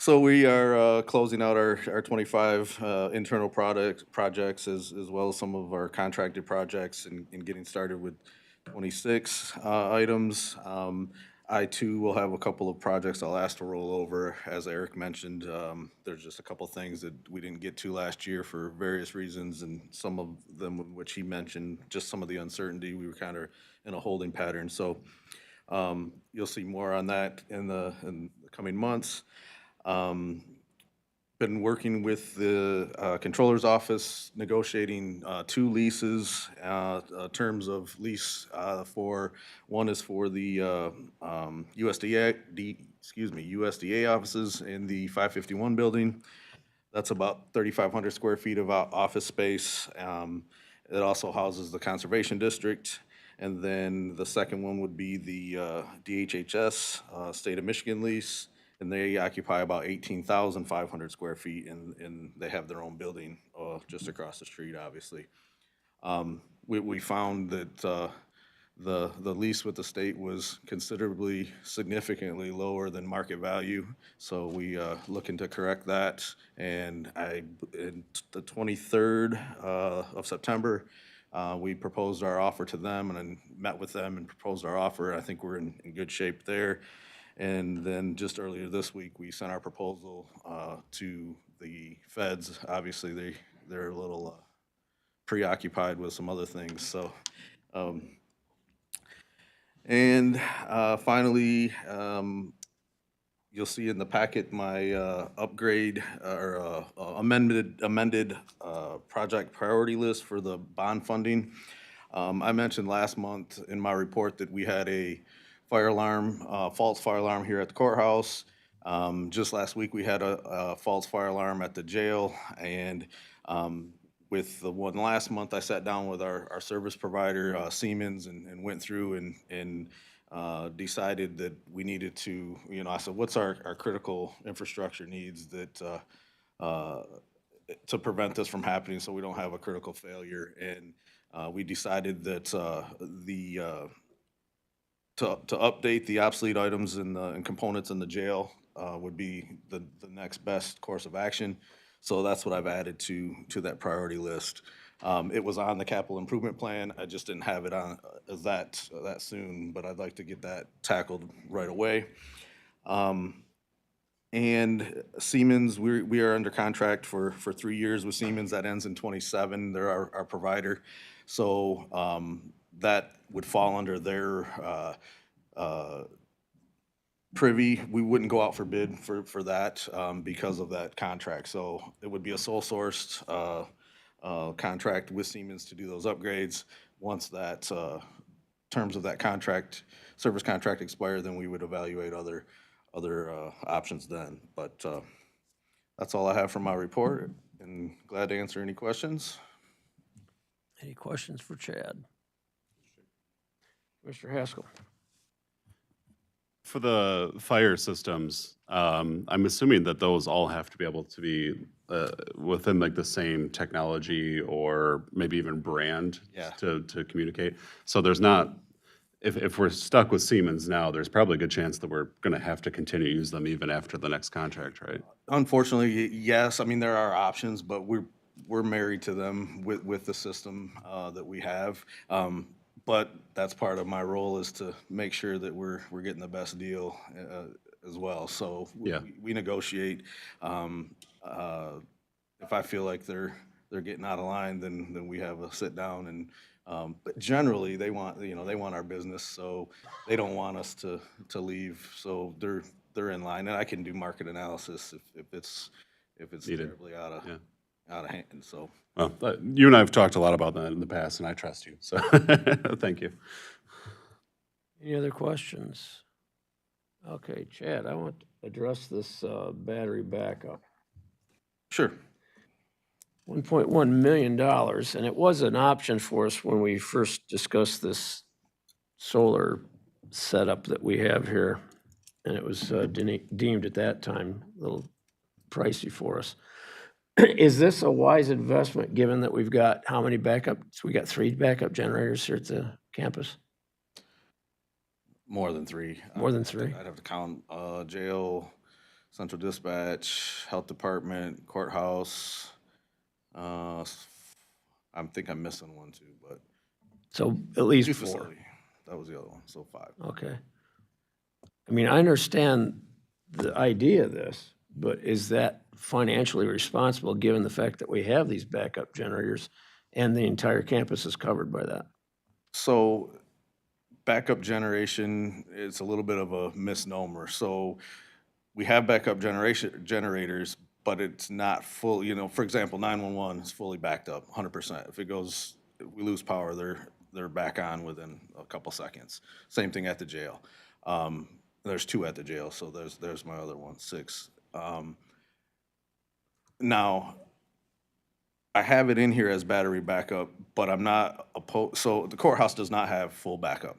So we are closing out our 25 internal projects as well as some of our contracted projects and getting started with 26 items. I too will have a couple of projects I'll ask to roll over. As Eric mentioned, there's just a couple things that we didn't get to last year for various reasons, and some of them which he mentioned, just some of the uncertainty, we were kind of in a holding pattern. So you'll see more on that in the coming months. Been working with the Controller's Office, negotiating 2 leases, terms of lease for, one is for the USDA offices in the 551 building. That's about 3,500 square feet of office space. It also houses the Conservation District. And then the second one would be the DHHS, State of Michigan lease. And they occupy about 18,500 square feet, and they have their own building just across the street, obviously. We found that the lease with the state was considerably, significantly lower than market value, so we looking to correct that. And in the 23rd of September, we proposed our offer to them and then met with them and proposed our offer. I think we're in good shape there. And then just earlier this week, we sent our proposal to the feds. Obviously, they're a little preoccupied with some other things. So, finally, you'll see in the packet my upgrade or amended project priority list for the bond funding. I mentioned last month in my report that we had a false fire alarm here at the courthouse. Just last week, we had a false fire alarm at the jail, and with the one last month, I sat down with our service provider, Siemens, and went through and decided that we needed to, I said, what's our critical infrastructure needs that to prevent this from happening so we don't have a critical failure. And we decided that to update the obsolete items and components in the jail would be the next best course of action. So that's what I've added to that priority list. It was on the capital improvement plan. I just didn't have it on that soon, but I'd like to get that tackled right away. And Siemens, we are under contract for 3 years with Siemens. That ends in 27. They're our provider. So that would fall under their privy. We wouldn't go out for bid for that because of that contract. So it would be a sole sourced contract with Siemens to do those upgrades. Once that terms of that contract, service contract expire, then we would evaluate other options then. But that's all I have for my report, and glad to answer any questions. Any questions for Chad? Mr. Haskell? For the fire systems, I'm assuming that those all have to be able to be within like the same technology or maybe even brand Yeah. to communicate. So there's not, if we're stuck with Siemens now, there's probably a good chance that we're going to have to continue to use them even after the next contract, right? Unfortunately, yes. I mean, there are options, but we're married to them with the system that we have. But that's part of my role, is to make sure that we're getting the best deal as well. So Yeah. we negotiate. If I feel like they're getting out of line, then we have a sit down, and but generally they want our business, so they don't want us to leave. So they're in line, and I can do market analysis if it's Needed. terribly out of hand. So. Well, you and I have talked a lot about that in the past, and I trust you, so thank you. Any other questions? Okay, Chad, I want to address this battery backup. Sure. $1.1 million, and it was an option for us when we first discussed this solar setup that we have here, and it was deemed at that time a little pricey for us. Is this a wise investment, given that we've got how many backups? We got 3 backup generators here at the campus? More than 3. More than 3? I'd have to count jail, central dispatch, health department, courthouse. I think I'm missing one too, but. So at least 2 4. facility. That was the other one, so 5. Okay. I mean, I understand the idea of this, but is that financially responsible, given the fact that we have these backup generators and the entire campus is covered by that? So backup generation is a little bit of a misnomer. So we have backup generators, but it's not full, for example, 911 is fully backed up, 100%. If we lose power, they're back on within a couple seconds. Same thing at the jail. There's 2 at the jail, so there's my other one, 6. Now, I have it in here as battery backup, but I'm not opposed. So the courthouse does not have full backup.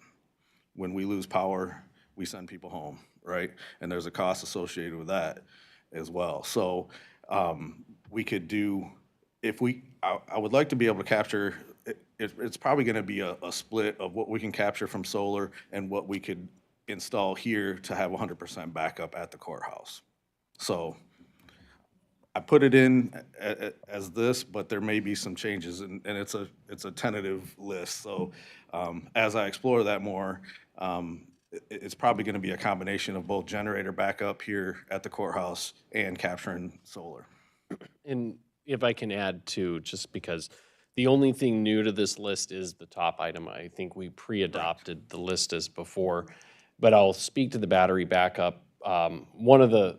When we lose power, we send people home, right? And there's a cost associated with that as well. So we could do, I would like to be able to capture, it's probably going to be a split of what we can capture from solar and what we could install here to have 100% backup at the courthouse. So I put it in as this, but there may be some changes, and it's a tentative list. So as I explore that more, it's probably going to be a combination of both generator backup here at the courthouse and capturing solar. And if I can add too, just because the only thing new to this list is the top item. I think we pre-adopted the list as before, but I'll speak to the battery backup. One of the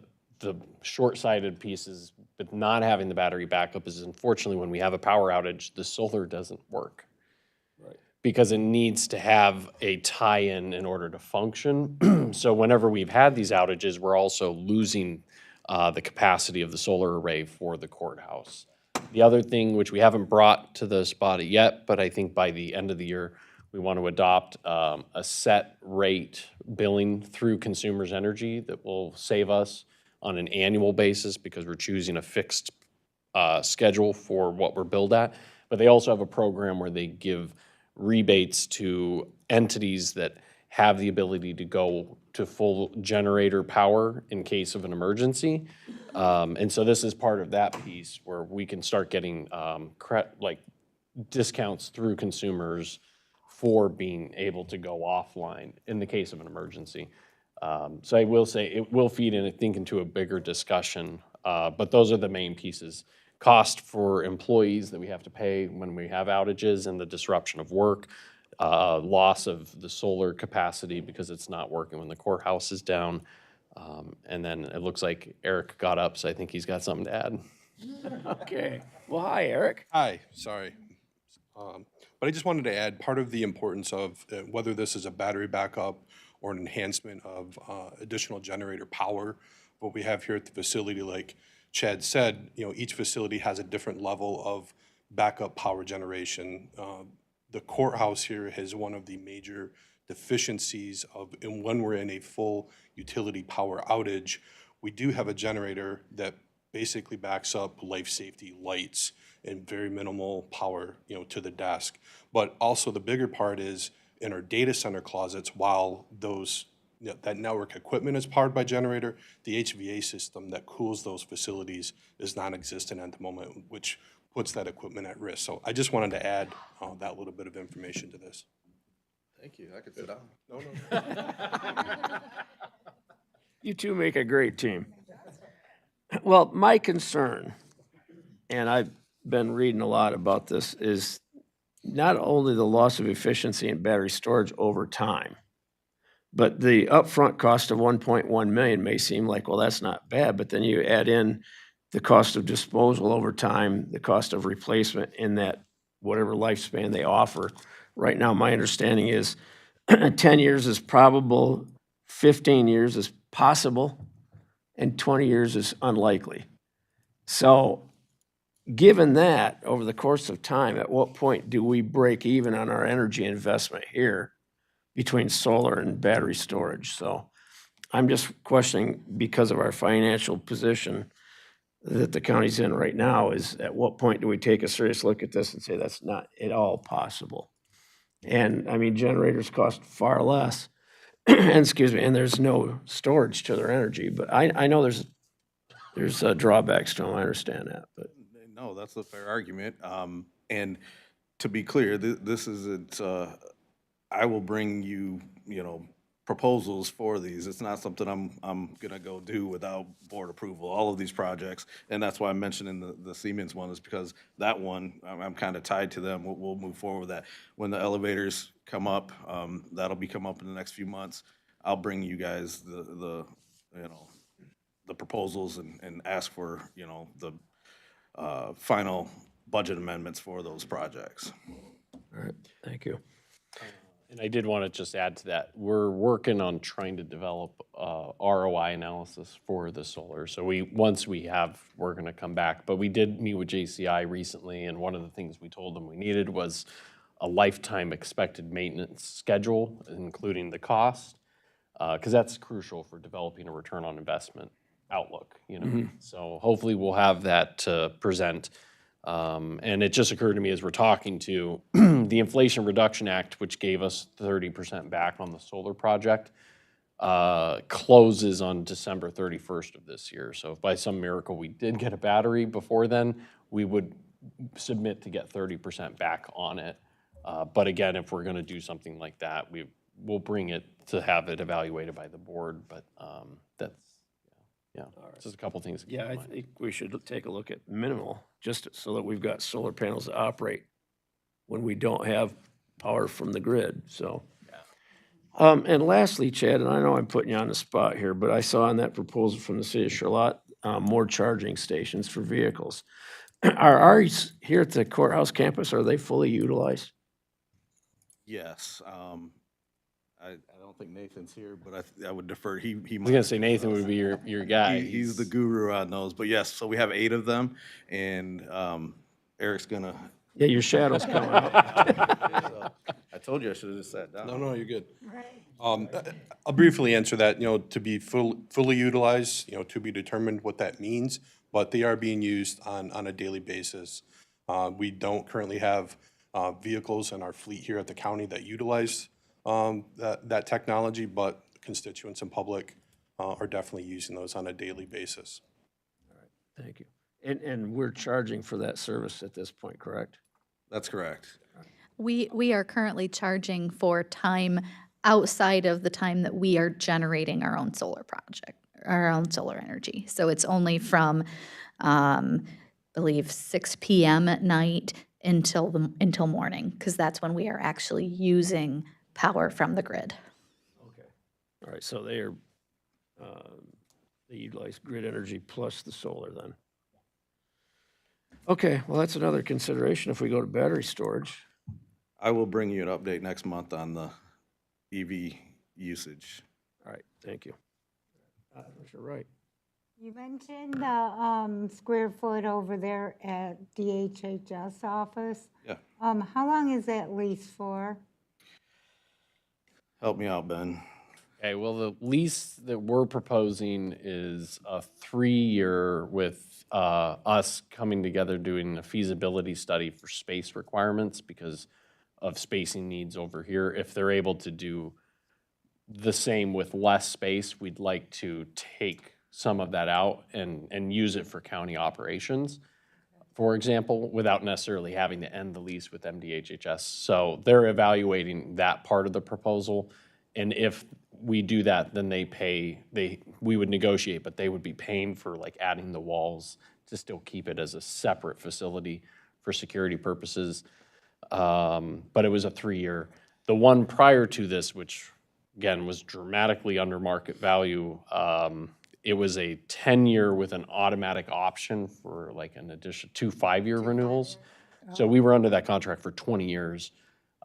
short-sighted pieces with not having the battery backup is, unfortunately, when we have a power outage, the solar doesn't work. Right. Because it needs to have a tie-in in order to function. So whenever we've had these outages, we're also losing the capacity of the solar array for the courthouse. The other thing, which we haven't brought to the spot yet, but I think by the end of the year, we want to adopt a set rate billing through Consumers Energy that will save us on an annual basis, because we're choosing a fixed schedule for what we're billed at. But they also have a program where they give rebates to entities that have the ability to go to full generator power in case of an emergency. And so this is part of that piece where we can start getting discounts through consumers for being able to go offline in the case of an emergency. So I will say it will feed in, I think, into a bigger discussion, but those are the main pieces. Cost for employees that we have to pay when we have outages and the disruption of work, loss of the solar capacity because it's not working when the courthouse is down. And then it looks like Eric got up, so I think he's got something to add. Okay. Well, hi, Eric. Hi, sorry. But I just wanted to add, part of the importance of whether this is a battery backup or an enhancement of additional generator power, what we have here at the facility, like Chad said, each facility has a different level of backup power generation. The courthouse here has one of the major deficiencies and when we're in a full utility power outage, we do have a generator that basically backs up life safety lights and very minimal power, to the desk. But also the bigger part is in our data center closets, while that network equipment is powered by generator, the HVA system that cools those facilities is non-existent at the moment, which puts that equipment at risk. So I just wanted to add that little bit of information to this. Thank you. I could sit down. No. You two make a great team. Well, my concern, and I've been reading a lot about this, is not only the loss of efficiency in battery storage over time, but the upfront cost of 1.1 million may seem like, well, that's not bad, but then you add in the cost of disposal over time, the cost of replacement in that whatever lifespan they offer. Right now, my understanding is 10 years is probable, 15 years is possible, and 20 years is unlikely. So given that, over the course of time, at what point do we break even on our energy investment here between solar and battery storage? So I'm just questioning, because of our financial position that the county's in right now, is at what point do we take a serious look at this and say that's not at all possible? And I mean, generators cost far less, and there's no storage to their energy, but I know there's drawbacks to them, I understand that, but. No, that's a fair argument. And to be clear, this isn't, I will bring you, proposals for these. It's not something I'm gonna go do without board approval, all of these projects. And that's why I'm mentioning the Siemens one, is because that one, I'm kind of tied to them. We'll move forward with that. When the elevators come up, that'll be come up in the next few months. I'll bring you guys the proposals and ask for, the final budget amendments for those projects. All right, thank you. And I did want to just add to that, we're working on trying to develop ROI analysis for the solar. So once we have, we're going to come back. But we did meet with JCI recently, and one of the things we told them we needed was a lifetime expected maintenance schedule, including the cost, because that's crucial for developing a return on investment outlook, So hopefully we'll have that to present. And it just occurred to me as we're talking to the Inflation Reduction Act, which gave us 30% back on the solar project, closes on December 31st of this year. So if by some miracle we did get a battery before then, we would submit to get 30% back on it. But again, if we're going to do something like that, we'll bring it to have it evaluated by the board. But that's, just a couple things. Yeah, I think we should take a look at minimal, just so that we've got solar panels to operate when we don't have power from the grid, so. And lastly, Chad, and I know I'm putting you on the spot here, but I saw in that proposal from the city of Charlotte, more charging stations for vehicles. Are ours here at the courthouse campus, are they fully utilized? Yes. I don't think Nathan's here, but I would defer. He I was going to say Nathan would be your guy. He's the guru on those. But yes, so we have 8 of them, and Eric's gonna. Yeah, your shadow's coming up. I told you I should have just sat down. No, you're good. I'll briefly answer that, to be fully utilized, to be determined what that means, but they are being used on a daily basis. We don't currently have vehicles in our fleet here at the county that utilize that technology, but constituents and public are definitely using those on a daily basis. All right, thank you. And we're charging for that service at this point, correct? That's correct. We are currently charging for time outside of the time that we are generating our own solar project, our own solar energy. So it's only from, I believe, 6 p.m. at night until morning, because that's when we are actually using power from the grid. Okay. All right, so they utilize grid energy plus the solar then. Okay, well, that's another consideration if we go to battery storage. I will bring you an update next month on the EV usage. All right, thank you. Commissioner Wright. You mentioned the square foot over there at DHHS office. Yeah. How long is that lease for? Help me out, Ben. Okay, well, the lease that we're proposing is a 3-year with us coming together doing a feasibility study for space requirements because of spacing needs over here. If they're able to do the same with less space, we'd like to take some of that out and use it for county operations, for example, without necessarily having to end the lease with MDHHS. So they're evaluating that part of the proposal. And if we do that, then we would negotiate, but they would be paying for like adding the walls to still keep it as a separate facility for security purposes. But it was a 3-year. The one prior to this, which again was dramatically under market value, it was a 10-year with an automatic option for like an addition 2 5-year renewals. So we were under that contract for 20 years.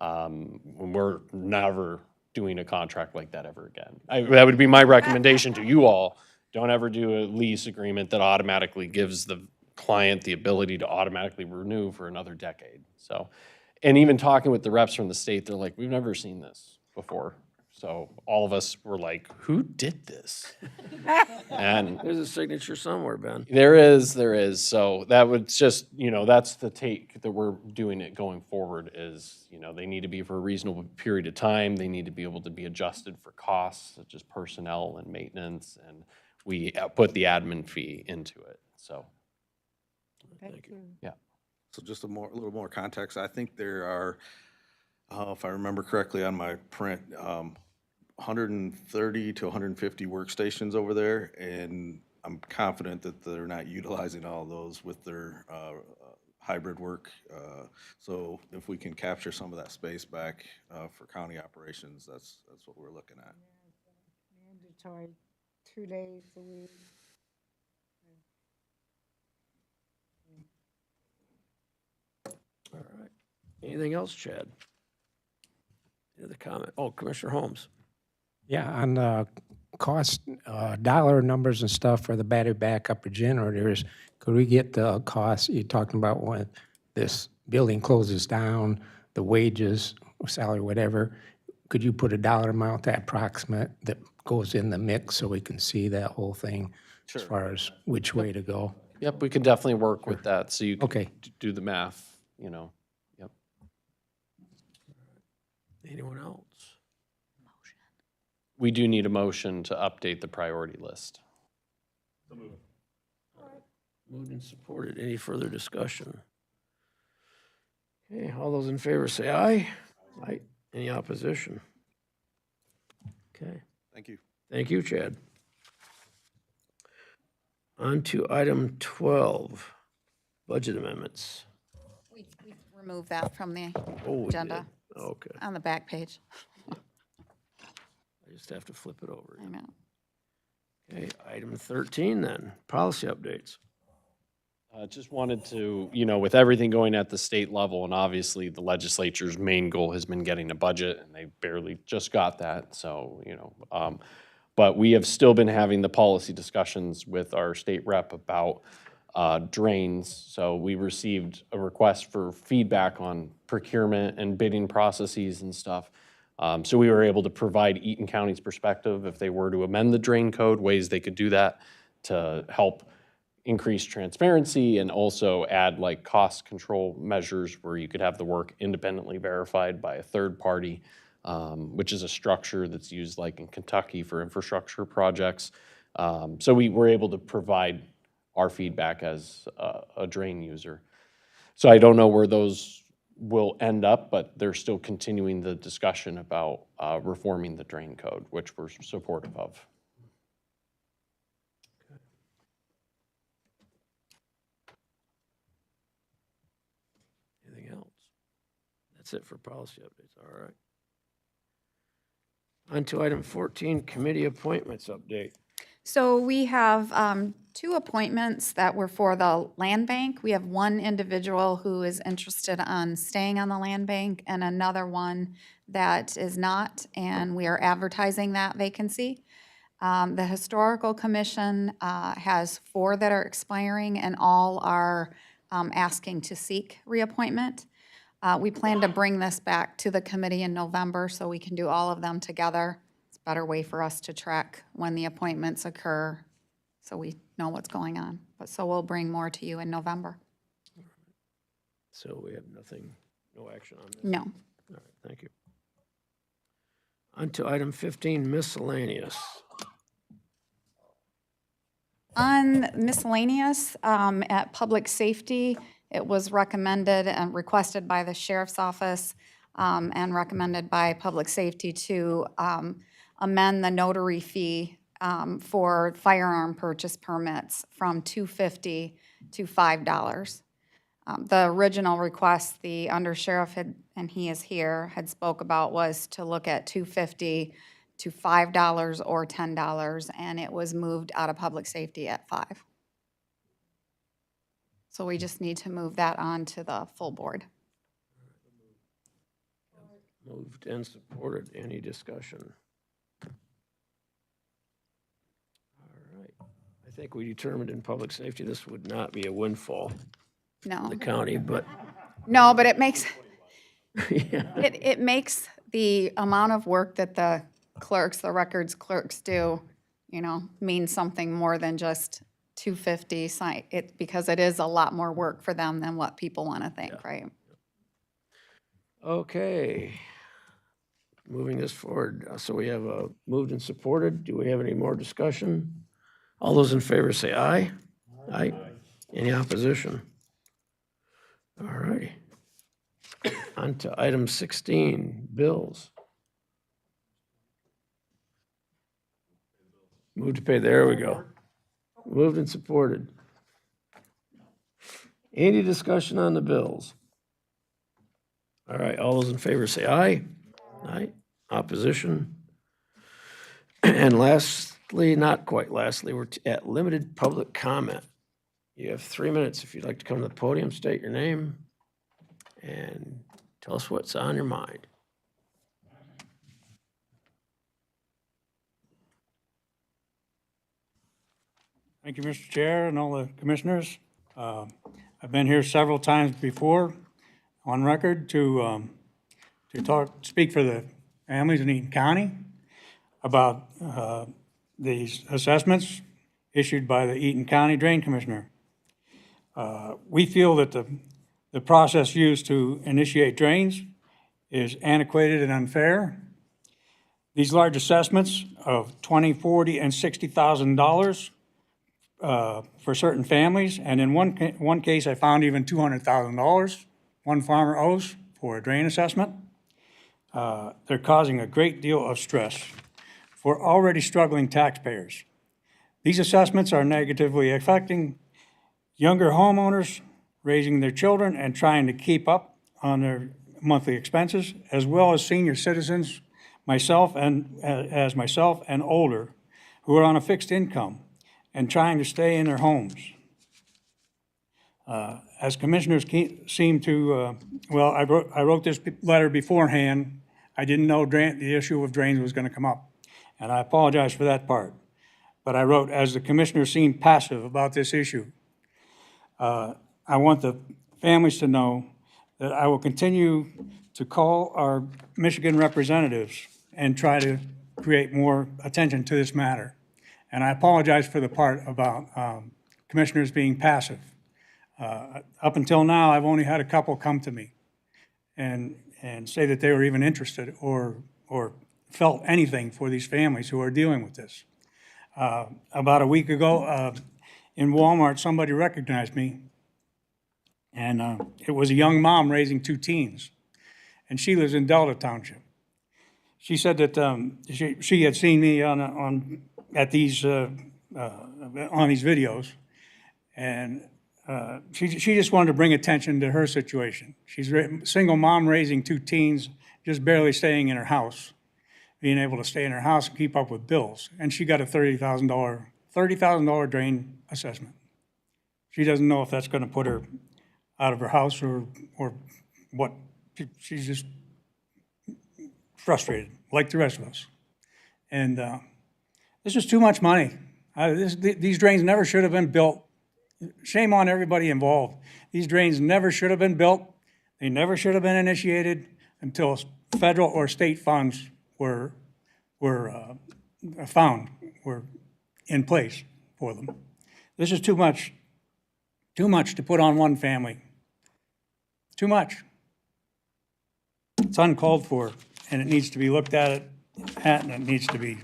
We're never doing a contract like that ever again. That would be my recommendation to you all. Don't ever do a lease agreement that automatically gives the client the ability to automatically renew for another decade. So, and even talking with the reps from the state, they're like, we've never seen this before. So all of us were like, who did this? And There's a signature somewhere, Ben. there is. So that would just, that's the take that we're doing it going forward is, they need to be for a reasonable period of time. They need to be able to be adjusted for costs such as personnel and maintenance. And we put the admin fee into it. So, Thank you. yeah. So just a little more context. I think there are, if I remember correctly on my print, 130 to 150 workstations over there, and I'm confident that they're not utilizing all those with their hybrid work. So if we can capture some of that space back for county operations, that's what we're looking at. Mandatory 2 days a week. All right. Anything else, Chad? Any other comment? Oh, Commissioner Holmes. Yeah, on the cost, dollar numbers and stuff for the battery backup or generators, could we get the cost, you're talking about when this building closes down, the wages, salary, whatever, could you put a dollar amount that approximate that goes in the mix so we can see that whole thing as far as which way to go? Yep, we can definitely work with that so you can Okay. do the math, Yep. Anyone else? We do need a motion to update the priority list. Moved and supported. Any further discussion? Okay, all those in favor say aye. Aye. Any opposition? Okay, Thank you. thank you, Chad. On to item 12, budget amendments. We removed that from the Oh, we did. agenda Okay, on the back page. I just have to flip it over. I know. Okay, item 13 then, policy updates. Just wanted to, with everything going at the state level, and obviously the legislature's main goal has been getting a budget, and they barely just got that, so, but we have still been having the policy discussions with our state rep about drains. So we received a request for feedback on procurement and bidding processes and stuff. So we were able to provide Eaton County's perspective if they were to amend the drain code, ways they could do that to help increase transparency and also add like cost control measures where you could have the work independently verified by a third party, which is a structure that's used like in Kentucky for infrastructure projects. So we were able to provide our feedback as a drain user. So I don't know where those will end up, but they're still continuing the discussion about reforming the drain code, which we're supportive of. Anything else? That's it for policy updates, all right. On to item 14, committee appointments update. So we have two appointments that were for the land bank. We have one individual who is interested on staying on the land bank and another one that is not, and we are advertising that vacancy. The Historical Commission has 4 that are expiring, and all are asking to seek reappointment. We plan to bring this back to the committee in November so we can do all of them together. It's a better way for us to track when the appointments occur, so we know what's going on. But so we'll bring more to you in November. So we have nothing, no action on this? No. All right, thank you. On to item 15, miscellaneous. On miscellaneous, at Public Safety, it was recommended and requested by the Sheriff's Office and recommended by Public Safety to amend the notary fee for firearm purchase permits from $2.50 to $5. The original request the undersheriff had, and he is here, had spoke about was to look at $2.50 to $5 or $10, and it was moved out of Public Safety at $5. So we just need to move that on to the full board. Moved and supported. Any discussion? All right. I think we determined in public safety this would not be a windfall to No. the county, but No, but it makes, yeah. it makes the amount of work that the clerks, the records clerks do, you know, mean something more than just $2.50, because it is a lot more work for them than what people want to think, right? Okay. Moving this forward. So we have a moved and supported. Do we have any more discussion? All those in favor say aye. Aye. Any opposition? All righty. On to item 16, bills. Move to pay, there we go. Moved and supported. Any discussion on the bills? All right, all those in favor say aye. Aye. Opposition? And lastly, not quite lastly, we're at limited public comment. You have 3 minutes if you'd like to come to the podium, state your name, and tell us what's on your mind. Thank you, Mr. Chair and all the commissioners. I've been here several times before on record to speak for the families in Eaton County about these assessments issued by the Eaton County Drain Commissioner. We feel that the process used to initiate drains is antiquated and unfair. These large assessments of $20,000, $40,000, and $60,000 for certain families, and in one case, I found even $200,000 one farmer owes for a drain assessment. They're causing a great deal of stress for already struggling taxpayers. These assessments are negatively affecting younger homeowners raising their children and trying to keep up on their monthly expenses, as well as senior citizens, myself and older, who are on a fixed income and trying to stay in their homes. As commissioners seem to, well, I wrote this letter beforehand. I didn't know the issue of drains was going to come up, and I apologize for that part. But I wrote, as the commissioners seem passive about this issue, I want the families to know that I will continue to call our Michigan representatives and try to create more attention to this matter. And I apologize for the part about commissioners being passive. Up until now, I've only had a couple come to me and say that they were even interested or felt anything for these families who are dealing with this. About a week ago, in Walmart, somebody recognized me, and it was a young mom raising 2 teens, and she lives in Delta Township. She said that she had seen me on these videos, and she just wanted to bring attention to her situation. She's a single mom raising 2 teens, just barely staying in her house, being able to stay in her house and keep up with bills. And she got a $30,000 $30,000 drain assessment. She doesn't know if that's gonna put her out of her house or what. She's just frustrated, like the rest of us. And this is too much money. These drains never should have been built. Shame on everybody involved. These drains never should have been built. They never should have been initiated until federal or state funds were in place for them. This is too much to put on one family. Too much. It's uncalled for, and it needs to be looked at, and it needs to be,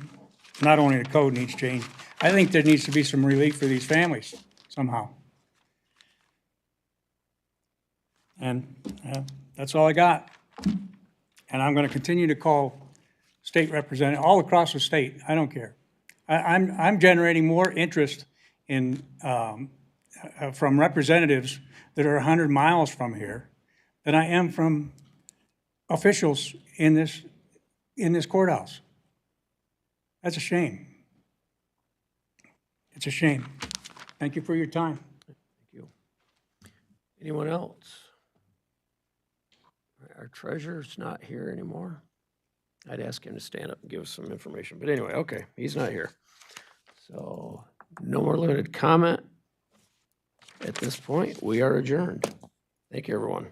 not only the code needs change, I think there needs to be some relief for these families somehow. And that's all I got. And I'm going to continue to call state representatives all across the state. I don't care. I'm generating more interest in from representatives that are 100 miles from here than I am from officials in this courthouse. That's a shame. It's a shame. Thank you for your time. Thank you. Anyone else? Our treasurer's not here anymore. I'd ask him to stand up and give us some information, but anyway, okay, he's not here. So, no more limited comment. At this point, we are adjourned. Thank you, everyone.